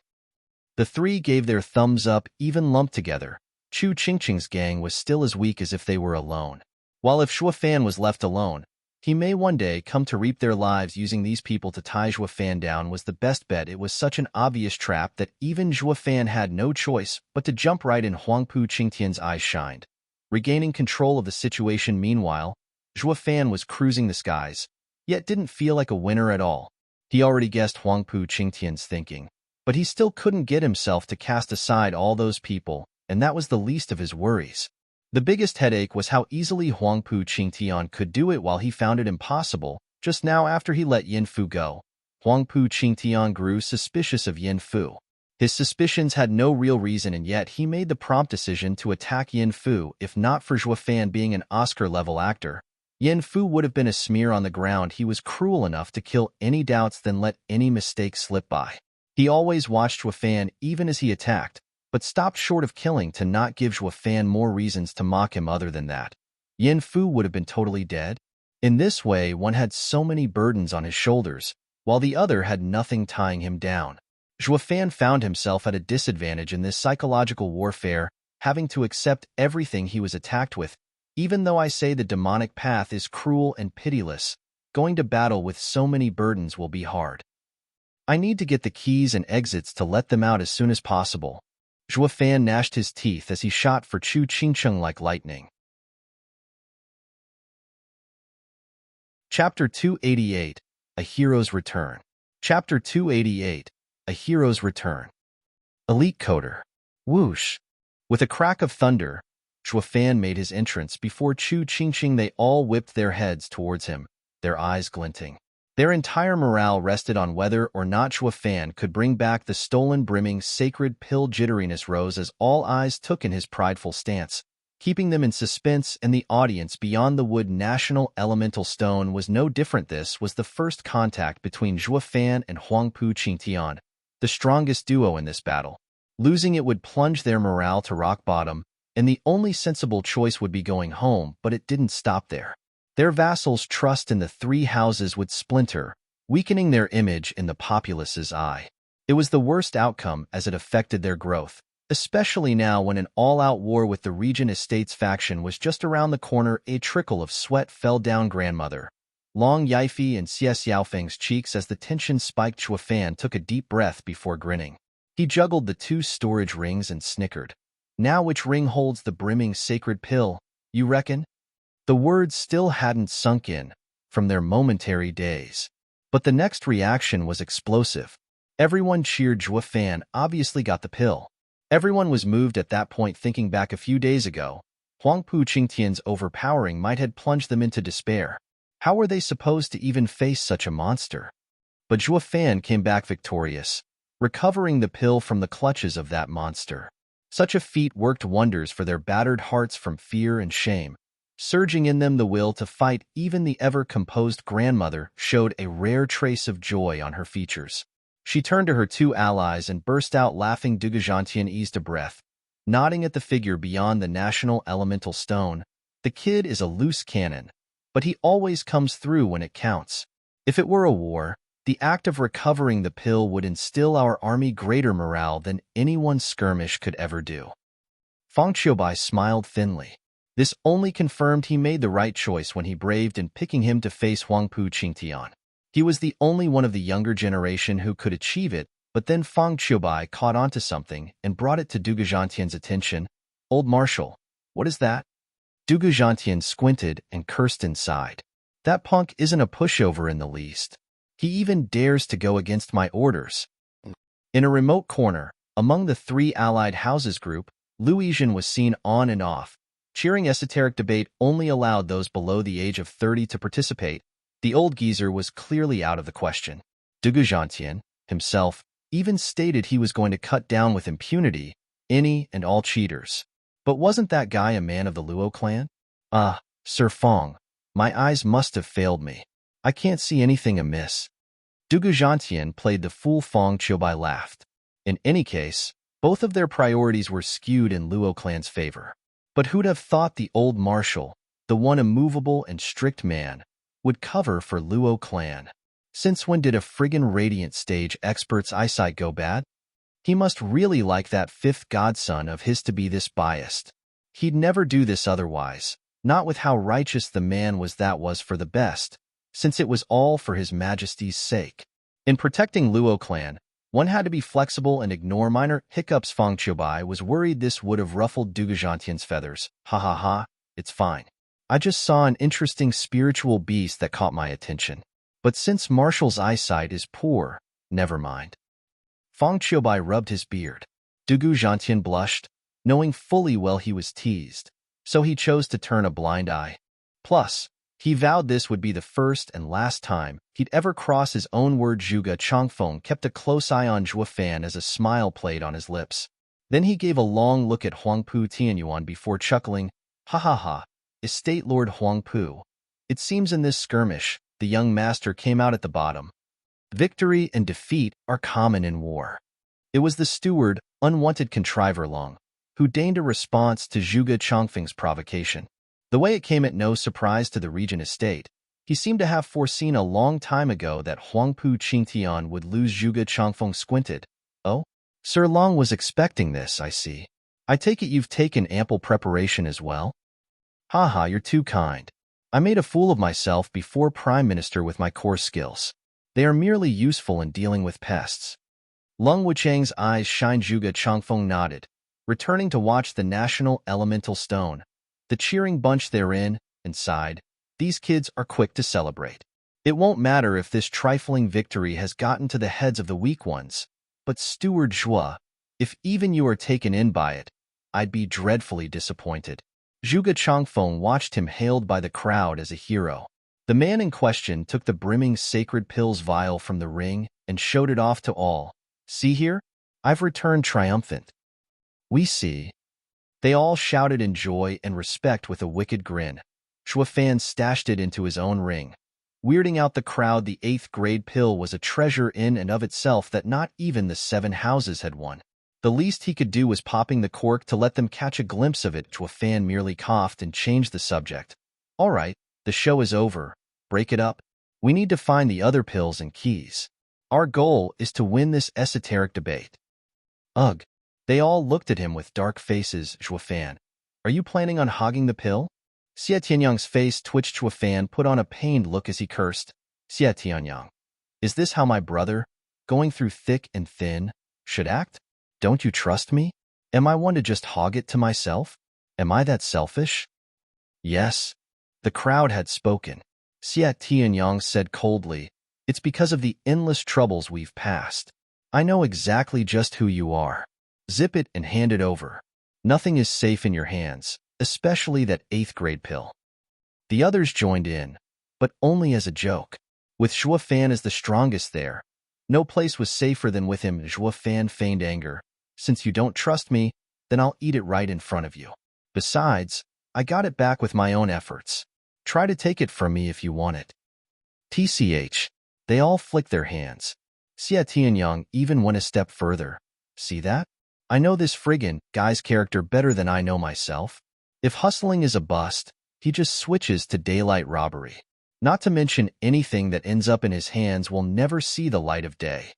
The three gave their thumbs up, even lumped together. Chu Qingqing's gang was still as weak as if they were alone. While if Zhuo Fan was left alone, he may one day come to reap their lives. Using these people to tie Zhuo Fan down was the best bet. It was such an obvious trap that even Zhuo Fan had no choice but to jump right in. Huangpu Qingtian's eyes shined. Regaining control of the situation meanwhile, Zhuo Fan was cruising the skies, yet didn't feel like a winner at all. He already guessed Huangpu Qingtian's thinking, but he still couldn't get himself to cast aside all those people, and that was the least of his worries. The biggest headache was how easily Huangpu Qingtian could do it while he found it impossible. Just now after he let Yin Fu go, Huangpu Qingtian grew suspicious of Yin Fu. His suspicions had no real reason, and yet he made the prompt decision to attack Yin Fu. If not for Zhuo Fan being an Oscar-level actor, Yin Fu would have been a smear on the ground. He was cruel enough to kill any doubts, then let any mistake slip by. He always watched Zhuo Fan even as he attacked, but stopped short of killing to not give Zhuo Fan more reasons to mock him. Other than that, Yin Fu would have been totally dead. In this way, one had so many burdens on his shoulders, while the other had nothing tying him down. Zhuo Fan found himself at a disadvantage in this psychological warfare, having to accept everything he was attacked with. Even though I say the demonic path is cruel and pitiless, going to battle with so many burdens will be hard. I need to get the keys and exits to let them out as soon as possible. Zhuo Fan gnashed his teeth as he shot for Chu Qingcheng like lightning. Chapter 288, A Hero's Return. Chapter 288, A Hero's Return. Elite Coder. Whoosh. With a crack of thunder, Zhuo Fan made his entrance before Chu Qingcheng. They all whipped their heads towards him, their eyes glinting. Their entire morale rested on whether or not Zhuo Fan could bring back the stolen brimming sacred pill. Jitteriness rose as all eyes took in his prideful stance, keeping them in suspense, and the audience beyond the wood. National elemental stone was no different. This was the first contact between Zhuo Fan and Huangpu Qingtian, the strongest duo in this battle. Losing it would plunge their morale to rock bottom, and the only sensible choice would be going home. But it didn't stop there. Their vassals' trust in the three houses would splinter, weakening their image in the populace's eye. It was the worst outcome as it affected their growth, especially now when an all-out war with the Regent Estates faction was just around the corner. A trickle of sweat fell down grandmother Long Yifei and Cs Yaofeng's cheeks as the tension spiked. Zhuo Fan took a deep breath before grinning. He juggled the two storage rings and snickered. Now which ring holds the brimming sacred pill, you reckon? The words still hadn't sunk in from their momentary daze. But the next reaction was explosive. Everyone cheered. Zhuo Fan obviously got the pill. Everyone was moved at that point, thinking back a few days ago. Huangpu Qingtian's overpowering might had plunged them into despair. How were they supposed to even face such a monster? But Zhuo Fan came back victorious, recovering the pill from the clutches of that monster. Such a feat worked wonders for their battered hearts from fear and shame, surging in them the will to fight. Even the ever-composed grandmother showed a rare trace of joy on her features. She turned to her two allies and burst out laughing. Dugajantien eased a breath, nodding at the figure beyond the national elemental stone. The kid is a loose cannon, but he always comes through when it counts. If it were a war, the act of recovering the pill would instill our army greater morale than anyone's skirmish could ever do. Fang Qiubai smiled thinly. This only confirmed he made the right choice when he braved in picking him to face Huangpu Qingtian. He was the only one of the younger generation who could achieve it. But then Fang Qiubai caught onto something and brought it to Dugajantien attention. Old Marshal, what is that? Dugajantien squinted and cursed inside. That punk isn't a pushover in the least. He even dares to go against my orders. In a remote corner, among the three allied houses group, Luizhen was seen on and off. Cheering esoteric debate only allowed those below the age of 30 to participate. The old geezer was clearly out of the question. Dugajantien, himself, even stated he was going to cut down with impunity any and all cheaters. But wasn't that guy a man of the Luo clan? Sir Fang, my eyes must have failed me. I can't see anything amiss. Dugajantien played the fool. Fang Qiubai laughed. In any case, both of their priorities were skewed in Luo clan's favor. But who'd have thought the old marshal, the one immovable and strict man, would cover for Luo clan? Since when did a friggin' radiant stage expert's eyesight go bad? He must really like that fifth godson of his to be this biased. He'd never do this otherwise, not with how righteous the man was. That was for the best, since it was all for his majesty's sake. In protecting Luo clan, one had to be flexible and ignore minor hiccups. Fang Qiubai was worried this would have ruffled Dugajantyen's feathers. Ha ha ha, it's fine. I just saw an interesting spiritual beast that caught my attention. But since Marshall's eyesight is poor, never mind. Fang Qiubai rubbed his beard. Dugajantien blushed, knowing fully well he was teased, so he chose to turn a blind eye. Plus, He vowed this would be the first and last time he'd ever cross his own word. Zhuge Changfeng kept a close eye on Zhuo Fan as a smile played on his lips. Then he gave a long look at Huangpu Tianyuan before chuckling, "Ha ha ha, Estate Lord Huangpu. It seems in this skirmish, the young master came out at the bottom. Victory and defeat are common in war." It was the steward, unwanted contriver Long, who deigned a response to Zhuge Changfeng's provocation. The way it came at no surprise to the Regent estate, he seemed to have foreseen a long time ago that Huangpu Qingtian would lose. Zhuge Changfeng squinted. "Oh? Sir Long was expecting this, I see. I take it you've taken ample preparation as well?" "Haha, you're too kind. I made a fool of myself before Prime Minister with my core skills. They are merely useful in dealing with pests." Lung Wuchang's eyes shined. Zhuge Changfeng nodded, returning to watch the national elemental stone, the cheering bunch therein, and sighed. These kids are quick to celebrate. It won't matter if this trifling victory has gotten to the heads of the weak ones, but Steward Zhuo, if even you are taken in by it, I'd be dreadfully disappointed. Zhuge Changfeng watched him hailed by the crowd as a hero. The man in question took the brimming sacred pills vial from the ring and showed it off to all. "See here? I've returned triumphant." "We see." They all shouted in joy and respect with a wicked grin. Zhuo Fan stashed it into his own ring. Weirding out the crowd, the 8th grade pill was a treasure in and of itself that not even the 7 houses had won. The least he could do was popping the cork to let them catch a glimpse of it. Zhuo Fan merely coughed and changed the subject. "All right, the show is over. Break it up. We need to find the other pills and keys. Our goal is to win this esoteric debate." "Ugh." They all looked at him with dark faces. "Zhuo Fan, are you planning on hogging the pill?" Xie Tianyang's face twitched. Zhuo Fan put on a pained look as he cursed. "Xie Tianyang, is this how my brother, going through thick and thin, should act? Don't you trust me? Am I one to just hog it to myself? Am I that selfish?" "Yes." The crowd had spoken. Xie Tianyang said coldly, "It's because of the endless troubles we've passed. I know exactly just who you are. Zip it and hand it over. Nothing is safe in your hands, especially that 8th grade pill." The others joined in, but only as a joke. With Zhuo Fan as the strongest there, no place was safer than with him. Zhuo Fan feigned anger. "Since you don't trust me, then I'll eat it right in front of you. Besides, I got it back with my own efforts. Try to take it from me if you want it." TCH. They all flicked their hands. Xie Tianyang even went a step further. "See that? I know this friggin' guy's character better than I know myself. If hustling is a bust, he just switches to daylight robbery. Not to mention anything that ends up in his hands will never see the light of day."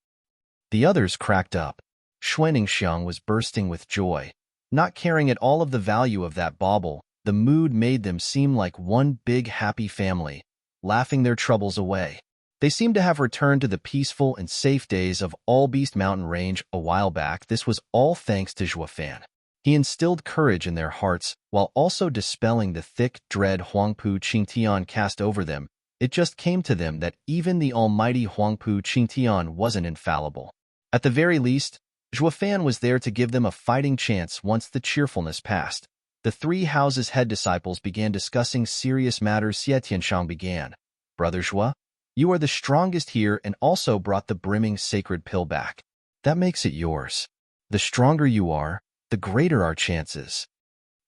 The others cracked up. Xuaningxiang was bursting with joy. Not caring at all of the value of that bauble, the mood made them seem like one big happy family, laughing their troubles away. They seemed to have returned to the peaceful and safe days of All Beast Mountain Range a while back. This was all thanks to Zhuo Fan. He instilled courage in their hearts while also dispelling the thick dread Huangpu Qingtian cast over them. It just came to them that even the almighty Huangpu Qingtian wasn't infallible. At the very least, Zhuo Fan was there to give them a fighting chance. Once the cheerfulness passed, the 3 houses' head disciples began discussing serious matters. Xie Tianshang began. "Brother Zhuo, you are the strongest here and also brought the brimming sacred pill back. That makes it yours. The stronger you are, the greater our chances."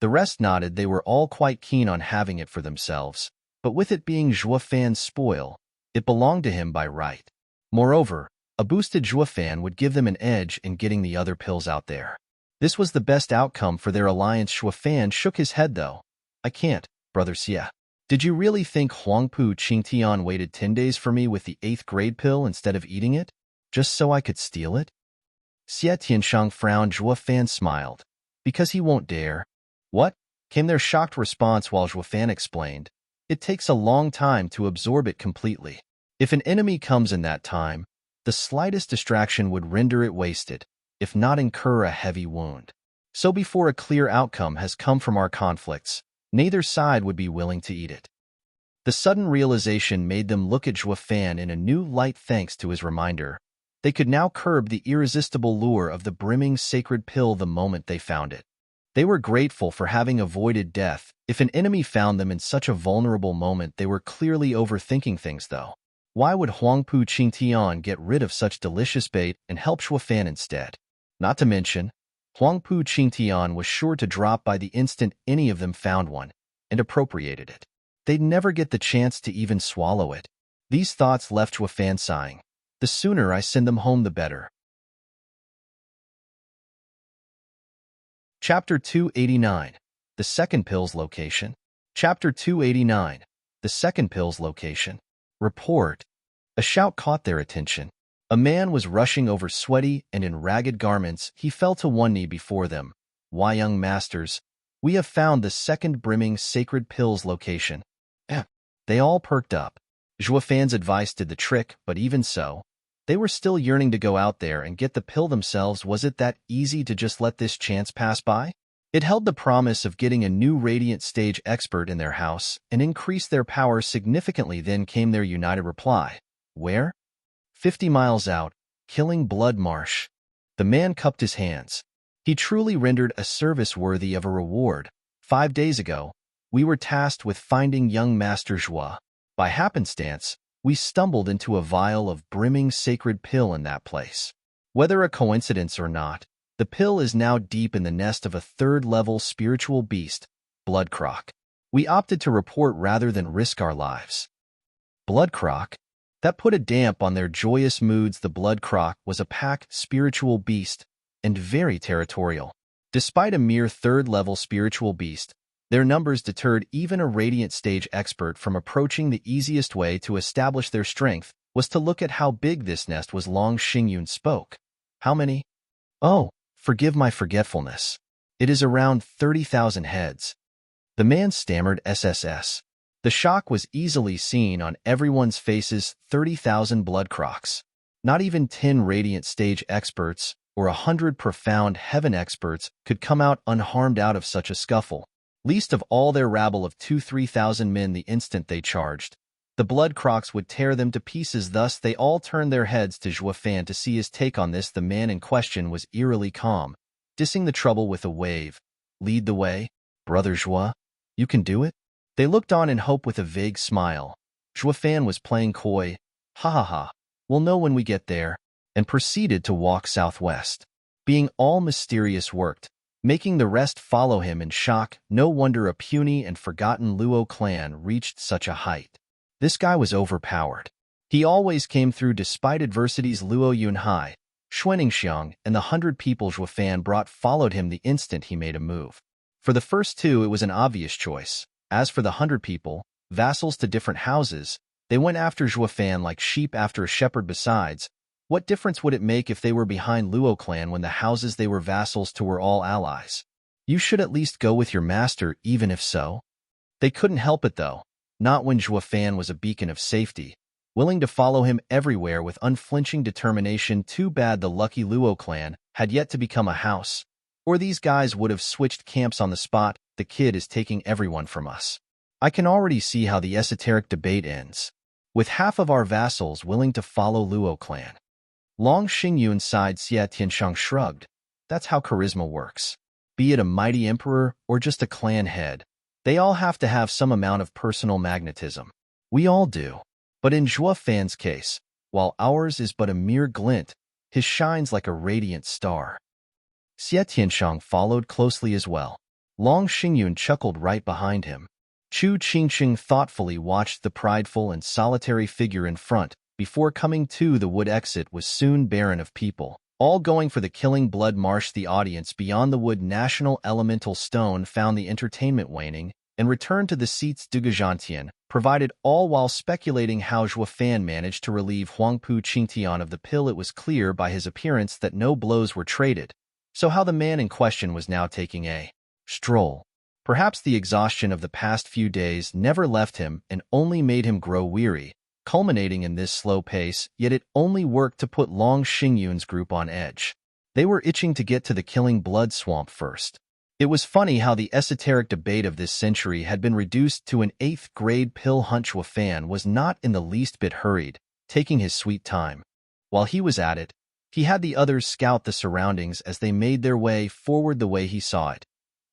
The rest nodded. They were all quite keen on having it for themselves, but with it being Zhuo Fan's spoil, it belonged to him by right. Moreover, a boosted Zhuo Fan would give them an edge in getting the other pills out there. This was the best outcome for their alliance. Zhuo Fan shook his head though. "I can't, Brother Xie. Did you really think Huangpu Qingtian waited 10 days for me with the 8th grade pill instead of eating it, just so I could steal it?" Xie Tianshang frowned. Zhuo Fan smiled. "Because he won't dare." "What?" came their shocked response while Zhuo Fan explained. "It takes a long time to absorb it completely. If an enemy comes in that time, the slightest distraction would render it wasted, if not incur a heavy wound. So before a clear outcome has come from our conflicts, neither side would be willing to eat it." The sudden realization made them look at Zhuo Fan in a new light. Thanks to his reminder, they could now curb the irresistible lure of the brimming sacred pill the moment they found it. They were grateful for having avoided death. If an enemy found them in such a vulnerable moment, they were clearly overthinking things, though. Why would Huangpu Qingtian get rid of such delicious bait and help Shuofan instead? Not to mention, Huangpu Qingtian was sure to drop by the instant any of them found one and appropriated it. They'd never get the chance to even swallow it. These thoughts left Shuofan sighing. The sooner I send them home, the better. Chapter 289. The Second Pill's Location. Chapter 289. The Second Pill's Location. Report. A shout caught their attention. A man was rushing over, sweaty and in ragged garments. He fell to one knee before them. Why, young masters, we have found the second brimming sacred pill's location. They all perked up. Shuofan's advice did the trick, but even so, they were still yearning to go out there and get the pill themselves. Was it that easy to just let this chance pass by? It held the promise of getting a new Radiant Stage expert in their house and increase their power significantly. Then came their united reply. Where? 50 miles out, Killing Blood Marsh. The man cupped his hands. He truly rendered a service worthy of a reward. 5 days ago, we were tasked with finding young Master Zhua. By happenstance, we stumbled into a vial of brimming sacred pill in that place. Whether a coincidence or not, the pill is now deep in the nest of a third-level spiritual beast, Blood Croc. We opted to report rather than risk our lives. Blood Croc? That put a damp on their joyous moods. The Blood Croc was a pack spiritual beast and very territorial. Despite a mere third-level spiritual beast, their numbers deterred even a Radiant Stage expert from approaching. The easiest way to establish their strength was to look at how big this nest was. Long Xingyun spoke. How many? Oh, forgive my forgetfulness. It is around 30,000 heads. The man stammered SSS. The shock was easily seen on everyone's faces. 30,000 blood crocs. Not even 10 Radiant Stage experts or 100 profound heaven experts could come out unharmed out of such a scuffle. Least of all their rabble of 2,000-3,000 men. The instant they charged, the blood crocs would tear them to pieces. Thus, they all turned their heads to Shuofan to see his take on this. The man in question was eerily calm, dissing the trouble with a wave. Lead the way, Brother Zhua. You can do it? They looked on in hope with a vague smile. Shuofan was playing coy. Ha ha ha. We'll know when we get there, and proceeded to walk southwest. Being all mysterious worked, making the rest follow him in shock. No wonder a puny and forgotten Luo clan reached such a height. This guy was overpowered. He always came through despite adversities. Luo Yunhai, Xuaningxiang, and the 100 people Shuofan brought followed him the instant he made a move. For the first two, it was an obvious choice. As for the 100 people, vassals to different houses, they went after Shuofan like sheep after a shepherd. Besides, what difference would it make if they were behind Luo clan when the houses they were vassals to were all allies? You should at least go with your master, even if so. They couldn't help it, though. Not when Shuofan was a beacon of safety, willing to follow him everywhere with unflinching determination. Too bad the lucky Luo clan had yet to become a house, or these guys would have switched camps on the spot. The kid is taking everyone from us. I can already see how the esoteric debate ends, with half of our vassals willing to follow Luo clan. Long Xingyun sighed. Xie Tianshang shrugged. That's how charisma works. Be it a mighty emperor or just a clan head, they all have to have some amount of personal magnetism. We all do. But in Shuofan's case, while ours is but a mere glint, his shines like a radiant star. Xie Tianshang followed closely as well. Long Xingyun chuckled right behind him. Chu Qingqing thoughtfully watched the prideful and solitary figure in front. Before coming to the wood exit was soon barren of people, all going for the Killing Blood Marsh. The audience beyond the wood National Elemental Stone found the entertainment waning and returned to the seats Dugajantian, provided all while speculating how Shuofan managed to relieve Huangpu Qingtian of the pill. It was clear by his appearance that no blows were traded, so how the man in question was now taking a stroll. Perhaps the exhaustion of the past few days never left him and only made him grow weary, culminating in this slow pace. Yet it only worked to put Long Xingyun's group on edge. They were itching to get to the Killing Blood Swamp first. It was funny how the esoteric debate of this century had been reduced to an 8th grade pill hunt. Shuofan was not in the least bit hurried, taking his sweet time. While he was at it, he had the others scout the surroundings as they made their way forward. The way he saw it,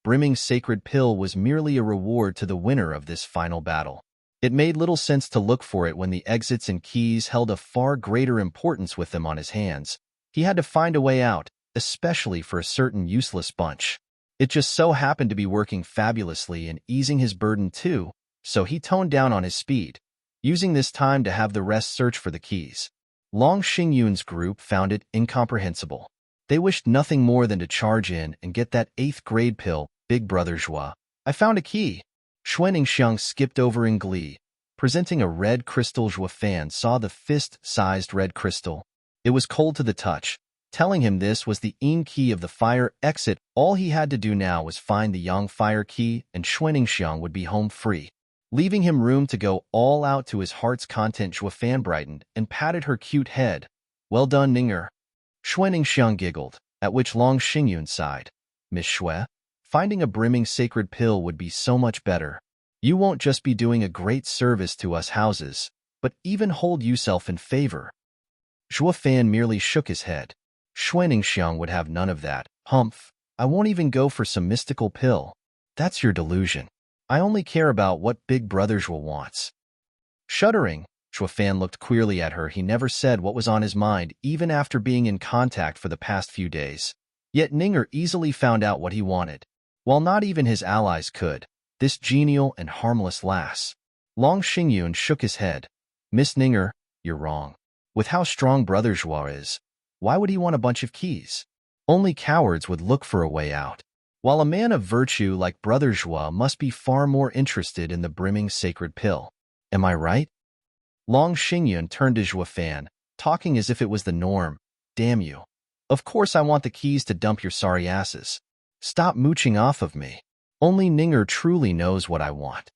brimming sacred pill was merely a reward to the winner of this final battle. It made little sense to look for it when the exits and keys held a far greater importance with them on his hands. He had to find a way out, especially for a certain useless bunch. It just so happened to be working fabulously and easing his burden too, so he toned down on his speed, using this time to have the rest search for the keys. Long Xingyun's group found it incomprehensible. They wished nothing more than to charge in and get that 8th grade pill. Big Brother Zhua, I found a key. Xuaningxiang skipped over in glee. Presenting a red crystal, Zhua Fan saw the fist-sized red crystal. It was cold to the touch. Telling him this was the Yin key of the fire exit, all he had to do now was find the Yang fire key and Xuaningxiang would be home free. Leaving him room to go all out to his heart's content, Zhua Fan brightened and patted her cute head. Well done, Ninger. Xuaningxiang giggled, at which Long Xingyun sighed. Miss Xue, finding a brimming sacred pill would be so much better. You won't just be doing a great service to us houses, but even hold yourself in favor. Zhua Fan merely shook his head. Xuaningxiang would have none of that. Humph, I won't even go for some mystical pill. That's your delusion. I only care about what Big Brother Zhua wants. Shuddering, Zhua Fan looked queerly at her. He never said what was on his mind, even after being in contact for the past few days. Yet Ninger easily found out what he wanted. While not even his allies could, this genial and harmless lass. Long Xingyun shook his head. Miss Ninger, you're wrong. With how strong Brother Zhua is, why would he want a bunch of keys? Only cowards would look for a way out. While a man of virtue like Brother Zhua must be far more interested in the brimming sacred pill. Am I right? Long Xingyun turned to Zhua Fan, talking as if it was the norm. Damn you. Of course I want the keys to dump your sorry asses. Stop mooching off of me. Only Ninger truly knows what I want.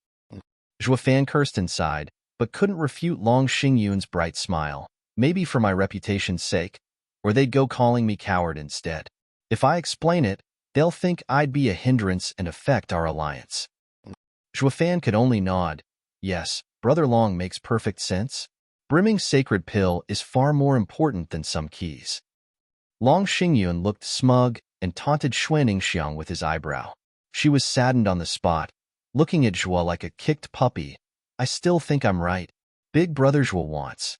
Zhua Fan cursed inside, but couldn't refute Long Xingyun's bright smile. Maybe for my reputation's sake, or they'd go calling me coward instead. If I explain it, they'll think I'd be a hindrance and affect our alliance. Zhua Fan could only nod. Yes, Brother Long makes perfect sense. Brimming sacred pill is far more important than some keys. Long Xingyun looked smug and taunted Xuaningxiang with his eyebrow. She was saddened on the spot, looking at Zhua like a kicked puppy. I still think I'm right. Big Brother Zhua wants.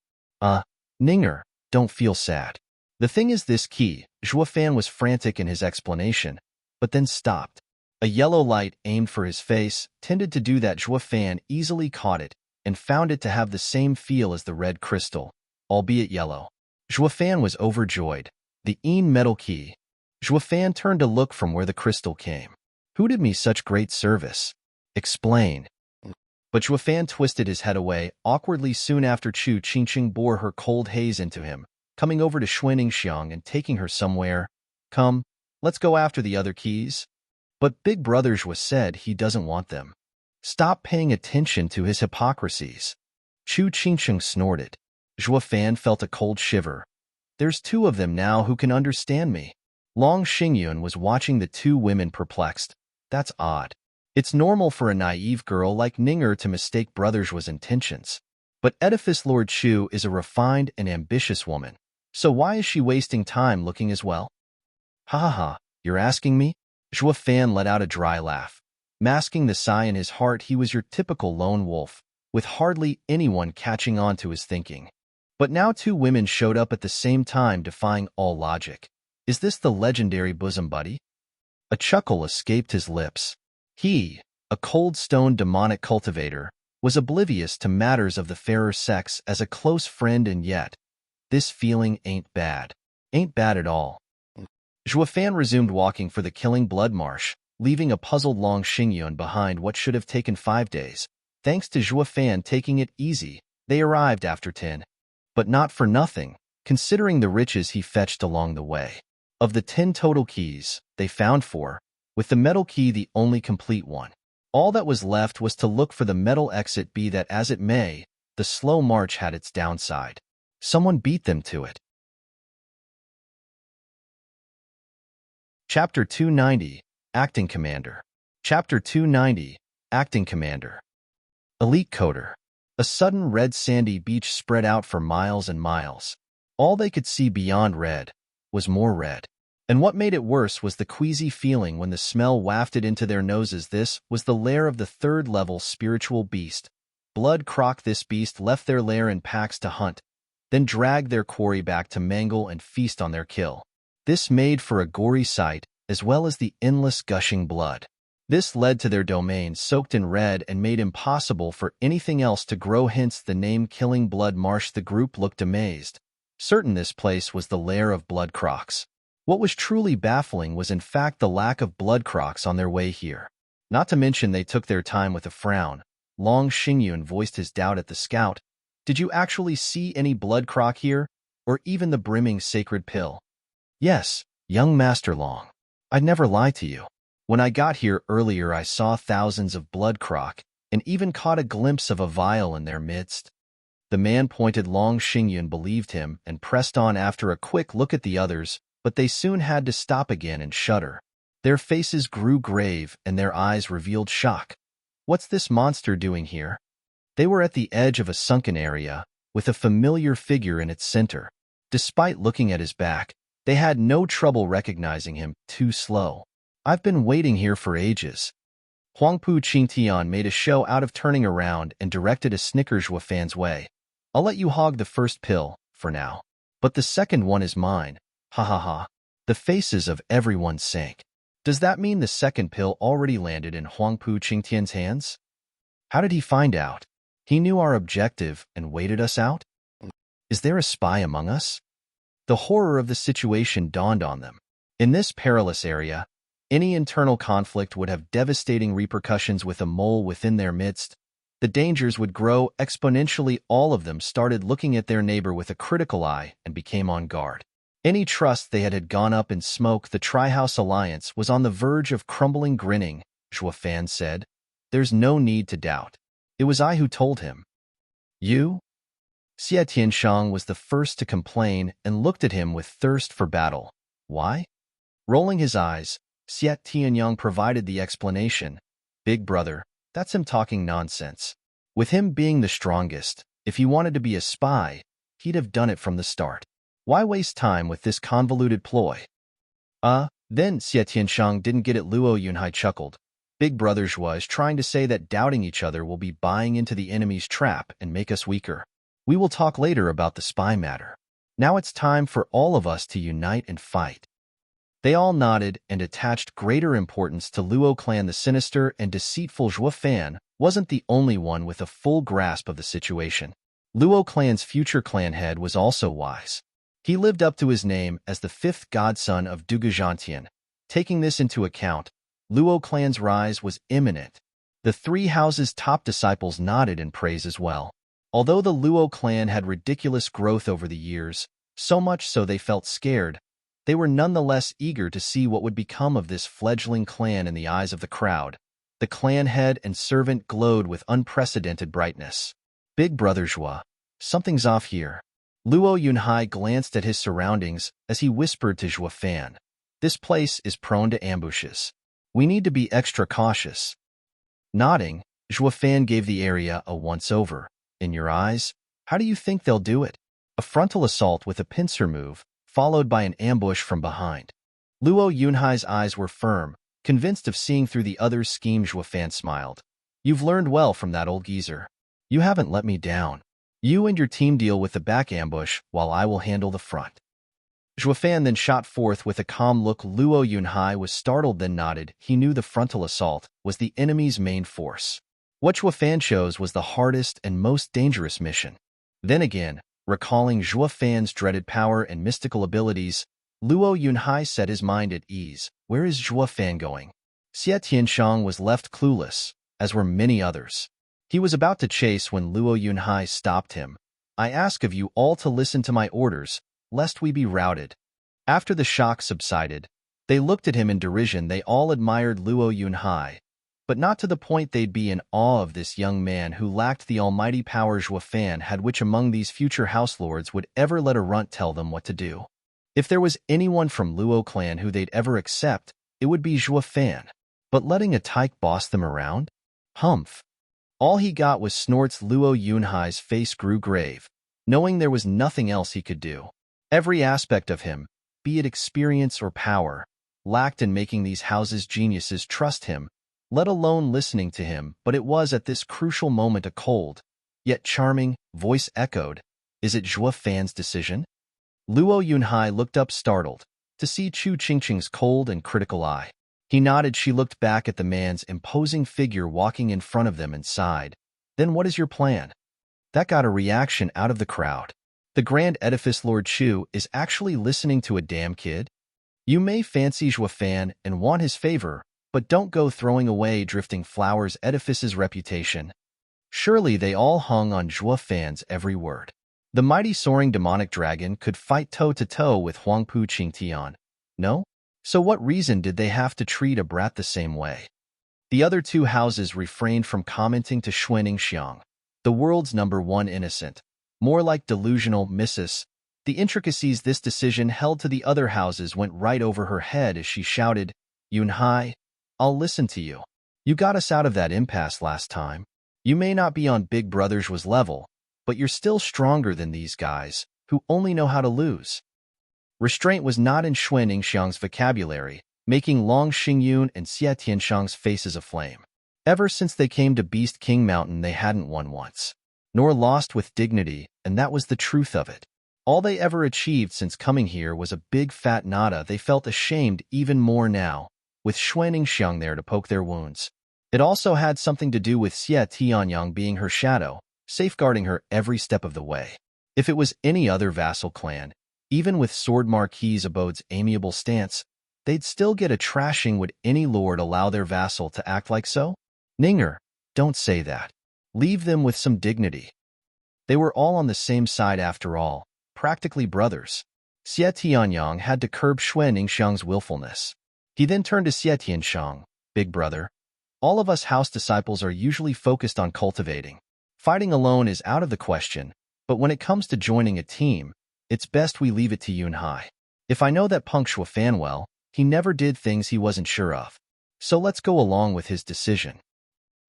Ninger, don't feel sad. The thing is this key. Zhua Fan was frantic in his explanation, but then stopped. A yellow light aimed for his face tended to do that. Zhua Fan easily caught it and found it to have the same feel as the red crystal, albeit yellow. Zhua Fan was overjoyed. The Yin metal key. Zhua Fan turned to look from where the crystal came. Who did me such great service? Explain. But Zhua Fan twisted his head away awkwardly soon after Chu Qingqing bore her cold haze into him, coming over to Xuaningxiang and taking her somewhere. Come, let's go after the other keys. But Big Brother Zhua said he doesn't want them. Stop paying attention to his hypocrisies. Chu Qingqing snorted. Zhua Fan felt a cold shiver. There's two of them now who can understand me. Long Xingyun was watching the two women perplexed. That's odd. It's normal for a naive girl like Ninger to mistake Brother Zhua's intentions. But Edifice Lord Chu is a refined and ambitious woman. So why is she wasting time looking as well? Ha ha ha, you're asking me? Zhua Fan let out a dry laugh. Masking the sigh in his heart, he was your typical lone wolf, with hardly anyone catching on to his thinking. But now two women showed up at the same time, defying all logic. Is this the legendary bosom buddy? A chuckle escaped his lips. He, a cold-stone demonic cultivator, was oblivious to matters of the fairer sex as a close friend, and yet, this feeling ain't bad. Ain't bad at all. Zhua Fan resumed walking for the Killing Blood Marsh, leaving a puzzled Long Xingyun behind what should have taken 5 days. Thanks to Zhua Fan taking it easy, they arrived after 10. But not for nothing, considering the riches he fetched along the way. Of the 10 total keys, they found 4, with the metal key the only complete one. All that was left was to look for the metal exit. Be that as it may, the slow march had its downside. Someone beat them to it. Chapter 290, Acting Commander. Chapter 290, Acting Commander. Elite Coder. A sudden red sandy beach spread out for miles and miles. All they could see beyond red was more red. And what made it worse was the queasy feeling when the smell wafted into their noses. This was the lair of the third-level spiritual beast. Blood Croc. This beast left their lair in packs to hunt, then dragged their quarry back to mangle and feast on their kill. This made for a gory sight, as well as the endless gushing blood. This led to their domain soaked in red and made impossible for anything else to grow, hence the name Killing Blood Marsh. The group looked amazed, certain this place was the lair of blood crocs. What was truly baffling was in fact the lack of blood crocs on their way here. Not to mention they took their time with a frown. Long Xingyun voiced his doubt at the scout. Did you actually see any blood croc here, or even the brimming sacred pill? Yes, young Master Long. I'd never lie to you. When I got here earlier I saw thousands of blood croc, and even caught a glimpse of a vial in their midst. The man pointed. Long Xingyun believed him and pressed on after a quick look at the others, but they soon had to stop again and shudder. Their faces grew grave and their eyes revealed shock. What's this monster doing here? They were at the edge of a sunken area, with a familiar figure in its center. Despite looking at his back, they had no trouble recognizing him. Too slow. I've been waiting here for ages. Huangpu Qingtian made a show out of turning around and directed a snicker Zhuofan's way. I'll let you hog the first pill, for now. But the second one is mine. Ha ha ha. The faces of everyone sank. Does that mean the second pill already landed in Huangpu Qingtian's hands? How did he find out? He knew our objective and waited us out? Is there a spy among us? The horror of the situation dawned on them. In this perilous area, any internal conflict would have devastating repercussions. With a mole within their midst, the dangers would grow exponentially. All of them started looking at their neighbor with a critical eye and became on guard. Any trust they had gone up in smoke. The Tri-House Alliance was on the verge of crumbling. Grinning, Zhuofan said, "There's no need to doubt. It was I who told him." You? Xie Tianshang was the first to complain and looked at him with thirst for battle. Why? Rolling his eyes, Xie Tianyang provided the explanation. Big brother, that's him talking nonsense. With him being the strongest, if he wanted to be a spy, he'd have done it from the start. Why waste time with this convoluted ploy? Then Xie Tianshang didn't get it. Luo Yunhai chuckled. Big brother Zhua is trying to say that doubting each other will be buying into the enemy's trap and make us weaker. We will talk later about the spy matter. Now it's time for all of us to unite and fight. They all nodded and attached greater importance to Luo clan. The sinister and deceitful Zhuofan wasn't the only one with a full grasp of the situation. Luo clan's future clan head was also wise. He lived up to his name as the fifth godson of Duguzhantian. Taking this into account, Luo clan's rise was imminent. The three houses' top disciples nodded in praise as well. Although the Luo clan had ridiculous growth over the years, so much so they felt scared, they were nonetheless eager to see what would become of this fledgling clan in the eyes of the crowd. The clan head and servant glowed with unprecedented brightness. Big brother Zhua, something's off here. Luo Yunhai glanced at his surroundings as he whispered to Zhuofan. This place is prone to ambushes. We need to be extra cautious. Nodding, Zhuofan gave the area a once-over. In your eyes, how do you think they'll do it? A frontal assault with a pincer move, followed by an ambush from behind. Luo Yunhai's eyes were firm, convinced of seeing through the other's scheme. Zhuofan smiled. You've learned well from that old geezer. You haven't let me down. You and your team deal with the back ambush, while I will handle the front. Zhuofan then shot forth with a calm look. Luo Yunhai was startled then nodded. He knew the frontal assault was the enemy's main force. What Zhuofan chose was the hardest and most dangerous mission. Then again, recalling Zhuofan's dreaded power and mystical abilities, Luo Yunhai set his mind at ease. Where is Zhuofan going? Xie Tianshang was left clueless, as were many others. He was about to chase when Luo Yunhai stopped him. I ask of you all to listen to my orders, lest we be routed. After the shock subsided, they looked at him in derision. They all admired Luo Yunhai, but not to the point they'd be in awe of this young man who lacked the almighty power Zhuofan had. Which among these future house lords would ever let a runt tell them what to do? If there was anyone from Luo clan who they'd ever accept, it would be Zhuofan. But letting a tyke boss them around? Humph. All he got was snorts. Luo Yunhai's face grew grave, knowing there was nothing else he could do. Every aspect of him, be it experience or power, lacked in making these houses' geniuses trust him, let alone listening to him, but it was at this crucial moment a cold, yet charming, voice echoed, "Is it Zhuo Fan's decision?" Luo Yunhai looked up startled, to see Chu Qingqing's cold and critical eye. He nodded. She looked back at the man's imposing figure walking in front of them and sighed. "Then what is your plan?" That got a reaction out of the crowd. The grand edifice Lord Chu is actually listening to a damn kid? You may fancy Zhuo Fan and want his favor, but don't go throwing away Drifting Flowers edifice's reputation. Surely they all hung on Zhuo Fan's every word. The mighty soaring demonic dragon could fight toe-to-toe with Huangpu Qingtian. No? So what reason did they have to treat a brat the same way? The other two houses refrained from commenting to Xuaning Xiang, the world's #1 innocent. More like delusional Mrs. The intricacies this decision held to the other houses went right over her head as she shouted, "Yunhai, I'll listen to you. You got us out of that impasse last time. You may not be on Big Brother Zhuo's level, but you're still stronger than these guys, who only know how to lose." Restraint was not in Xuaning Xiang's vocabulary, making Long Xingyun and Xie Tianshang's faces aflame. Ever since they came to Beast King Mountain, they hadn't won once, nor lost with dignity, and that was the truth of it. All they ever achieved since coming here was a big fat nada. They felt ashamed even more now, with Xuaning Xiang there to poke their wounds. It also had something to do with Xie Tianyang being her shadow, safeguarding her every step of the way. If it was any other vassal clan, even with Sword Marquis Abode's amiable stance, they'd still get a trashing. Would any lord allow their vassal to act like so? Ninger, don't say that. Leave them with some dignity. They were all on the same side after all, practically brothers. Xie Tianyang had to curb Xuaning Xiang's willfulness. He then turned to Xie Tianshang, "Big brother, all of us house disciples are usually focused on cultivating. Fighting alone is out of the question, but when it comes to joining a team, it's best we leave it to Yunhai. If I know that punk Zhuo Fan well, he never did things he wasn't sure of. So let's go along with his decision."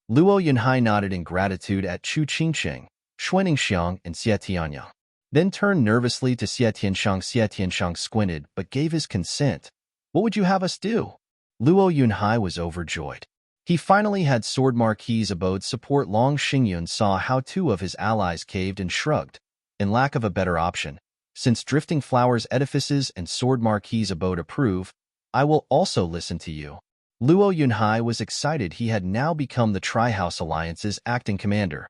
Luo Yunhai nodded in gratitude at Chu Qingqing, Xuaning Xiang, and Xie Tianyang. Then turned nervously to Xie Tianshang. Xie Tianshang squinted but gave his consent. "What would you have us do?" Luo Yunhai was overjoyed. He finally had Sword Marquis Abode's support. Long Xingyun saw how two of his allies caved and shrugged, in lack of a better option. "Since Drifting Flowers edifices and Sword Marquis Abode approve, I will also listen to you." Luo Yunhai was excited. He had now become the Tri-House Alliance's acting commander.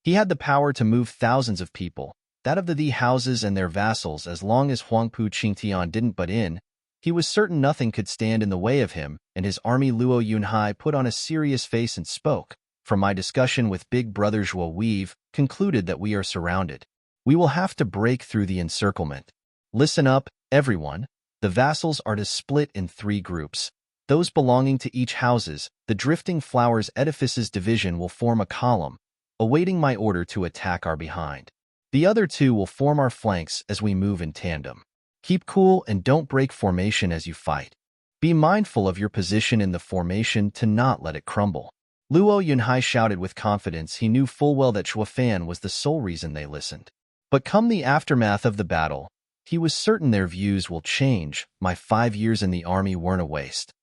He had the power to move thousands of people, that of the houses and their vassals. As long as Huangpu Qingtian didn't butt in, he was certain nothing could stand in the way of him and his army. Luo Yunhai put on a serious face and spoke. "From my discussion with Big Brother Zhuo, we've concluded that we are surrounded. We will have to break through the encirclement. Listen up, everyone. The vassals are to split in 3 groups. Those belonging to each houses, the Drifting Flowers edifices division will form a column, awaiting my order to attack our behind. The other 2 will form our flanks as we move in tandem. Keep cool and don't break formation as you fight. Be mindful of your position in the formation to not let it crumble." Luo Yunhai shouted with confidence. He knew full well that Zhuo Fan was the sole reason they listened. But come the aftermath of the battle, he was certain their views will change. "My 5 years in the army weren't a waste,"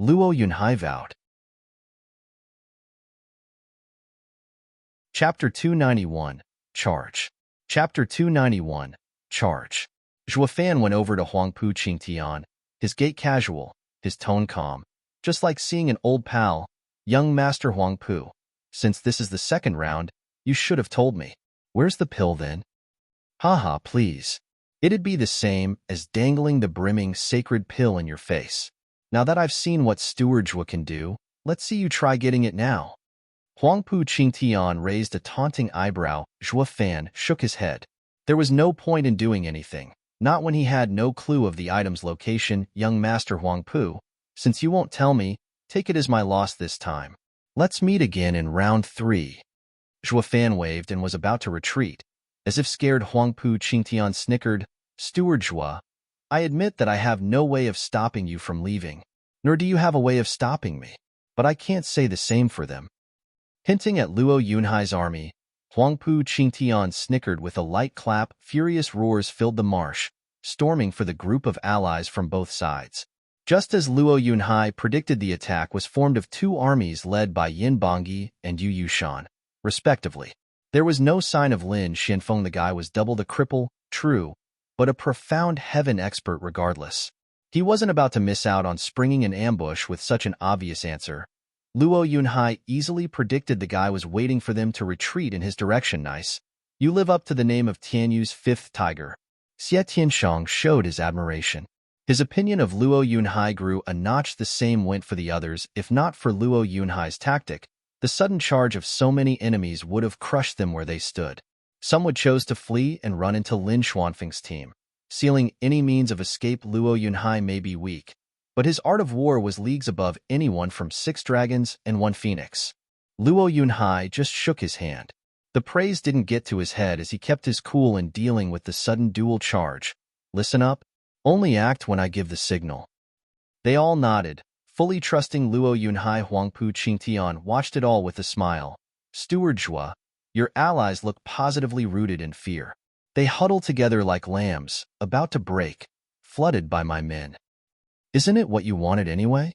Luo Yunhai vowed. Chapter 291, Charge. Chapter 291, Charge. Zhuo Fan went over to Huangpu Qingtian, his gait casual, his tone calm, just like seeing an old pal. "Young Master Huangpu, since this is the 2nd round, you should have told me. Where's the pill then?" "Haha, please. It'd be the same as dangling the brimming sacred pill in your face. Now that I've seen what Steward Zhuo can do, let's see you try getting it now." Huangpu Qingtian raised a taunting eyebrow. Zhuo Fan shook his head. There was no point in doing anything, not when he had no clue of the item's location. "Young Master Huangpu, since you won't tell me, take it as my loss this time. Let's meet again in round 3. Zhuo Fan waved and was about to retreat. As if scared, Huangpu Qingtian snickered. "Steward Zhuo, I admit that I have no way of stopping you from leaving, nor do you have a way of stopping me, but I can't say the same for them." Hinting at Luo Yunhai's army, Huangpu Qingtian snickered with a light clap. Furious roars filled the marsh. storming for the group of allies from both sides. Just as Luo Yunhai predicted, the attack was formed of two armies led by Yin Bangyi and Yu Yushan, respectively. There was no sign of Lin Xianfeng. The guy was double the cripple, true, but a profound heaven expert regardless. He wasn't about to miss out on springing an ambush with such an obvious answer. Luo Yunhai easily predicted the guy was waiting for them to retreat in his direction. Nice. You live up to the name of Tianyu's fifth tiger. Xie Tianshang showed his admiration. His opinion of Luo Yunhai grew a notch. The same went for the others. If not for Luo Yunhai's tactic, the sudden charge of so many enemies would have crushed them where they stood. Some would choose to flee and run into Lin Xuanfeng's team, sealing any means of escape. Luo Yunhai may be weak, but his art of war was leagues above anyone from 6 dragons and 1 phoenix. Luo Yunhai just shook his hand. The praise didn't get to his head as he kept his cool in dealing with the sudden dual charge. Listen up. Only act when I give the signal. They all nodded, fully trusting Luo Yunhai. Huangpu Qingtian watched it all with a smile. Steward Zhua, your allies look positively rooted in fear. They huddle together like lambs, about to break, flooded by my men. Isn't it what you wanted anyway?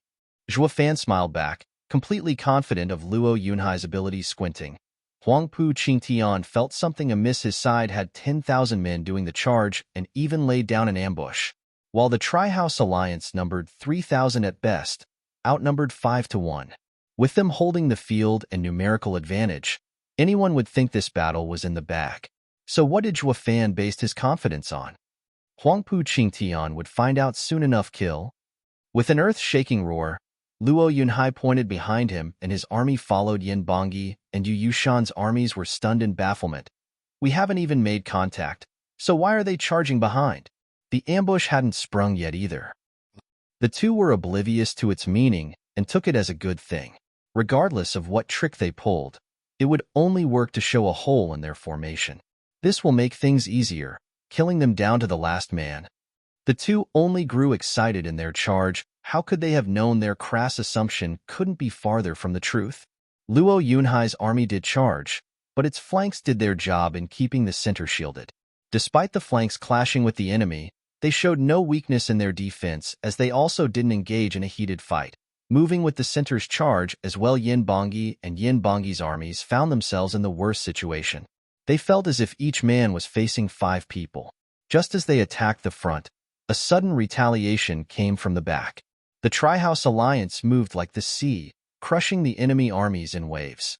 Zhua Fan smiled back, completely confident of Luo Yunhai's abilities. Squinting, Huangpu Qingtian felt something amiss. His side had 10,000 men doing the charge and even laid down an ambush, while the Tri-House Alliance numbered 3,000 at best, outnumbered 5-1. With them holding the field and numerical advantage, anyone would think this battle was in the bag. So what did Zhua Fan base his confidence on? Huangpu Qingtian would find out soon enough. Kill. With an earth-shaking roar, Luo Yunhai pointed behind him and his army followed. Yin Bangyi and Yu Yushan's armies were stunned in bafflement. We haven't even made contact, so why are they charging behind? The ambush hadn't sprung yet either. The two were oblivious to its meaning and took it as a good thing. Regardless of what trick they pulled, it would only work to show a hole in their formation. This will make things easier, killing them down to the last man. The two only grew excited in their charge. How could they have known their crass assumption couldn't be farther from the truth? Luo Yunhai's army did charge, but its flanks did their job in keeping the center shielded. Despite the flanks clashing with the enemy, they showed no weakness in their defense, as they also didn't engage in a heated fight. Moving with the center's charge as well, Yin Bangyi and Yin Bangyi's armies found themselves in the worst situation. They felt as if each man was facing 5 people. Just as they attacked the front, a sudden retaliation came from the back. The Tri-House Alliance moved like the sea, crushing the enemy armies in waves.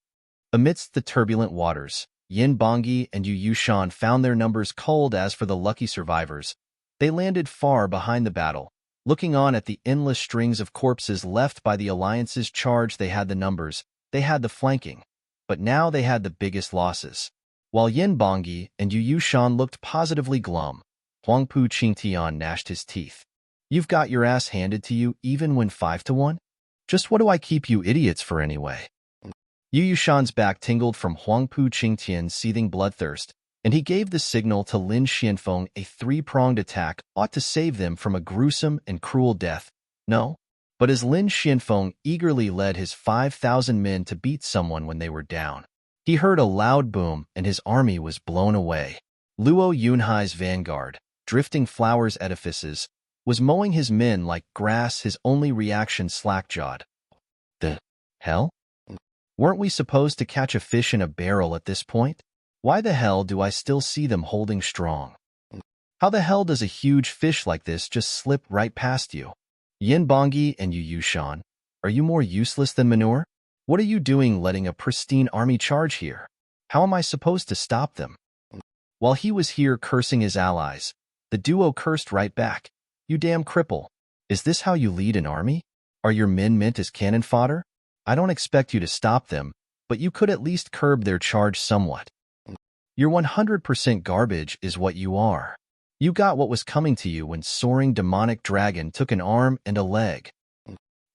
Amidst the turbulent waters, Yin Bangyi and Yu Yushan found their numbers cold. As for the lucky survivors, they landed far behind the battle, looking on at the endless strings of corpses left by the Alliance's charge. They had the numbers, they had the flanking, but now they had the biggest losses. While Yin Bangyi and Yu Yushan looked positively glum, Huangpu Qingtian gnashed his teeth. You've got your ass handed to you even when 5-1? Just what do I keep you idiots for anyway? Yu Yushan's back tingled from Huangpu Qingtian's seething bloodthirst, and he gave the signal to Lin Xianfeng. A 3-pronged attack ought to save them from a gruesome and cruel death. No? But as Lin Xianfeng eagerly led his 5,000 men to beat someone when they were down, he heard a loud boom and his army was blown away. Luo Yunhai's vanguard, drifting flowers edifices, was mowing his men like grass. His only reaction, slack-jawed. The hell? Weren't we supposed to catch a fish in a barrel at this point? Why the hell do I still see them holding strong? How the hell does a huge fish like this just slip right past you? Yin Bangyi and Yu Yushan, are you more useless than manure? What are you doing letting a pristine army charge here? How am I supposed to stop them? While he was here cursing his allies, the duo cursed right back. You damn cripple. Is this how you lead an army? Are your men meant as cannon fodder? I don't expect you to stop them, but you could at least curb their charge somewhat. You're 100% garbage is what you are. You got what was coming to you when soaring demonic dragon took an arm and a leg.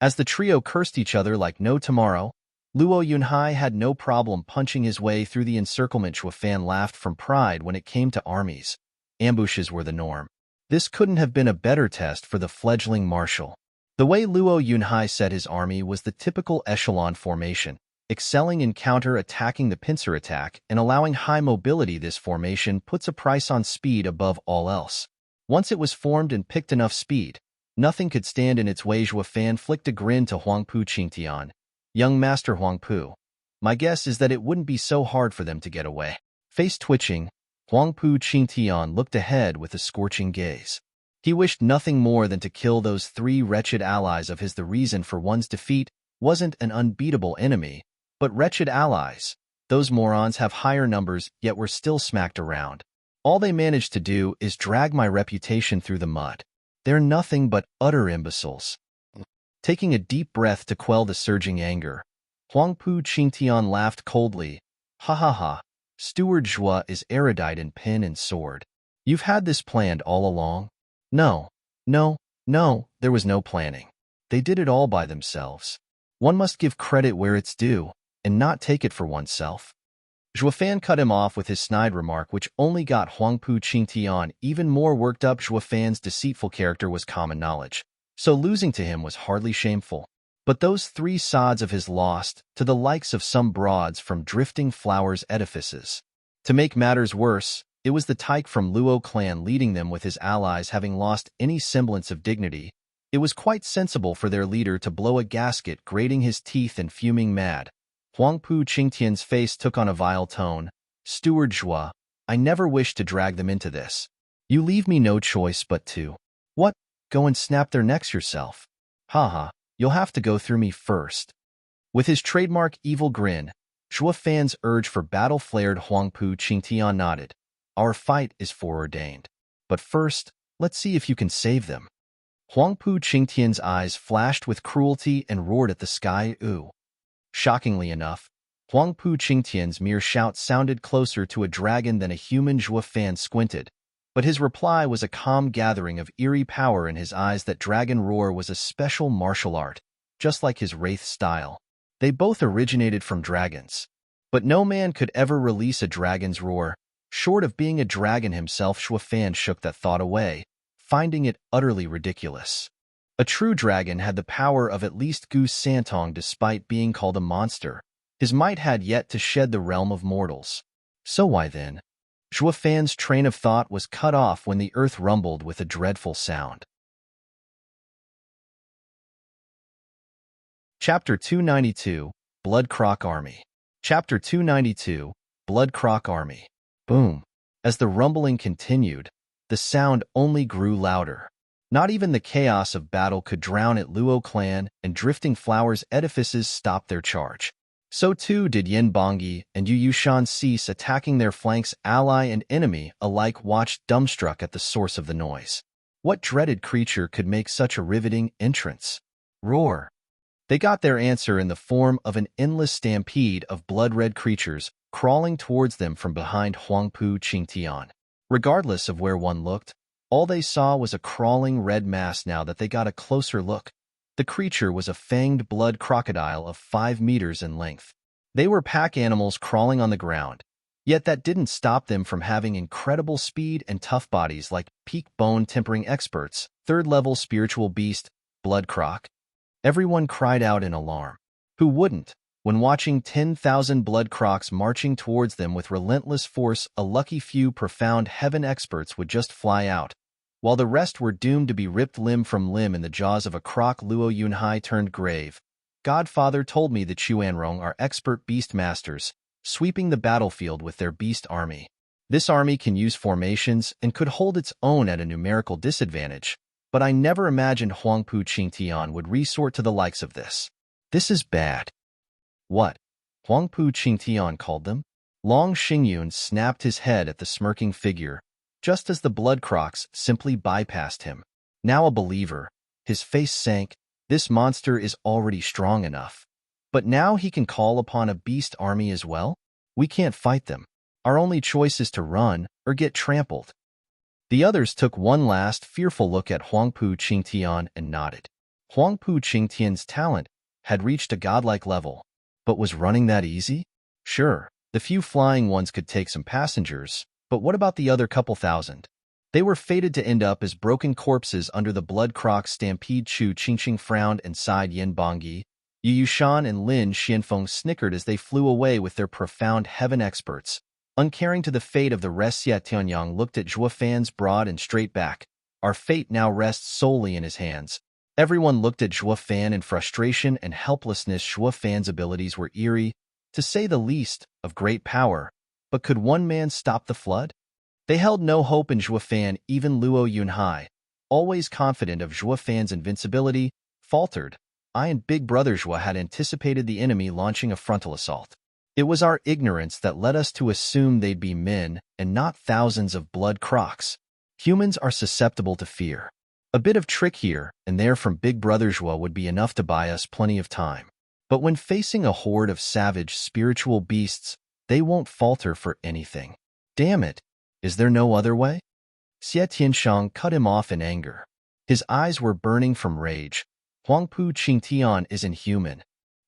As the trio cursed each other like no tomorrow, Luo Yunhai had no problem punching his way through the encirclement. Zhua Fan laughed from pride. When it came to armies, ambushes were the norm. This couldn't have been a better test for the fledgling marshal. The way Luo Yunhai set his army was the typical echelon formation, excelling in counter-attacking the pincer attack and allowing high mobility. This formation puts a price on speed above all else. Once it was formed and picked enough speed, nothing could stand in its way. Zhua Fan flicked a grin to Huangpu Qingtian. Young Master Huangpu, my guess is that it wouldn't be so hard for them to get away. Face twitching, Huangpu Qingtian looked ahead with a scorching gaze. He wished nothing more than to kill those 3 wretched allies of his. The reason for one's defeat wasn't an unbeatable enemy, but wretched allies. Those morons have higher numbers, yet were still smacked around. All they managed to do is drag my reputation through the mud. They're nothing but utter imbeciles. Taking a deep breath to quell the surging anger, Huangpu Qingtian laughed coldly. Ha ha ha, Steward Zhua is erudite in pen and sword. You've had this planned all along? No, there was no planning. They did it all by themselves. One must give credit where it's due, and not take it for oneself. Zhua Fan cut him off with his snide remark, which only got Huangpu Qingtian even more worked up. Zhua Fan's deceitful character was common knowledge, so losing to him was hardly shameful. But those 3 sods of his lost to the likes of some broads from Drifting Flowers edifices. To make matters worse, it was the tyke from Luo clan leading them, with his allies having lost any semblance of dignity. It was quite sensible for their leader to blow a gasket, grating his teeth and fuming mad. Huangpu Qingtian's face took on a vile tone. Steward Zhua, I never wished to drag them into this. You leave me no choice but to. What? Go and snap their necks yourself. Haha, you'll have to go through me first. With his trademark evil grin, Zhua Fan's urge for battle flared. Huangpu Qingtian nodded. Our fight is foreordained. But first, let's see if you can save them. Huangpu Qingtian's eyes flashed with cruelty and roared at the sky. Ooh. Shockingly enough, Huangpu Qingtian's mere shout sounded closer to a dragon than a human. Zhua Fan squinted, but his reply was a calm gathering of eerie power in his eyes. That dragon roar was a special martial art, just like his wraith style. They both originated from dragons. But no man could ever release a dragon's roar, short of being a dragon himself. Zhua Fan shook that thought away, finding it utterly ridiculous. A true dragon had the power of at least Goose Santong despite being called a monster. His might had yet to shed the realm of mortals. So why then? Zhua Fan's train of thought was cut off when the earth rumbled with a dreadful sound. Chapter 292, Blood Croc Army. Chapter 292, Blood Croc Army. Boom. As the rumbling continued, the sound only grew louder. Not even the chaos of battle could drown it. Luo clan and Drifting Flowers edifices stopped their charge. So too did Yin Bongyi and Yu Yushan cease attacking their flanks. Ally and enemy alike watched dumbstruck at the source of the noise. What dreaded creature could make such a riveting entrance? Roar. They got their answer in the form of an endless stampede of blood-red creatures crawling towards them from behind Huangpu Qingtian. Regardless of where one looked, all they saw was a crawling red mass. Now that they got a closer look, the creature was a fanged blood crocodile of 5 meters in length. They were pack animals crawling on the ground, yet that didn't stop them from having incredible speed and tough bodies like peak bone tempering experts. 3rd-level spiritual beast, Blood Croc. Everyone cried out in alarm. Who wouldn't, when watching 10,000 blood crocs marching towards them with relentless force? A lucky few profound heaven experts would just fly out, while the rest were doomed to be ripped limb from limb in the jaws of a croc. Luo Yunhai turned grave. Godfather told me the Chuanrong are expert beast masters, sweeping the battlefield with their beast army. This army can use formations and could hold its own at a numerical disadvantage, but I never imagined Huangpu Qingtian would resort to the likes of this. This is bad. What? Huangpu Qingtian called them? Long Xingyun snapped his head at the smirking figure, just as the blood crocs simply bypassed him. Now a believer, his face sank. This monster is already strong enough. But now he can call upon a beast army as well? We can't fight them. Our only choice is to run or get trampled. The others took one last fearful look at Huangpu Qingtian and nodded. Huangpu Qingtian's talent had reached a godlike level, but was running that easy? Sure, the few flying ones could take some passengers, but what about the other couple thousand? They were fated to end up as broken corpses under the blood croc stampede. Chu Qingqing frowned and sighed. Yin Bongyi, Yu Yushan and Lin Xianfeng snickered as they flew away with their profound heaven experts. Uncaring to the fate of the rest, Xie Tianyang looked at Zhua Fan's broad and straight back. Our fate now rests solely in his hands. Everyone looked at Zhuo Fan in frustration and helplessness. Zhuo Fan's abilities were eerie, to say the least, of great power. But could one man stop the flood? They held no hope in Zhuo Fan. Even Luo Yunhai, always confident of Zhuo Fan's invincibility, faltered. I and Big Brother Zhuo had anticipated the enemy launching a frontal assault. It was our ignorance that led us to assume they'd be men and not thousands of blood crocs. Humans are susceptible to fear. A bit of trick here and there from Big Brother Zhuo would be enough to buy us plenty of time. But when facing a horde of savage spiritual beasts, they won't falter for anything. Damn it! Is there no other way? Xie Tianshang cut him off in anger. His eyes were burning from rage. Huangpu Qingtian is inhuman.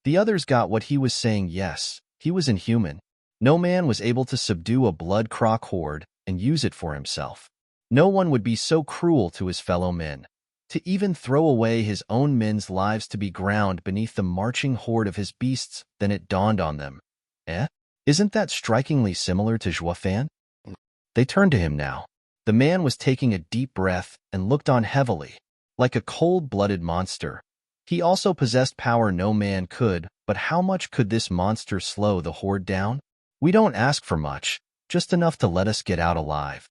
The others got what he was saying. Yes, he was inhuman. No man was able to subdue a blood croc horde and use it for himself. No one would be so cruel to his fellow men, to even throw away his own men's lives to be ground beneath the marching horde of his beasts. Then it dawned on them. Isn't that strikingly similar to Zhuo Fan? They turned to him now. The man was taking a deep breath and looked on heavily, like a cold-blooded monster. He also possessed power no man could, but how much could this monster slow the horde down? We don't ask for much, just enough to let us get out alive.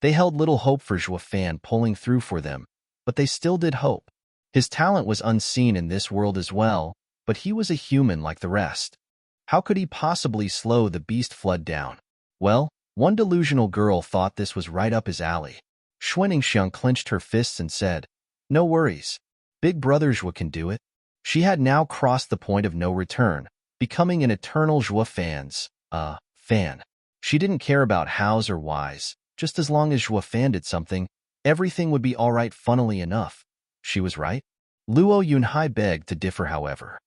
They held little hope for Zhuo Fan pulling through for them, but they still did hope. His talent was unseen in this world as well, but he was a human like the rest. How could he possibly slow the beast flood down? Well, one delusional girl thought this was right up his alley. Xuaningxiang clenched her fists and said, "No worries. Big Brother Zhuo can do it." She had now crossed the point of no return, becoming an eternal Zhuo Fan's fan. She didn't care about hows or whys. Just as long as Zhuo Fan did something, everything would be all right. Funnily enough, she was right. Luo Yunhai begged to differ, however.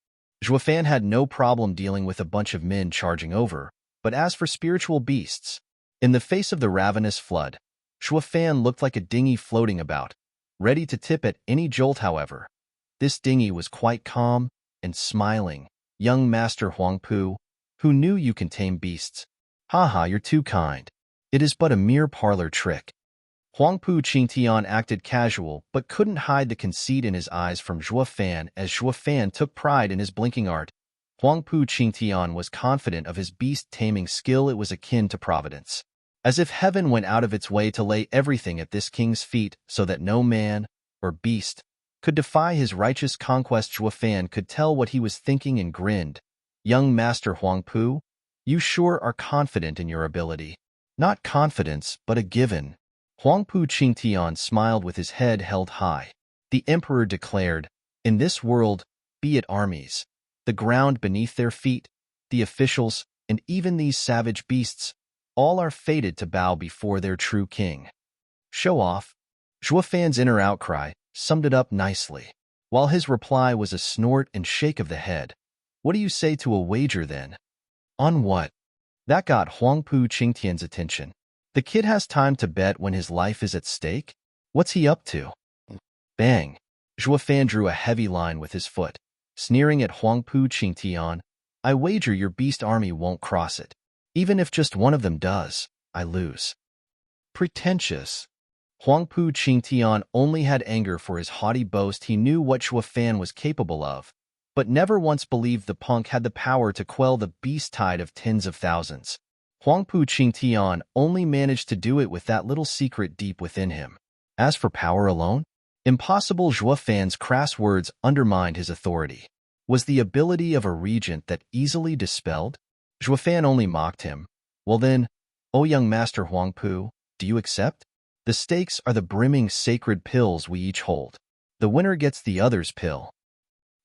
Zhuo Fan had no problem dealing with a bunch of men charging over, but as for spiritual beasts, in the face of the ravenous flood, Zhuo Fan looked like a dinghy floating about, ready to tip at any jolt. However, this dinghy was quite calm and smiling. Young Master Huangpu, who knew you can tame beasts? Haha, you're too kind. It is but a mere parlor trick. Huangpu Qingtian acted casual but couldn't hide the conceit in his eyes from Zhuo Fan as Zhuo Fan took pride in his blinking art. Huangpu Qingtian was confident of his beast-taming skill. It was akin to providence. As if heaven went out of its way to lay everything at this king's feet so that no man or beast could defy his righteous conquest. Zhuo Fan could tell what he was thinking and grinned. Young Master Huangpu, you sure are confident in your ability. Not confidence, but a given. Huangpu Qingtian smiled with his head held high. The emperor declared, in this world, be it armies, the ground beneath their feet, the officials, and even these savage beasts, all are fated to bow before their true king. Show off. Zhuo Fan's inner outcry summed it up nicely, while his reply was a snort and shake of the head. What do you say to a wager then? On what? That got Huangpu Qingtian's attention. The kid has time to bet when his life is at stake? What's he up to? Bang! Zhuo Fan drew a heavy line with his foot, sneering at Huangpu Qingtian. I wager your beast army won't cross it. Even if just one of them does, I lose. Pretentious. Huangpu Qingtian only had anger for his haughty boast. He knew what Zhuo Fan was capable of, but never once believed the punk had the power to quell the beast tide of tens of thousands. Huangpu Qingtian only managed to do it with that little secret deep within him. As for power alone, impossible. Zhuo Fan's crass words undermined his authority. Was the ability of a regent that easily dispelled? Zhuo Fan only mocked him. Well then, O young Master Huangpu, do you accept? The stakes are the brimming sacred pills we each hold. The winner gets the other's pill.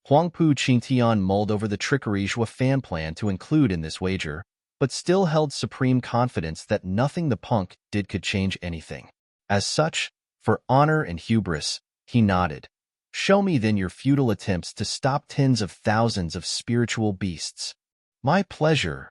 Huangpu Qingtian mulled over the trickery Zhuo Fan planned to include in this wager, but still held supreme confidence that nothing the punk did could change anything. As such, for honor and hubris, he nodded. Show me then your futile attempts to stop tens of thousands of spiritual beasts. My pleasure.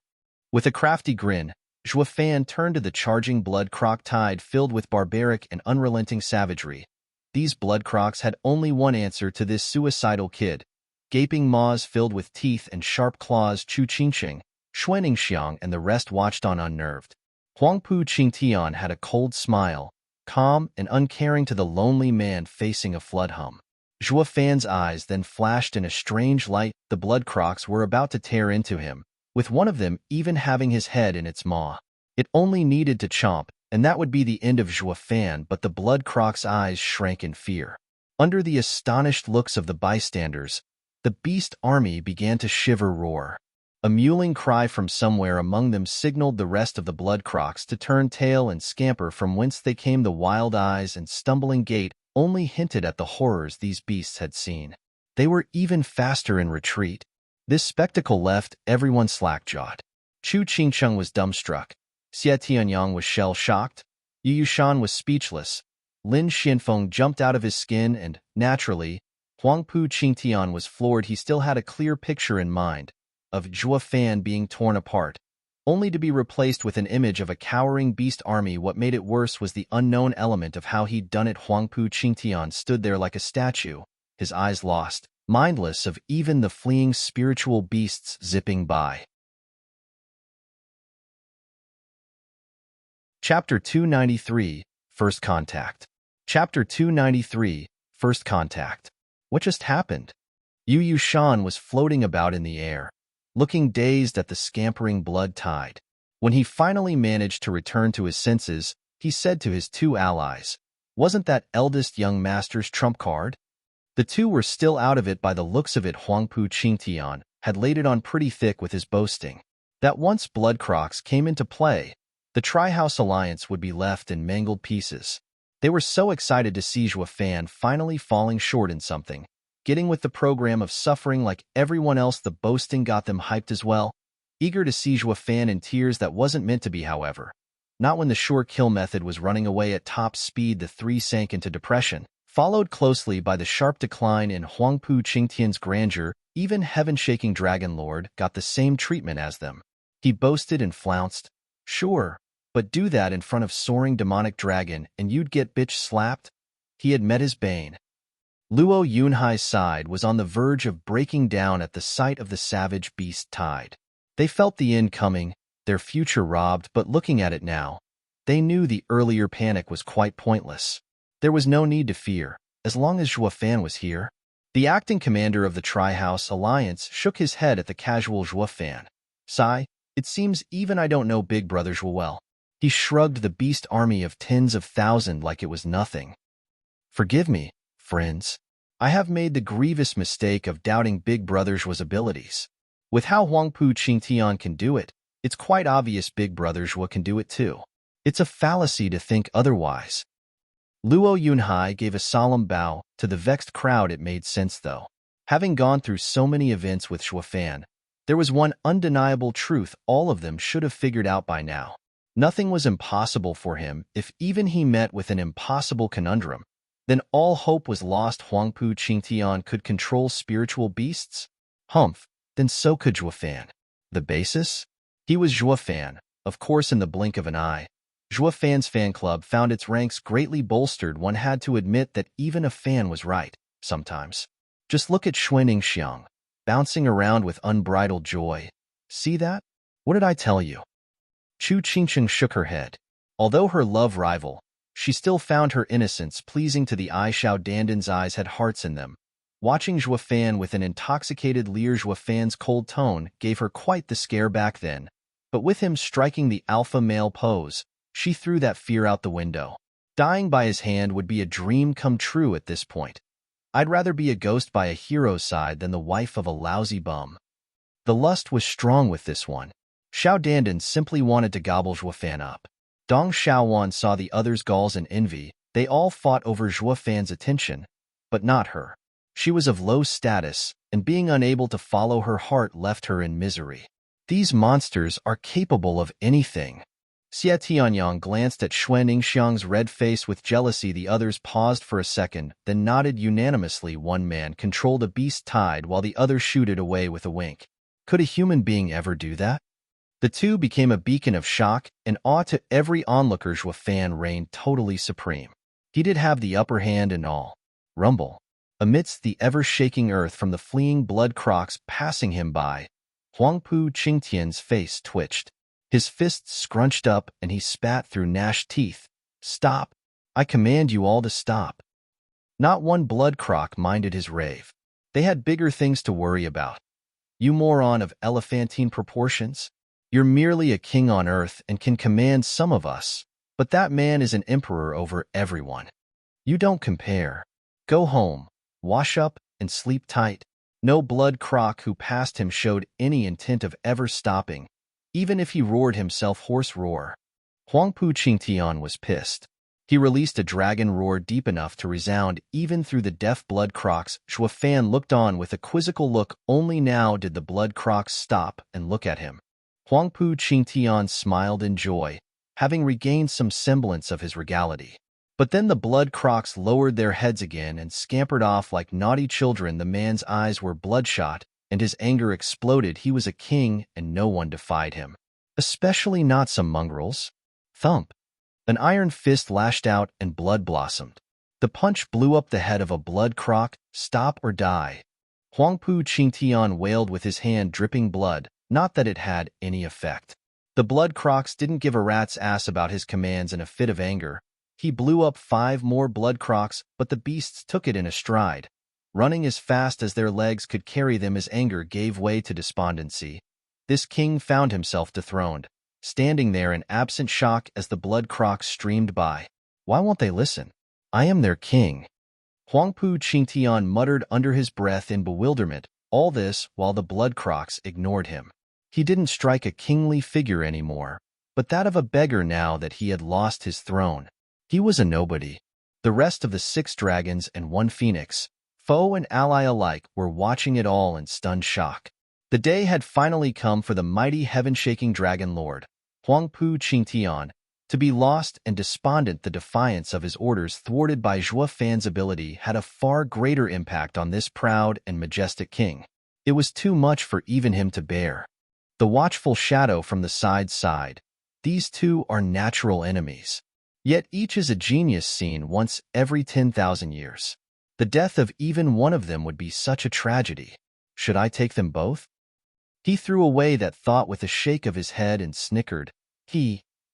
With a crafty grin, Zhuo Fan turned to the charging blood croc tide filled with barbaric and unrelenting savagery. These blood crocs had only one answer to this suicidal kid. Gaping maws filled with teeth and sharp claws. Chu Qingqing, Xuaningxiang and the rest watched on unnerved. Huangpu Qingtian had a cold smile, calm and uncaring to the lonely man facing a flood hum. Zhuo Fan's eyes then flashed in a strange light. The blood crocs were about to tear into him, with one of them even having his head in its maw. It only needed to chomp, and that would be the end of Zhuo Fan, but the blood croc's eyes shrank in fear. Under the astonished looks of the bystanders, the beast army began to shiver-roar. A mewling cry from somewhere among them signaled the rest of the blood crocs to turn tail and scamper from whence they came. The wild eyes and stumbling gait only hinted at the horrors these beasts had seen. They were even faster in retreat. This spectacle left everyone slack-jawed. Chu Qingcheng was dumbstruck. Xie Tianyang was shell-shocked. Yu Yushan was speechless. Lin Xianfeng jumped out of his skin and, naturally, Huangpu Qingtian was floored. He still had a clear picture in mind of Zhuo Fan being torn apart, only to be replaced with an image of a cowering beast army. What made it worse was the unknown element of how he'd done it. Huangpu Qingtian stood there like a statue, his eyes lost, mindless of even the fleeing spiritual beasts zipping by. Chapter 293, First Contact. Chapter 293, First Contact. What just happened? Yu Yushan was floating about in the air, looking dazed at the scampering blood tide. When he finally managed to return to his senses, he said to his two allies, "Wasn't that eldest young master's trump card?" The two were still out of it by the looks of it. Huangpu Qingtian had laid it on pretty thick with his boasting that once blood crocs came into play, the Tri-House Alliance would be left in mangled pieces. They were so excited to see Zhuo Fan finally falling short in something, getting with the program of suffering like everyone else. The boasting got them hyped as well, eager to see Zhuo Fan in tears. That wasn't meant to be, however. Not when the sure kill method was running away at top speed. The three sank into depression, followed closely by the sharp decline in Huangpu Qingtian's grandeur. Even heaven-shaking Dragon Lord got the same treatment as them. He boasted and flounced. Sure, but do that in front of soaring demonic dragon and you'd get bitch slapped. He had met his bane. Luo Yunhai's side was on the verge of breaking down at the sight of the savage beast tide. They felt the end coming, their future robbed, but looking at it now, they knew the earlier panic was quite pointless. There was no need to fear, as long as Zhuo Fan was here. The acting commander of the Tri-House Alliance shook his head at the casual Zhuo Fan. Sigh, it seems even I don't know Big Brother Zhuo well. He shrugged the beast army of tens of thousands like it was nothing. Forgive me, friends. I have made the grievous mistake of doubting Big Brother Zhuo's abilities. With how Huangpu Qingtian can do it, it's quite obvious Big Brother Zhuo can do it too. It's a fallacy to think otherwise. Luo Yunhai gave a solemn bow. To the vexed crowd it made sense though. Having gone through so many events with Zhuo Fan, there was one undeniable truth all of them should have figured out by now. Nothing was impossible for him. If even he met with an impossible conundrum, then all hope was lost. Huangpu Qingtian could control spiritual beasts? Humph, then so could Zhuo Fan. The basis? He was Zhuo Fan, of course. In the blink of an eye, Zhuo Fan's fan club found its ranks greatly bolstered. One had to admit that even a fan was right, sometimes. Just look at Xuanning Xiang, bouncing around with unbridled joy. See that? What did I tell you? Chu Qingcheng shook her head. Although her love rival, she still found her innocence pleasing to the eye. Xiao Dandan's eyes had hearts in them. Watching Zhuo Fan with an intoxicated leer, Zhuo Fan's cold tone gave her quite the scare back then. But with him striking the alpha male pose, she threw that fear out the window. Dying by his hand would be a dream come true at this point. I'd rather be a ghost by a hero's side than the wife of a lousy bum. The lust was strong with this one. Xiao Dandan simply wanted to gobble Zhuo Fan up. Dong Xiaowan saw the others' galls and envy. They all fought over Zhuo Fan's attention, but not her. She was of low status, and being unable to follow her heart left her in misery. These monsters are capable of anything. Xie Tianyang glanced at Xuanning Xiang's red face with jealousy. The others paused for a second, then nodded unanimously. One man controlled a beast tide while the other shooed away with a wink. Could a human being ever do that? The two became a beacon of shock and awe to every onlooker. Zhuo Fan reigned totally supreme. He did have the upper hand in all. Rumble. Amidst the ever-shaking earth from the fleeing blood crocs passing him by, Huangpu Qingtian's face twitched. His fists scrunched up and he spat through gnashed teeth. Stop. I command you all to stop." Not one blood croc minded his rave. They had bigger things to worry about. You moron of elephantine proportions? You're merely a king on earth and can command some of us, but that man is an emperor over everyone. You don't compare. Go home, wash up, and sleep tight. No blood croc who passed him showed any intent of ever stopping, even if he roared himself hoarse roar. Huangpu Qingtian was pissed. He released a dragon roar deep enough to resound even through the deaf blood crocs. Zhuofan looked on with a quizzical look. Only now did the blood crocs stop and look at him. Huangpu Qingtian smiled in joy, having regained some semblance of his regality. But then the blood crocs lowered their heads again and scampered off like naughty children. The man's eyes were bloodshot, and his anger exploded. He was a king, and no one defied him. Especially not some mongrels. Thump. An iron fist lashed out and blood blossomed. The punch blew up the head of a blood croc. Stop or die. Huangpu Qingtian wailed with his hand dripping blood, not that it had any effect. The blood crocs didn't give a rat's ass about his commands. In a fit of anger, he blew up 5 more blood crocs, but the beasts took it in a stride, running as fast as their legs could carry them as anger gave way to despondency. This king found himself dethroned, standing there in absent shock as the blood crocs streamed by. Why won't they listen? I am their king. Huangpu Qingtian muttered under his breath in bewilderment, all this while the blood crocs ignored him. He didn't strike a kingly figure anymore, but that of a beggar now that he had lost his throne. He was a nobody. The rest of the 6 dragons and 1 phoenix, foe and ally alike, were watching it all in stunned shock. The day had finally come for the mighty heaven-shaking dragon lord, Huangpu Qingtian, to be lost and despondent. The defiance of his orders thwarted by Zhuofan's ability had a far greater impact on this proud and majestic king. It was too much for even him to bear. The watchful shadow from the side sighed. These two are natural enemies. Yet each is a genius seen once every 10,000 years. The death of even one of them would be such a tragedy. Should I take them both? He threw away that thought with a shake of his head and snickered.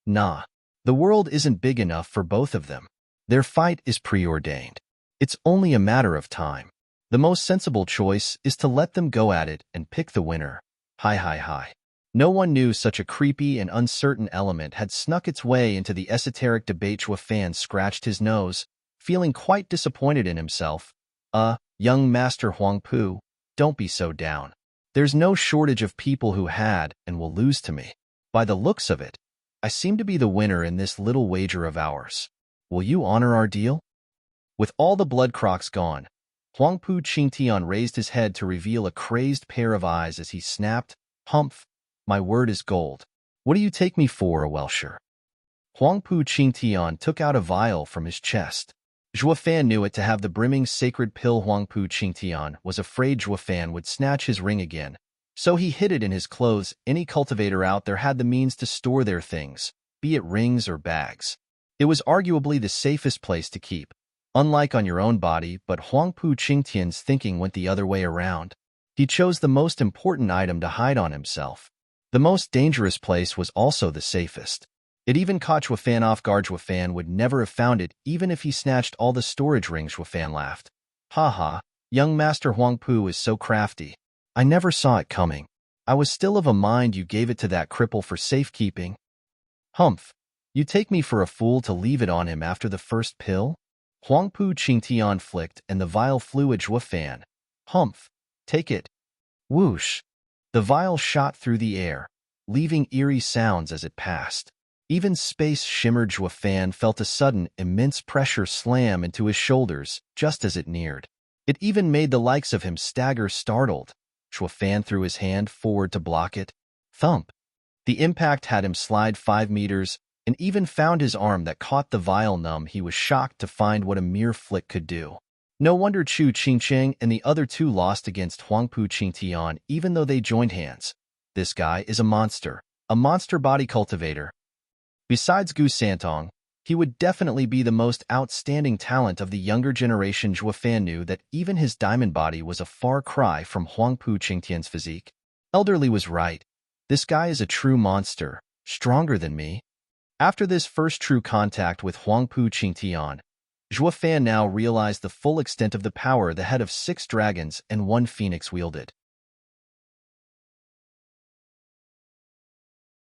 Nah. The world isn't big enough for both of them. Their fight is preordained. It's only a matter of time. The most sensible choice is to let them go at it and pick the winner. Hi. No one knew such a creepy and uncertain element had snuck its way into the esoteric debate. Zhuofan scratched his nose, feeling quite disappointed in himself. Young Master Huangpu, don't be so down. There's no shortage of people who had and will lose to me. By the looks of it, I seem to be the winner in this little wager of ours. Will you honor our deal? With all the blood crocs gone, Huangpu Qingtian raised his head to reveal a crazed pair of eyes as he snapped, "Humph, my word is gold. What do you take me for, a Welsher?" Huangpu Qingtian took out a vial from his chest. Zhuofan knew it to have the brimming sacred pill. Huangpu Qingtian was afraid Zhuofan would snatch his ring again, so he hid it in his clothes. Any cultivator out there had the means to store their things, be it rings or bags. It was arguably the safest place to keep, unlike on your own body, but Huangpu Qingtian's thinking went the other way around. He chose the most important item to hide on himself. The most dangerous place was also the safest. It even caught Zhuofan off guard. Zhuofan would never have found it, even if he snatched all the storage rings. Zhuofan laughed. Ha, young Master Huangpu is so crafty. I never saw it coming. I was still of a mind you gave it to that cripple for safekeeping. Humph, you take me for a fool to leave it on him after the first pill? Huangpu Qingtian flicked and the vial flew at Zhuofan. Humph, take it. Whoosh. The vial shot through the air, leaving eerie sounds as it passed. Even space shimmered. Zhuofan felt a sudden, immense pressure slam into his shoulders just as it neared. It even made the likes of him stagger, startled. Zhuofan threw his hand forward to block it. Thump. The impact had him slide 5 meters and even found his arm that caught the vial numb. He was shocked to find what a mere flick could do. No wonder Chu Qingcheng and the other two lost against Huangpu Qingtian, even though they joined hands. This guy is a monster body cultivator. Besides Gu Santong, he would definitely be the most outstanding talent of the younger generation. Zhuofan knew that even his diamond body was a far cry from Huangpu Qingtian's physique. Elderly was right. This guy is a true monster, stronger than me. After this first true contact with Huangpu Qingtian, Zhuo Fan now realized the full extent of the power the head of 6 dragons and 1 phoenix wielded.